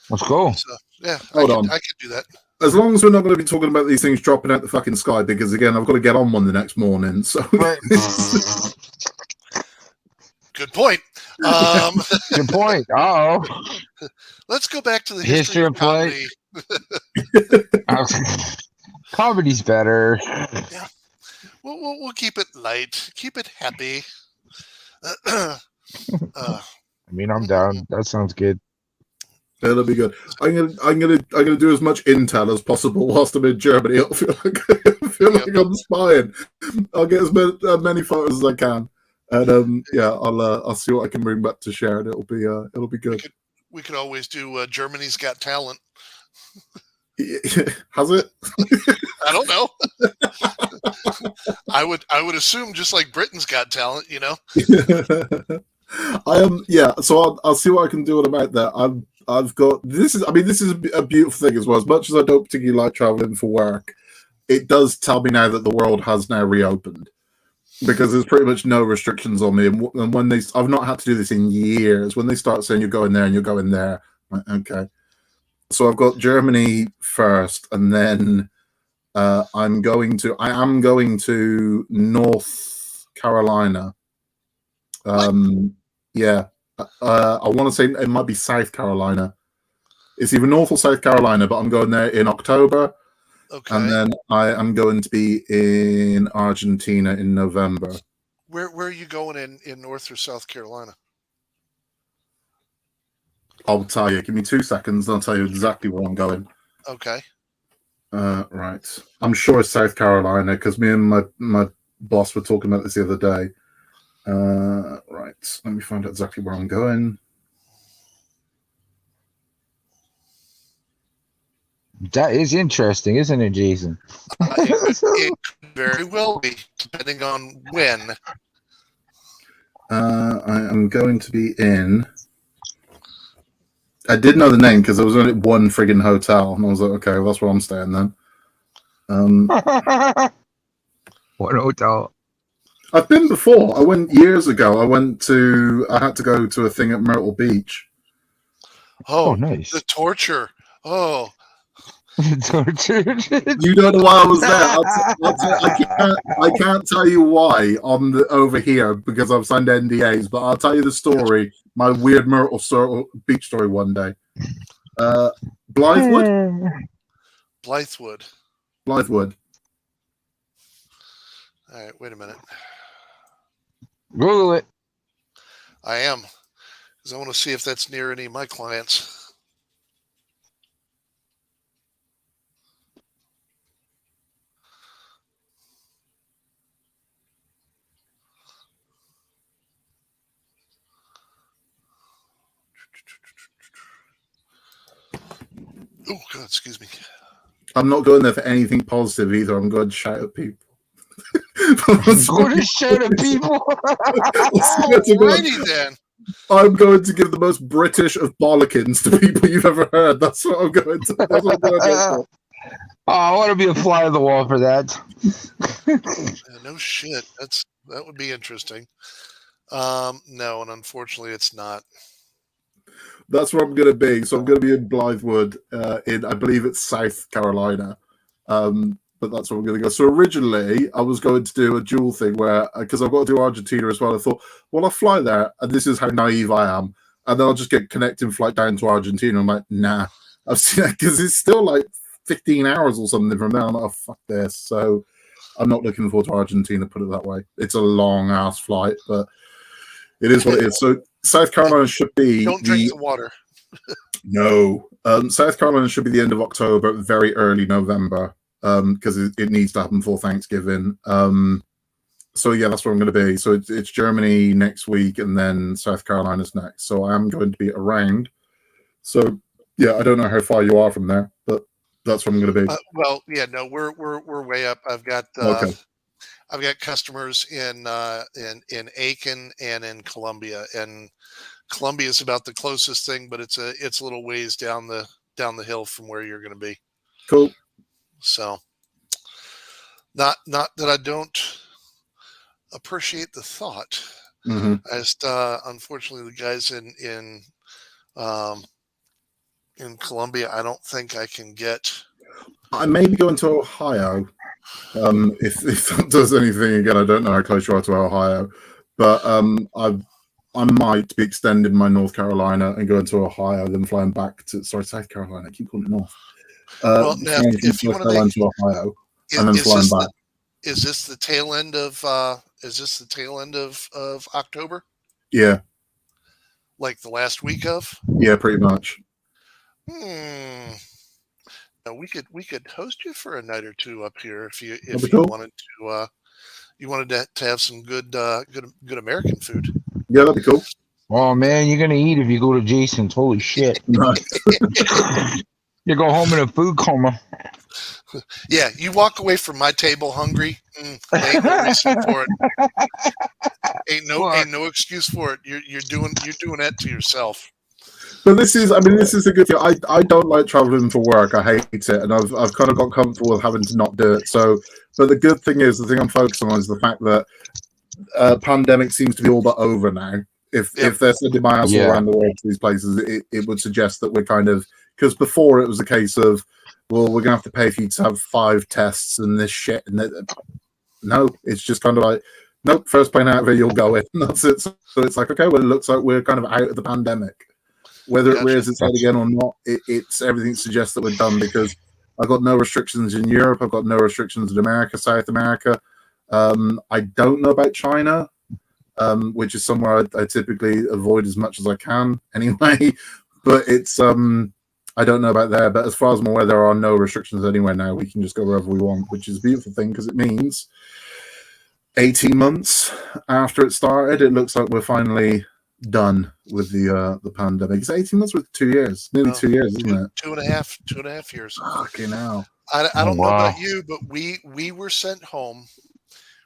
Let's go. So, yeah. I could do that. As long as we're not going to be talking about these things dropping out the fucking sky, because again, I've got to get on one the next morning. So. Right. Good point. Good point. Oh. Let's go back to the history of comedy. Comedy's better. Yeah. We'll keep it light. Keep it happy. I mean, I'm down. That sounds good. That'll be good. I'm gonna do as much intel as possible whilst I'm in Germany. I feel like I'm spying. I'll get as many photos as I can. And I'll see what I can bring back to share, and it'll be good. We could always do Germany's Got Talent. Has it? I don't know. I would assume just like Britain's Got Talent, you know. So I'll see what I can do when I'm out there. I've got this is a beautiful thing as well. As much as I don't particularly like traveling for work, it does tell me now that the world has now reopened. Because there's pretty much no restrictions on me, and when I've not had to do this in years. When they start saying you're going there and you're going there, I'm like, okay. So I've got Germany first, and then I am going to North Carolina. I want to say it might be South Carolina. It's either North or South Carolina, but I'm going there in October. Okay. And then I am going to be in Argentina in November. Where are you going in North or South Carolina? I'll tell you. Give me 2 seconds and I'll tell you exactly where I'm going. Okay. Right. I'm sure it's South Carolina because me and my boss were talking about this the other day. Right. Let me find out exactly where I'm going. That is interesting, isn't it, Jason? It could very well be, depending on when. I am going to be in. I did know the name because there was only one friggin' hotel, and I was like, okay, well, that's where I'm staying then. What hotel? I've been before. I went years ago. I had to go to a thing at Myrtle Beach. Oh, nice. The torture. Oh. Tortured. You don't know why I was there. I can't tell you why over here because I've signed NDAs, but I'll tell you the story. My weird Myrtle beach story one day. Blythewood. Blythewood. Blythewood. All right, wait a minute. Google it. I am, because I want to see if that's near any of my clients. Oh, God, excuse me. I'm not going there for anything positive either. I'm going to shout at people. Go to shout at people. Alrighty then. I'm going to give the most British of bollockins to people you've ever heard. That's what I'm going to. That's what I'm going to go for. Oh, I want to be a fly on the wall for that. Yeah, no shit. That would be interesting. No, and unfortunately, it's not. That's where I'm going to be. So I'm going to be in Blythewood, in I believe it's South Carolina. But that's where I'm going to go. So originally, I was going to do a dual thing where, because I've got to do Argentina as well, I thought, well, I'll fly there, and this is how naive I am, and then I'll just get connecting flight down to Argentina. I'm like, nah. I've seen that because it's still like 15 hours or something from there. I'm like, oh, fuck this. So I'm not looking forward to Argentina, put it that way. It's a long-ass flight, but it is what it is. So South Carolina should be... Don't drink the water. No. South Carolina should be the end of October, very early November. Because it needs to happen before Thanksgiving. So yeah, that's where I'm going to be. So it's Germany next week, and then South Carolina's next. So I am going to be around. So yeah, I don't know how far you are from there, but that's where I'm going to be. Well, yeah, no, we're way up. I've got I've got customers in Aiken and in Columbia, and Columbia is about the closest thing, but it's a little ways down the hill from where you're going to be. Cool. So, not that I don't appreciate the thought. Mm-hmm. I just unfortunately the guys in Columbia, I don't think I can get. I may be going to Ohio. If that does anything again, I don't know how close you are to Ohio, but I might be extending my North Carolina and going to Ohio, then flying back to South Carolina. I keep calling it North. Well, now, if you want to Ohio, and then flying back. Is this the tail end of October? Yeah. Like the last week of? Yeah, pretty much. Now, we could host you for a night or two up here if you cool. wanted to have some good American food. Yeah, that'd be cool. Oh man, you're gonna eat if you go to Jason's. Holy shit. You go home in a food coma. Yeah, you walk away from my table hungry. Ain't no reason for it. Ain't no excuse for it. You're doing that to yourself. But this is a good thing. I don't like traveling for work. I hate it, and I've kind of got comfortable with having to not do it. So, but the good thing is, the thing I'm focusing on is the fact that pandemic seems to be all but over now. If they're sending my ass all around the world to these places, it would suggest that we're kind of, because before it was a case of, well, we're gonna have to pay for you to have 5 tests and this shit, and no, it's just kind of like, nope, first plane out of it, you'll go in. That's it. So it's like, okay, well, it looks like we're kind of out of the pandemic. Whether it rears its head again or not, it's everything suggests that we're done, because I've got no restrictions in Europe. I've got no restrictions in America, South America. I don't know about China, which is somewhere I typically avoid as much as I can anyway. But it's I don't know about there. But as far as I'm aware, there are no restrictions anywhere now. We can just go wherever we want, which is a beautiful thing, because it means 18 months after it started, it looks like we're finally done with the pandemic. It's 18 months with 2 years, nearly 2 years, isn't it? 2.5 years. Fucking hell. I don't know about you, but we were sent home.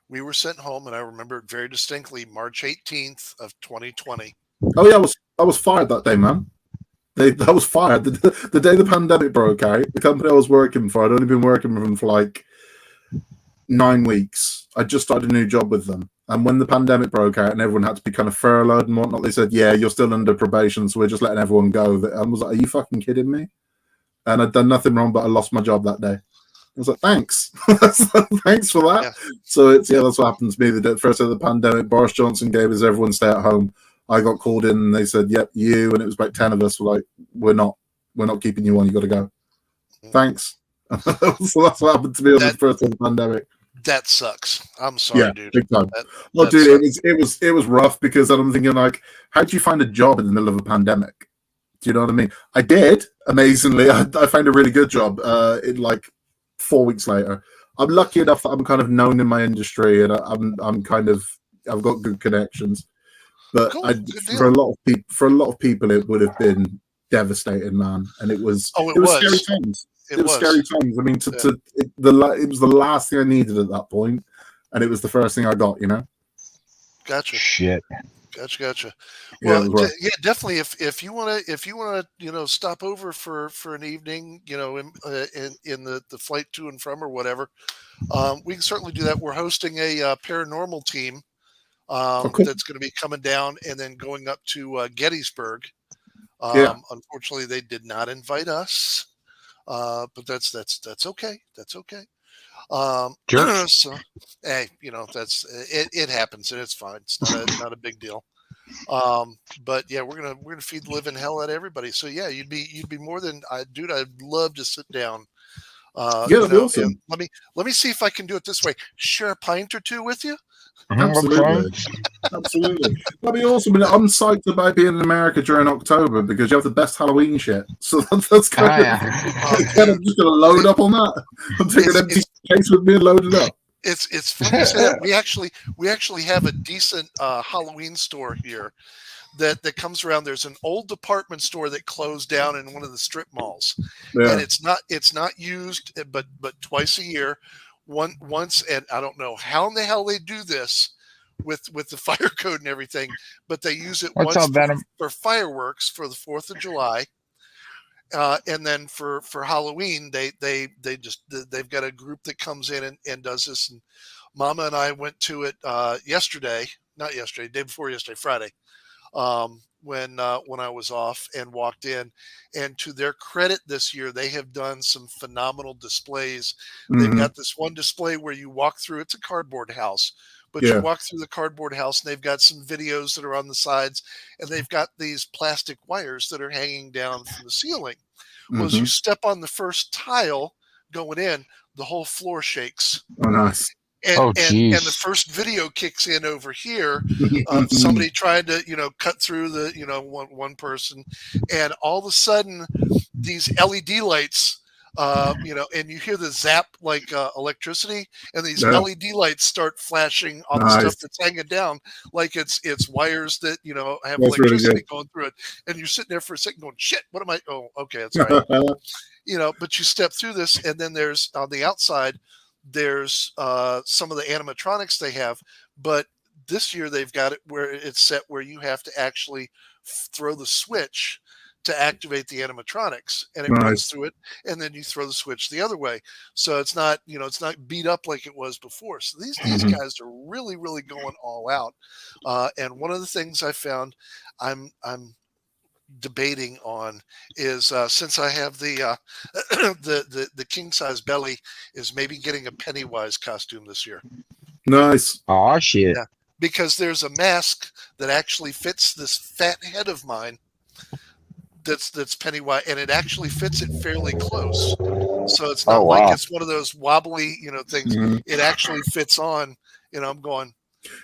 We were sent home, and I remember it very distinctly, March 18th of 2020. Oh yeah, I was fired that day, man. I was fired the day the pandemic broke out. The company I was working for, I'd only been working with them for like 9 weeks. I just started a new job with them, and when the pandemic broke out and everyone had to be kind of furloughed and whatnot, they said, "Yeah, you're still under probation, so we're just letting everyone go." I was like, "Are you fucking kidding me?" and I'd done nothing wrong, but I lost my job that day. I was like, thanks. Thanks for that. Yeah. So that's what happened to me. The first day of the pandemic, Boris Johnson gave us everyone stay at home. I got called in and they said, yep, you, and it was about 10 of us were like, we're not keeping you on, you got to go. Thanks. So that's what happened to me on the first day of the pandemic. That sucks. I'm sorry, dude. Big time. Dude, it was rough because I'm thinking like, how do you find a job in the middle of a pandemic? Do you know what I mean? I did, amazingly. I found a really good job in like 4 weeks later. I'm lucky enough that I'm kind of known in my industry, and I've got good connections. But cool. For a lot of people, it would have been devastating, man. And it was scary times. It was scary times. I mean, it was the last thing I needed at that point, and it was the first thing I got. You know. Gotcha. Shit. Gotcha. Well, definitely. If you want to, stop over for an evening, in the flight to and from or whatever, we can certainly do that. We're hosting a paranormal team that's going to be coming down and then going up to Gettysburg. Unfortunately, they did not invite us, but that's okay. That's okay. Sure. So, hey, it happens and it's fine. It's not a big deal. But yeah, we're gonna feed the living hell out of everybody. So yeah, you'd be more than dude. I'd love to sit down. That'd be awesome. Let me see if I can do it this way. Share a pint or two with you. Absolutely. That'd be awesome. I mean, I'm psyched about being in America during October because you have the best Halloween shit. So that's kind of I'm just gonna load up on that. I'm taking an empty case with me and load it up. It's funny to say that we actually have a decent Halloween store here that comes around. There's an old department store that closed down in one of the strip malls, and it's not used but twice a year. Once, and I don't know how in the hell they do this with the fire code and everything, but they use it once for fireworks for the 4th of July. And then for Halloween, they've got a group that comes in and does this. And Mama and I went to it day before yesterday, Friday, when I was off and walked in. And to their credit, this year they have done some phenomenal displays. Mm-hmm. They've got this one display where you walk through. It's a cardboard house. But you walk through the cardboard house, and they've got some videos that are on the sides, and they've got these plastic wires that are hanging down from the ceiling. Mm-hmm. Well, as you step on the first tile going in, the whole floor shakes. Oh, nice. And the first video kicks in over here. Somebody tried to, cut through the, one person, and all of a sudden, these LED lights. And you hear the zap like electricity, and these LED lights start flashing on the stuff that's hanging down, like it's wires that have that's electricity really going through it. And you're sitting there for a second going, "Shit, what am I? Oh, okay, that's right." But you step through this, and then there's on the outside, there's some of the animatronics they have, but this year they've got it where it's set where you have to actually throw the switch to activate the animatronics, and it goes through it, and then you throw the switch the other way. So it's not, it's not beat up like it was before. So these guys are really, really going all out. And one of the things I found I'm debating on is since I have the the king size belly, is maybe getting a Pennywise costume this year. Nice. Oh shit. Yeah, because there's a mask that actually fits this fat head of mine. That's Pennywise, and it actually fits it fairly close. So it's not like it's one of those wobbly, things. Mm-hmm. It actually fits on. I'm going.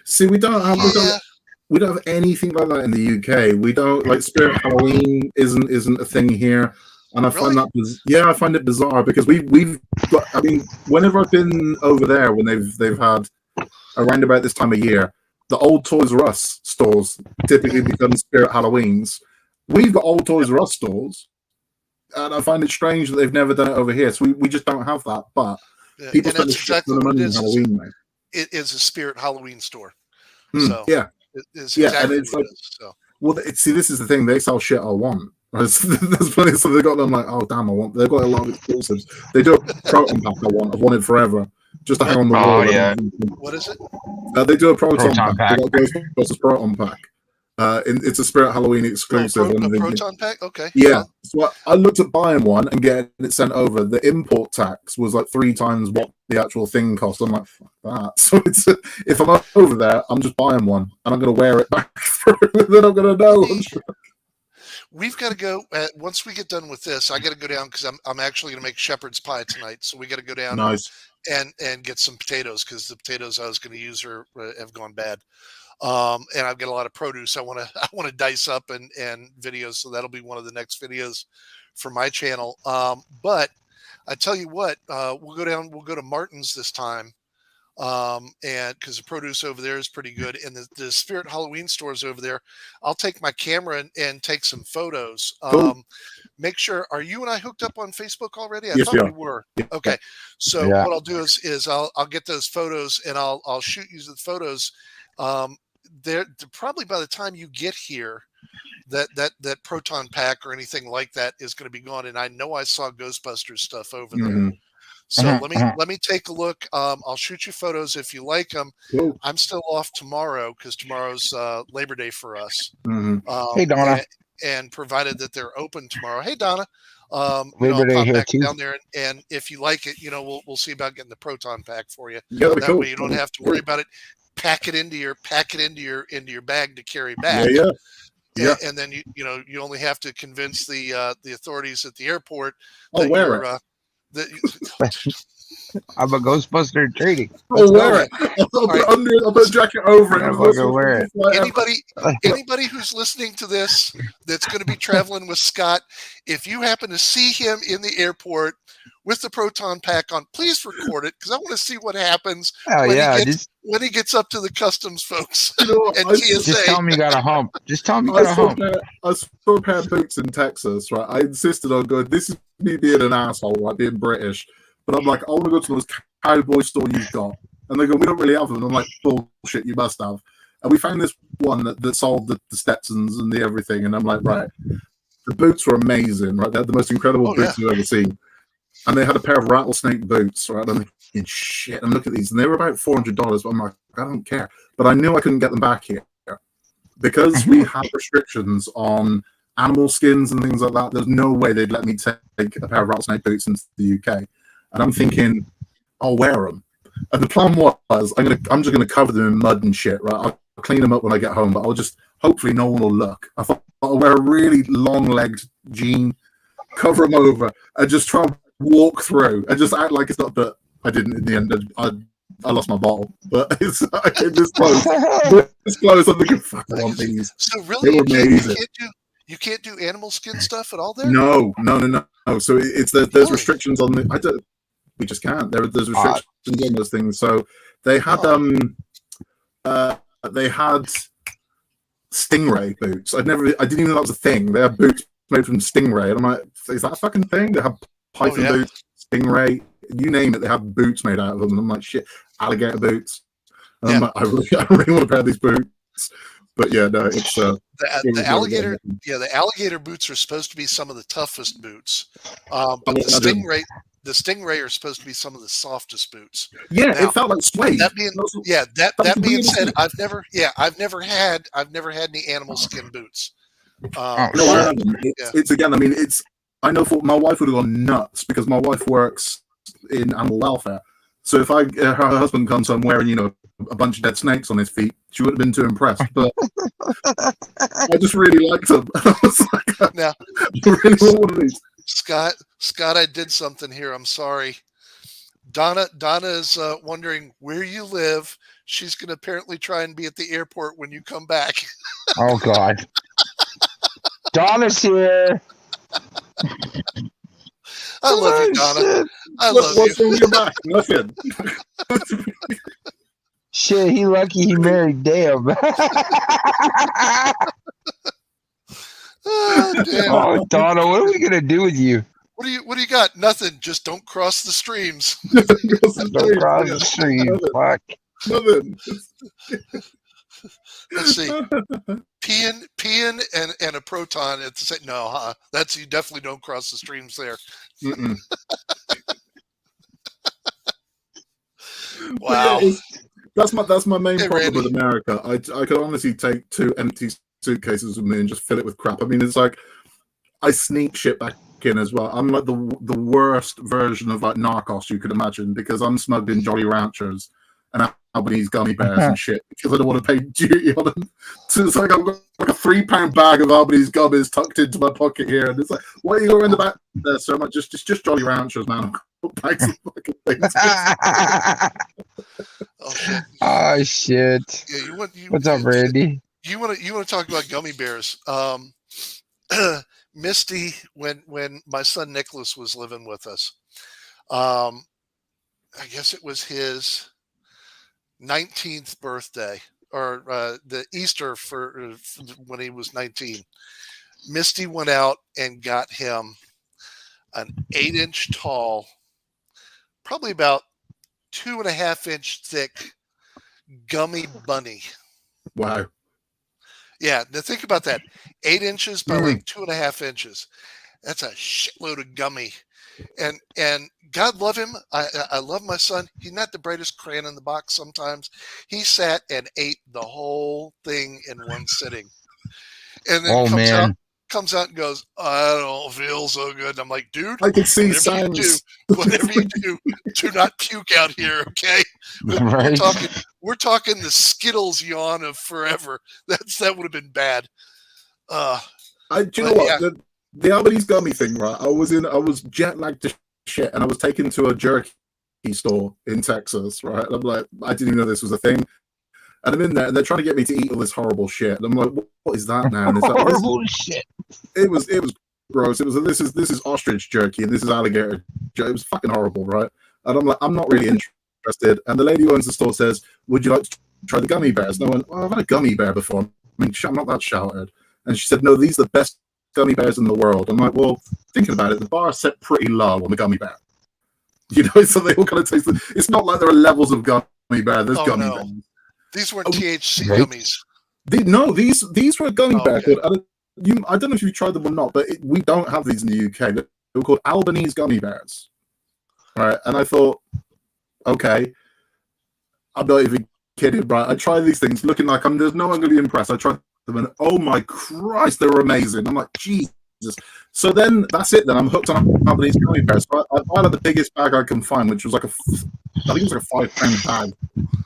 See, we don't have anything like that in the UK. We don't like Spirit Halloween isn't a thing here, and I find that I find it bizarre because we've got. I mean, whenever I've been over there when they've had around about this time of year, the old Toys R Us stores typically become Spirit Halloweens. We've got old Toys R Us stores, and I find it strange that they've never done it over here. So we just don't have that. But people spend exactly what it is. Halloween, it is a Spirit Halloween store. So it is exactly and it's like, see, this is the thing. They sell shit I want. There's plenty of stuff they got. I'm like, oh damn, I want. They've got a lot of exclusives. They do a Proton Pack I want. I've wanted forever. Just to hang on the wall. Yeah. What is it? They do a Proton Pack. They got Ghostbusters Proton Pack. It's a Spirit Halloween exclusive. A proton pack? Okay. Yeah. So I looked at buying one and getting it sent over. The import tax was like 3 times what the actual thing cost. I'm like, fuck that. So if I'm over there, I'm just buying one and I'm going to wear it back through. Then I'm going to know. We've got to go once we get done with this. I got to go down because I'm actually going to make shepherd's pie tonight. So we got to go down and get some potatoes because the potatoes I was going to use have gone bad. And I've got a lot of produce I want to dice up and videos. So that'll be one of the next videos for my channel. But I tell you what, we'll go to Martin's this time. And because the produce over there is pretty good, and the Spirit Halloween stores over there, I'll take my camera and take some photos. Cool. Make sure, are you and I hooked up on Facebook already? I yes, thought we were. Yeah. Okay. So what I'll do is I'll get those photos and I'll shoot you the photos. They're probably by the time you get here, that proton pack or anything like that is going to be gone. And I know I saw Ghostbusters stuff over there. So let me take a look. I'll shoot you photos if you like them. Cool. I'm still off tomorrow because tomorrow's Labor Day for us. Hey, Donna. And provided that they're open tomorrow. Hey, Donna. Labor Day I'll pop here back too. down there, and if you like it, we'll see about getting the proton pack for you. Yeah, that way you don't have to worry about it. Pack it into your bag to carry back. Yeah. And then you only have to convince the authorities at the airport that you're I'm a Ghostbuster trading. I'll wear it. I'll put a jacket over it. I'm gonna wear it. Anybody who's listening to this that's going to be traveling with Scott, if you happen to see him in the airport with the proton pack on, please record it because I want to see what happens when he gets up to the customs folks and TSA. Just tell me you got a hump. Just tell me you got a hump. I saw a pair of boots in Texas, right? I insisted on going, this is me being an asshole, right? Being British. But I'm like, I want to go to the most cowboy store you've got. And they go, we don't really have them. And I'm like, bullshit, you must have. And we found this one that sold the Stetsons and the everything. And I'm like, right. The boots were amazing, right? They had the most incredible boots you've ever seen. And they had a pair of rattlesnake boots, right? I'm thinking, shit. And look at these. And they were about $400. But I'm like, I don't care. But I knew I couldn't get them back here. Because we have restrictions on animal skins and things like that, there's no way they'd let me take a pair of rattlesnake boots into the UK. And I'm thinking, I'll wear them. And the plan was, I'm just gonna cover them in mud and shit, right? I'll clean them up when I get home, but I'll just hopefully no one will look. I thought I'll wear a really long-legged jean, cover them over, and just try and walk through and just act like it's not. But I didn't in the end. I lost my bottle, but it's this close. This close. I'm looking, fuck, I want these. So really, you can't do animal skin stuff at all there? No. So there's restrictions on the. We just can't. There's restrictions on those things. So they had stingray boots. I didn't even know that was a thing. They had boots made from stingray, and I'm like, is that a fucking thing? They have python boots, stingray, you name it. They have boots made out of them. And I'm like, shit, alligator boots. And I'm like, I really want a pair of these boots. But yeah, no, it's the alligator. Yeah, the alligator boots are supposed to be some of the toughest boots, but the stingray are supposed to be some of the softest boots. Yeah, now, it felt like suede. That being said, I've never had any animal skin boots. It's again. I mean, I know my wife would have gone nuts because my wife works in animal welfare. So if her husband comes home wearing, a bunch of dead snakes on his feet, she would have been too impressed. But I just really liked them. I was like, now, I really want one of these. Scott, I did something here. I'm sorry. Donna is wondering where you live. She's going to apparently try and be at the airport when you come back. Oh, God. Donna's here. I love you, Donna. I love what's you. on your back? Nothing. Shit, he lucky he married Dale. Oh, Donna, what are we gonna do with you? What do you got? Nothing. Just don't cross the streams. Don't cross the streams. Fuck. Nothing. Let's see. Peeing and a proton at the same. No, that's you definitely don't cross the streams there. Wow. Yeah, that's my main problem with America. I could honestly take 2 empty suitcases with me and just fill it with crap. I mean, it's like I sneak shit back in as well. I'm like the worst version of like Narcos you could imagine, because I'm smuggling Jolly Ranchers and Albanese gummy bears and shit because I don't want to pay duty on them. So it's like I've got like a £3 bag of Albanese gummies tucked into my pocket here, and it's like, what are you going in the back there? So I'm like, just Jolly Ranchers, man. Bags of fucking things. Oh shit! Oh shit! Yeah, What's up, Randy? You want to talk about gummy bears? Misty, when my son Nicholas was living with us, I guess it was his 19th birthday, or the Easter for when he was 19. Misty went out and got him an 8-inch tall, probably about 2.5-inch thick gummy bunny. Wow. Yeah, now think about that. 8 inches by like 2.5 inches. That's a shitload of gummy. And God love him. I love my son. He's not the brightest crayon in the box sometimes. He sat and ate the whole thing in one sitting. And then comes out and goes, I don't feel so good. And I'm like, dude, I can see signs. Whatever you do not puke out here, okay? Right. We're talking the Skittles yawn of forever. That would have been bad. Do you know what? Yeah. The Albanese gummy thing, right? I was jet lagged to shit, and I was taken to a jerky store in Texas, right? And I'm like, I didn't even know this was a thing. And I'm in there, and they're trying to get me to eat all this horrible shit. And I'm like, what is that now? And it's like, horrible shit. It was gross. It was this is ostrich jerky, and this is alligator jerky. It was fucking horrible, right? And I'm like, I'm not really interested. And the lady who owns the store says, would you like to try the gummy bears? And I went, well, I've had a gummy bear before. I mean, I'm not that sheltered. And she said, no, these are the best gummy bears in the world. I'm like, well, thinking about it, the bar is set pretty low on the gummy bear. You know, so they all kind of taste. It's not like there are levels of gummy bear. There's gummy bears. These weren't THC gummies. These were gummy bears. Okay. I don't know if you've tried them or not, but we don't have these in the UK. They were called Albanese gummy bears. Right. And I thought, okay, I'm not even kidding, right? I tried these things looking like there's no one going to be impressed. I tried them and oh my Christ, they were amazing. I'm like, Jesus. So then that's it. Then I'm hooked on Albanese gummy bears. So I buy like the biggest bag I can find, which was like I think it was like a £5 bag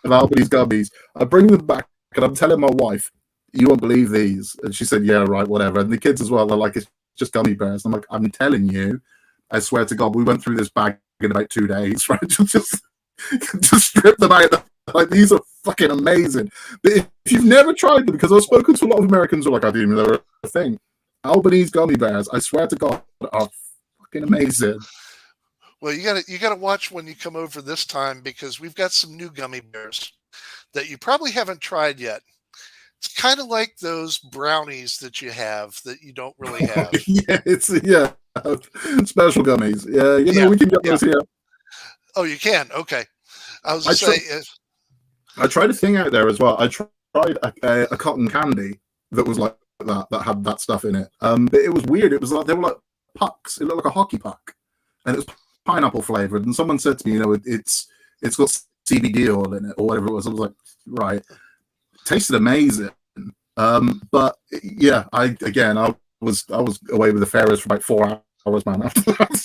of Albanese gummies. I bring them back and I'm telling my wife, you won't believe these. And she said, yeah, right, whatever. And the kids as well, they're like, it's just gummy bears. I'm like, I'm telling you, I swear to God, we went through this bag in about 2 days, right? just strip them out. Like, these are fucking amazing. But if you've never tried them, because I've spoken to a lot of Americans who are like, I didn't even know they were a thing. Albanese gummy bears, I swear to God, are fucking amazing. Well, you gotta watch when you come over this time, because we've got some new gummy bears that you probably haven't tried yet. It's kind of like those brownies that you have that you don't really have. Special gummies. Yeah, you know, we can get those here. Oh, you can? Okay. I was going to say... I tried a thing out there as well. I tried a cotton candy that was like that had that stuff in it. But it was weird. It was like, they were like pucks. It looked like a hockey puck. And it was pineapple flavored. And someone said to me, you know, it's got CBD oil in it or whatever it was. I was like, right. Tasted amazing. But yeah, I was away with the Pharaohs for about 4 hours, man. After that.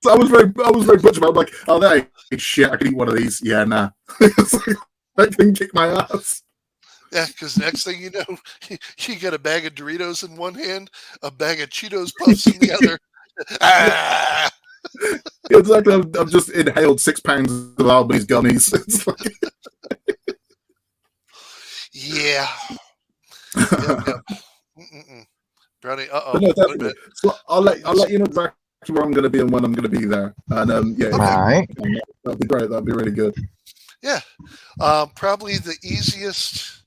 So I was very butch about it. Like, oh, that ain't shit. I can eat one of these. Yeah, nah. I can kick my ass. Yeah, because next thing you know, you got a bag of Doritos in one hand, a bag of Cheetos Puffs in the other. Ah! Exactly. I've just inhaled 6 pounds of Albanese gummies. It's like... Yeah. Yep. Brownie. No, definitely. So I'll let you know exactly where I'm going to be and when I'm going to be there. And yeah, right. That'd be great. That'd be really good. Yeah. Probably the easiest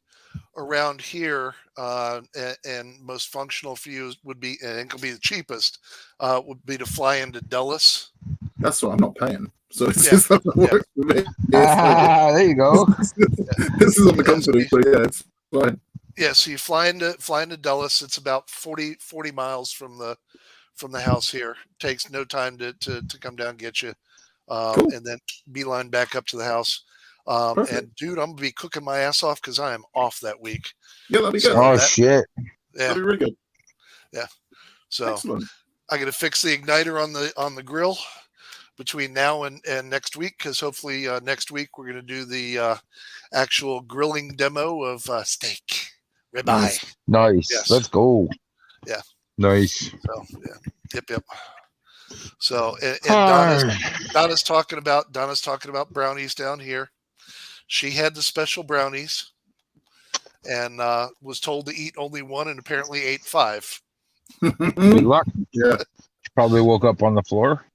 around here and most functional for you would be, and could be the cheapest, would be to fly into Dulles. That's what I'm not paying. So it's just not work for me. There you go. This is on the company, so yeah, it's fine. Yeah, so you fly into Dulles. It's about 40 miles from the house here. Takes no time to come down and get you, Cool. and then beeline back up to the house. And dude, I'm gonna be cooking my ass off because I am off that week. Yeah, that'd be good. So shit. Yeah, that'd be really good. Yeah. So excellent. I got to fix the igniter on the grill between now and next week, because hopefully next week we're going to do the actual grilling demo of steak ribeye. Nice. Yes. Let's go. Yeah. Nice. So yeah. Yep. So and Donna's talking about brownies down here. She had the special brownies and was told to eat only one, and apparently ate 5. Good luck. Yeah. She probably woke up on the floor.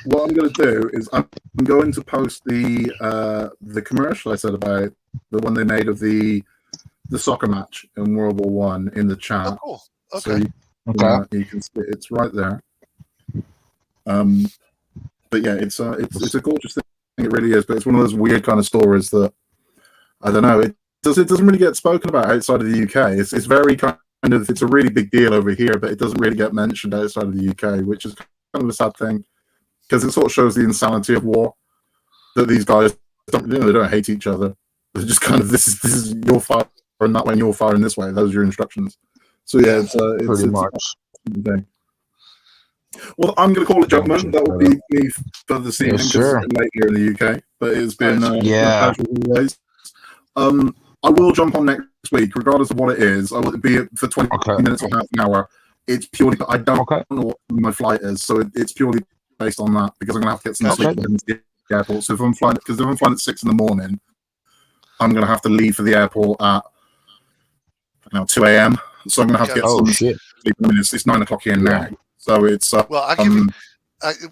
What I'm going to do is I'm going to post the commercial I said about the one they made of the soccer match in World War One in the chat. Oh, cool. Okay. So you can see it's right there. But yeah, it's a gorgeous thing. It really is. But it's one of those weird kind of stories that I don't know. It doesn't really get spoken about outside of the UK. It's very kind of, it's a really big deal over here, but it doesn't really get mentioned outside of the UK, which is kind of a sad thing, because it sort of shows the insanity of war. That these guys they don't hate each other. They're just kind of this is your fire and that way, and you're firing this way. Those are your instructions. So yeah, it's pretty much. Thing. Well, I'm going to call it, gentlemen. That will be me for this evening. Yes, sure. It's late here in the UK, but it's been yeah. Always. I will jump on next week, regardless of what it is. I will be it for 20 minutes or half an hour. It's purely, I don't know what my flight is, so it's purely based on that, because I'm going to have to get some sleep in the airport. So if I'm flying at 6 in the morning, I'm going to have to leave for the airport at 2 a.m. So I'm going to have to get some sleep. I mean, it's 9 o'clock here now, so it's well. I give you.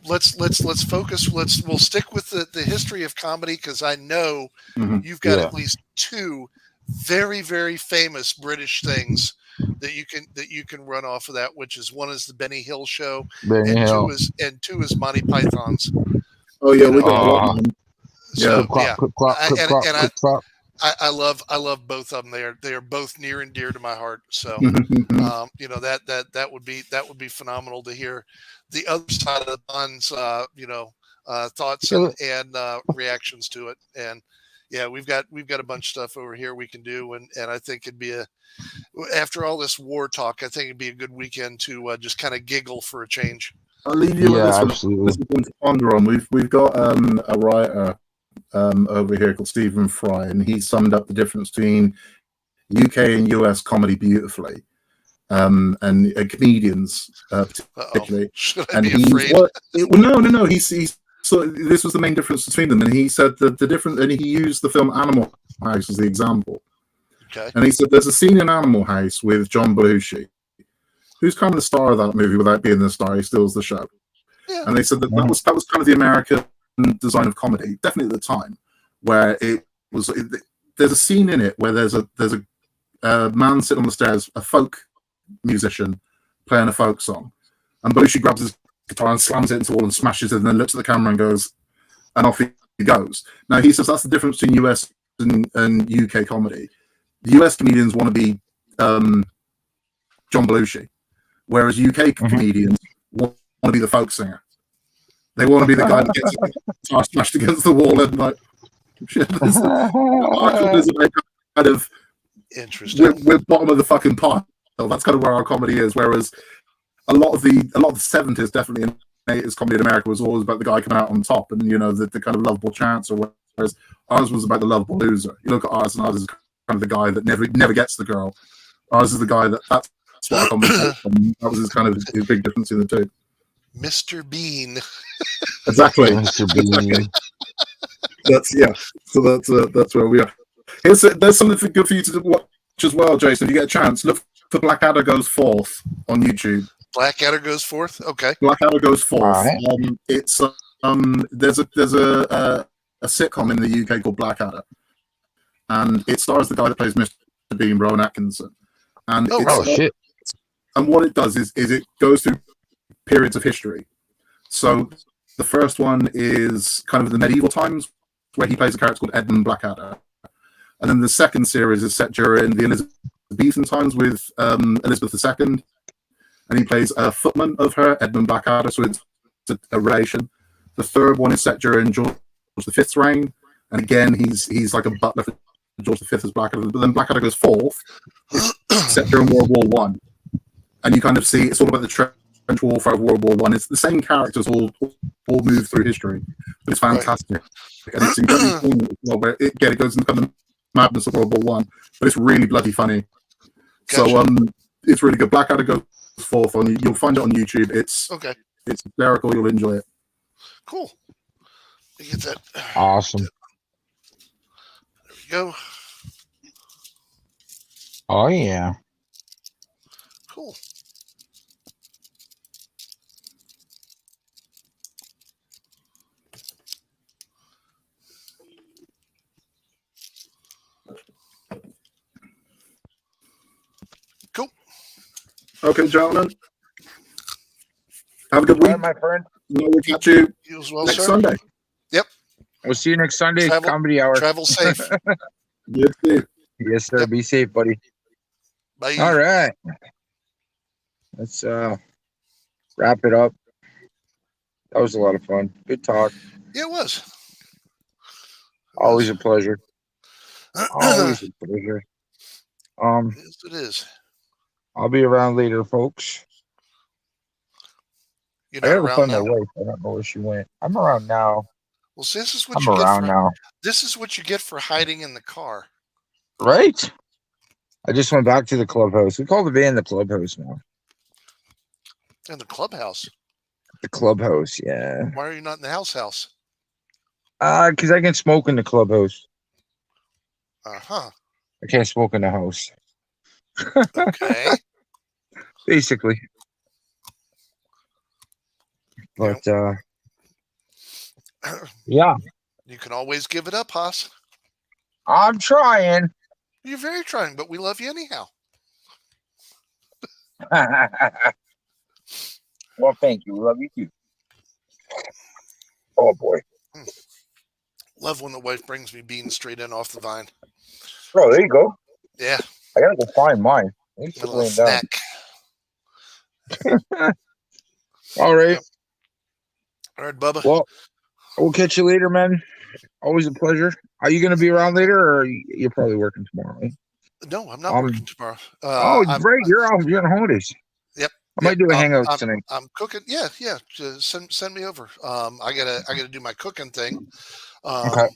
Let's focus. We'll stick with the history of comedy, because I know you've got at least 2 very, very famous British things that you can run off of that. Which is, one is the Benny Hill show, and two is Monty Python's. Oh yeah, we got I love both of them. They are both near and dear to my heart. So that would be phenomenal to hear the other side of the Don's thoughts and reactions to it. And yeah, we've got a bunch of stuff over here we can do, and I think it'd be after all this war talk, I think it'd be a good weekend to just kind of giggle for a change. I'll leave you with this one. This is one to ponder on. We've got a writer over here called Stephen Fry, and he summed up the difference between UK and US comedy beautifully, and comedians particularly. Should I be afraid? No. He's so this was the main difference between them, and he said that the difference, and he used the film Animal House as the example. Okay. And he said there's a scene in Animal House with John Belushi, who's kind of the star of that movie without being the star. He steals the show. Yeah. And they said that was kind of the American design of comedy, definitely at the time, where there's a scene in it where there's a man sitting on the stairs, a folk musician playing a folk song, and Belushi grabs his guitar and slams it into the wall and smashes it, and then looks at the camera and goes, and off he goes. Now he says that's the difference between US and UK comedy. The US comedians want to be John Belushi, whereas UK comedians want to be the folk singer. They want to be the guy that gets his guitar smashed against the wall and like shit. There's a kind of interesting. We're bottom of the fucking pile. That's kind of where our comedy is. Whereas a lot of the 70s, definitely in 80s comedy in America, was always about the guy coming out on top, and the kind of lovable chance. Or whereas ours was about the lovable loser. You look at ours, and ours is kind of the guy that never gets the girl. Ours is the guy that's what our comedy is. And that was his big difference in the two. Mr. Bean. Exactly. Mr. Bean. That's where we are. There's something good for you to watch as well, Jason. If you get a chance, look for Blackadder Goes Forth on YouTube. Blackadder Goes Forth. Okay. Blackadder Goes Forth. Right. It's there's a sitcom in the UK called Blackadder, and it stars the guy that plays Mr. Bean, Rowan Atkinson. And shit. And what it does is it goes through periods of history. So the first one is kind of the medieval times, where he plays a character called Edmund Blackadder. And then the second series is set during the Elizabethan times with Elizabeth II. And he plays a footman of her, Edmund Blackadder, so it's a relation. The third one is set during George V's reign. And again, he's like a butler for George V as Blackadder, but then Blackadder goes fourth. It's set during World War One, and you kind of see it's all about the trench warfare of World War One. It's the same characters all move through history, but it's fantastic, and it's incredibly cool. Where it goes into the madness of World War One, but it's really bloody funny. Gotcha. So it's really good. Blackadder goes fourth on. You'll find it on YouTube. It's hysterical. You'll enjoy it. Cool. Get that. Awesome. There we go. Oh yeah. Cool. Cool. Okay, gentlemen. Have a good week, right, my friend. We'll catch you as well, next sir. Sunday. Yep. We'll see you next Sunday. Comedy Hour. Travel safe. Yes, sir. Yes, sir. Yep. Be safe, buddy. Bye. All right. Let's wrap it up. That was a lot of fun. Good talk. Yeah, it was. Always a pleasure. Always a pleasure. Yes, it is. I'll be around later, folks. You're I not gotta around find now? my wife. I don't know where she went. I'm around now. Well, see, this is what I'm you around get for, now. This is what you get for hiding in the car. Right? I just went back to the clubhouse. We call the van the clubhouse now. In the clubhouse. The clubhouse, yeah. Why are you not in the house? Because I can smoke in the clubhouse. Uh-huh. I can't smoke in the house. Okay. Basically. But yeah. You can always give it up, Haas. I'm trying. You're very trying, but we love you anyhow. Well, thank you. We love you too. Oh boy. Love when the wife brings me beans straight in off the vine. Oh, there you go. Yeah. I gotta go find mine. A little snack. All right. Yep. All right, Bubba. Well, we'll catch you later, man. Always a pleasure. Are you going to be around later, or you're probably working tomorrow? Right? No, I'm not working tomorrow. Great. You're off. You're on holidays. Yep. I might do a hangout tonight. I'm cooking. Yeah. Just send me over. I gotta do my cooking thing. Okay.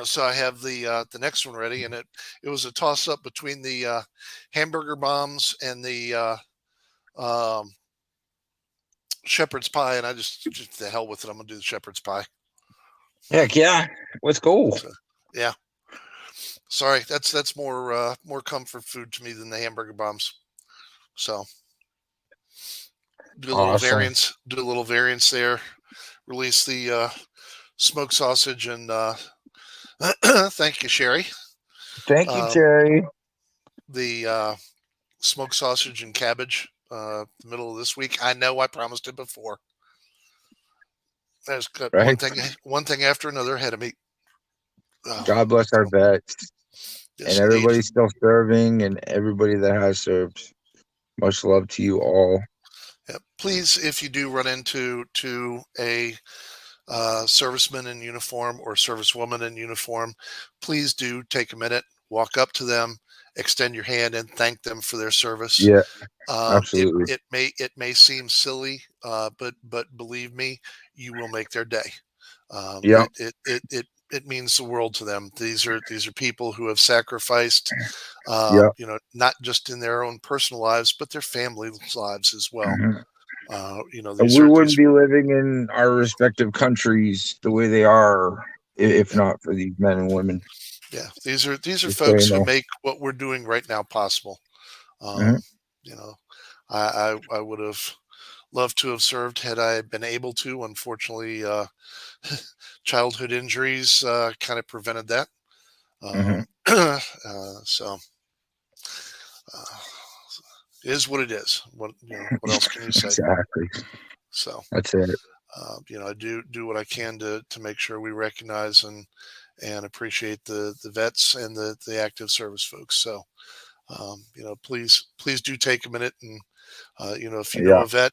So I have the next one ready, and it was a toss up between the hamburger bombs and the shepherd's pie, and I just the hell with it. I'm gonna do the shepherd's pie. Heck yeah, let's go. So, yeah. Sorry, that's more comfort food to me than the hamburger bombs. So do a little variance. Do a little variance there. Release the smoked sausage and thank you, Sherry. Thank you, Jerry. The smoked sausage and cabbage. The middle of this week. I know I promised it before. There's right. one thing after another ahead of me. God bless our vets. Yes, and everybody's still serving, and everybody that has served. Much love to you all. Yeah. Please, if you do run into a serviceman in uniform or servicewoman in uniform, please do take a minute, walk up to them, extend your hand, and thank them for their service. Yeah, absolutely. It may seem silly, but believe me, you will make their day. Yeah. It means the world to them. These are people who have sacrificed, not just in their own personal lives, but their families' lives as well. Mm-hmm. We wouldn't be living in our respective countries the way they are if not for these men and women. Yeah, these are folks who make what we're doing right now possible. I would have loved to have served had I been able to. Unfortunately, childhood injuries kind of prevented that. So it is what it is. What else can you say? Exactly. So that's it. I do what I can to make sure we recognize and appreciate the vets and the active service folks. So please do take a minute and if you know a vet,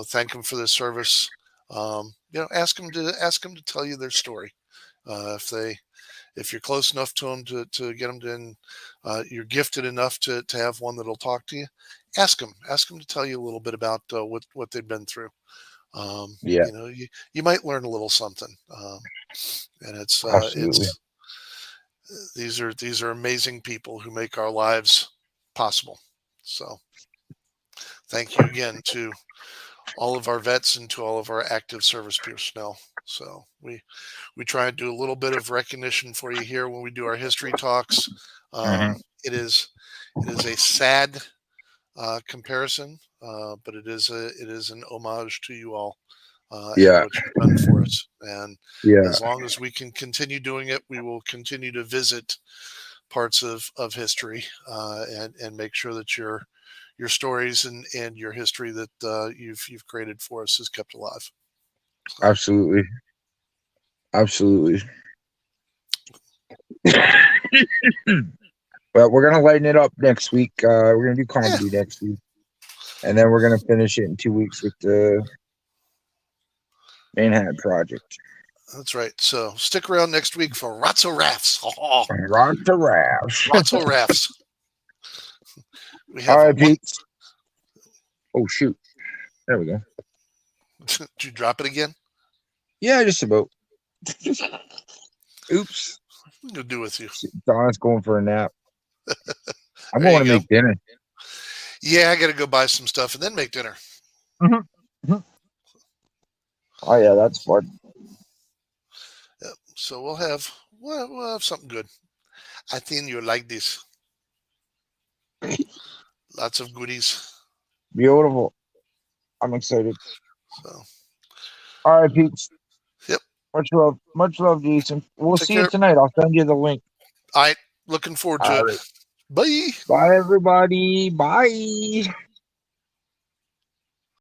thank them for their service. Ask them to tell you their story. If if you're close enough to them to get them to, and you're gifted enough to have one that'll talk to you, ask them to tell you a little bit about what they've been through. Yeah, You know, you might learn a little something. And absolutely. these are amazing people who make our lives possible. So thank you again to all of our vets and to all of our active service personnel. So we try and do a little bit of recognition for you here when we do our history talks. It is a sad comparison, but it is an homage to you all and what you've done for us. And as long as we can continue doing it, we will continue to visit parts of history and make sure that your stories and your history that you've created for us is kept alive. So. Absolutely. Well, we're gonna lighten it up next week. We're gonna do comedy next week, and then we're gonna finish it in 2 weeks with the Manhattan Project. That's right. So stick around next week for Rotzo Rafts. Rotzo Rafts. Rotzo Rafts. We have all right, peeps. Oh shoot! There we go. Did you drop it again? Yeah, just about. Oops. What to do with you? Donna's going for a nap. I'm going to make dinner. Yeah, I got to go buy some stuff and then make dinner. Oh yeah, that's fun. Yep. So we'll have something good. I think you'll like this. Lots of goodies. Beautiful. I'm excited. So. All right, peeps. Yep. Much love, Jason. We'll see you tonight. I'll send you the link. All right. Looking forward to it. Bye. Bye, everybody. Bye.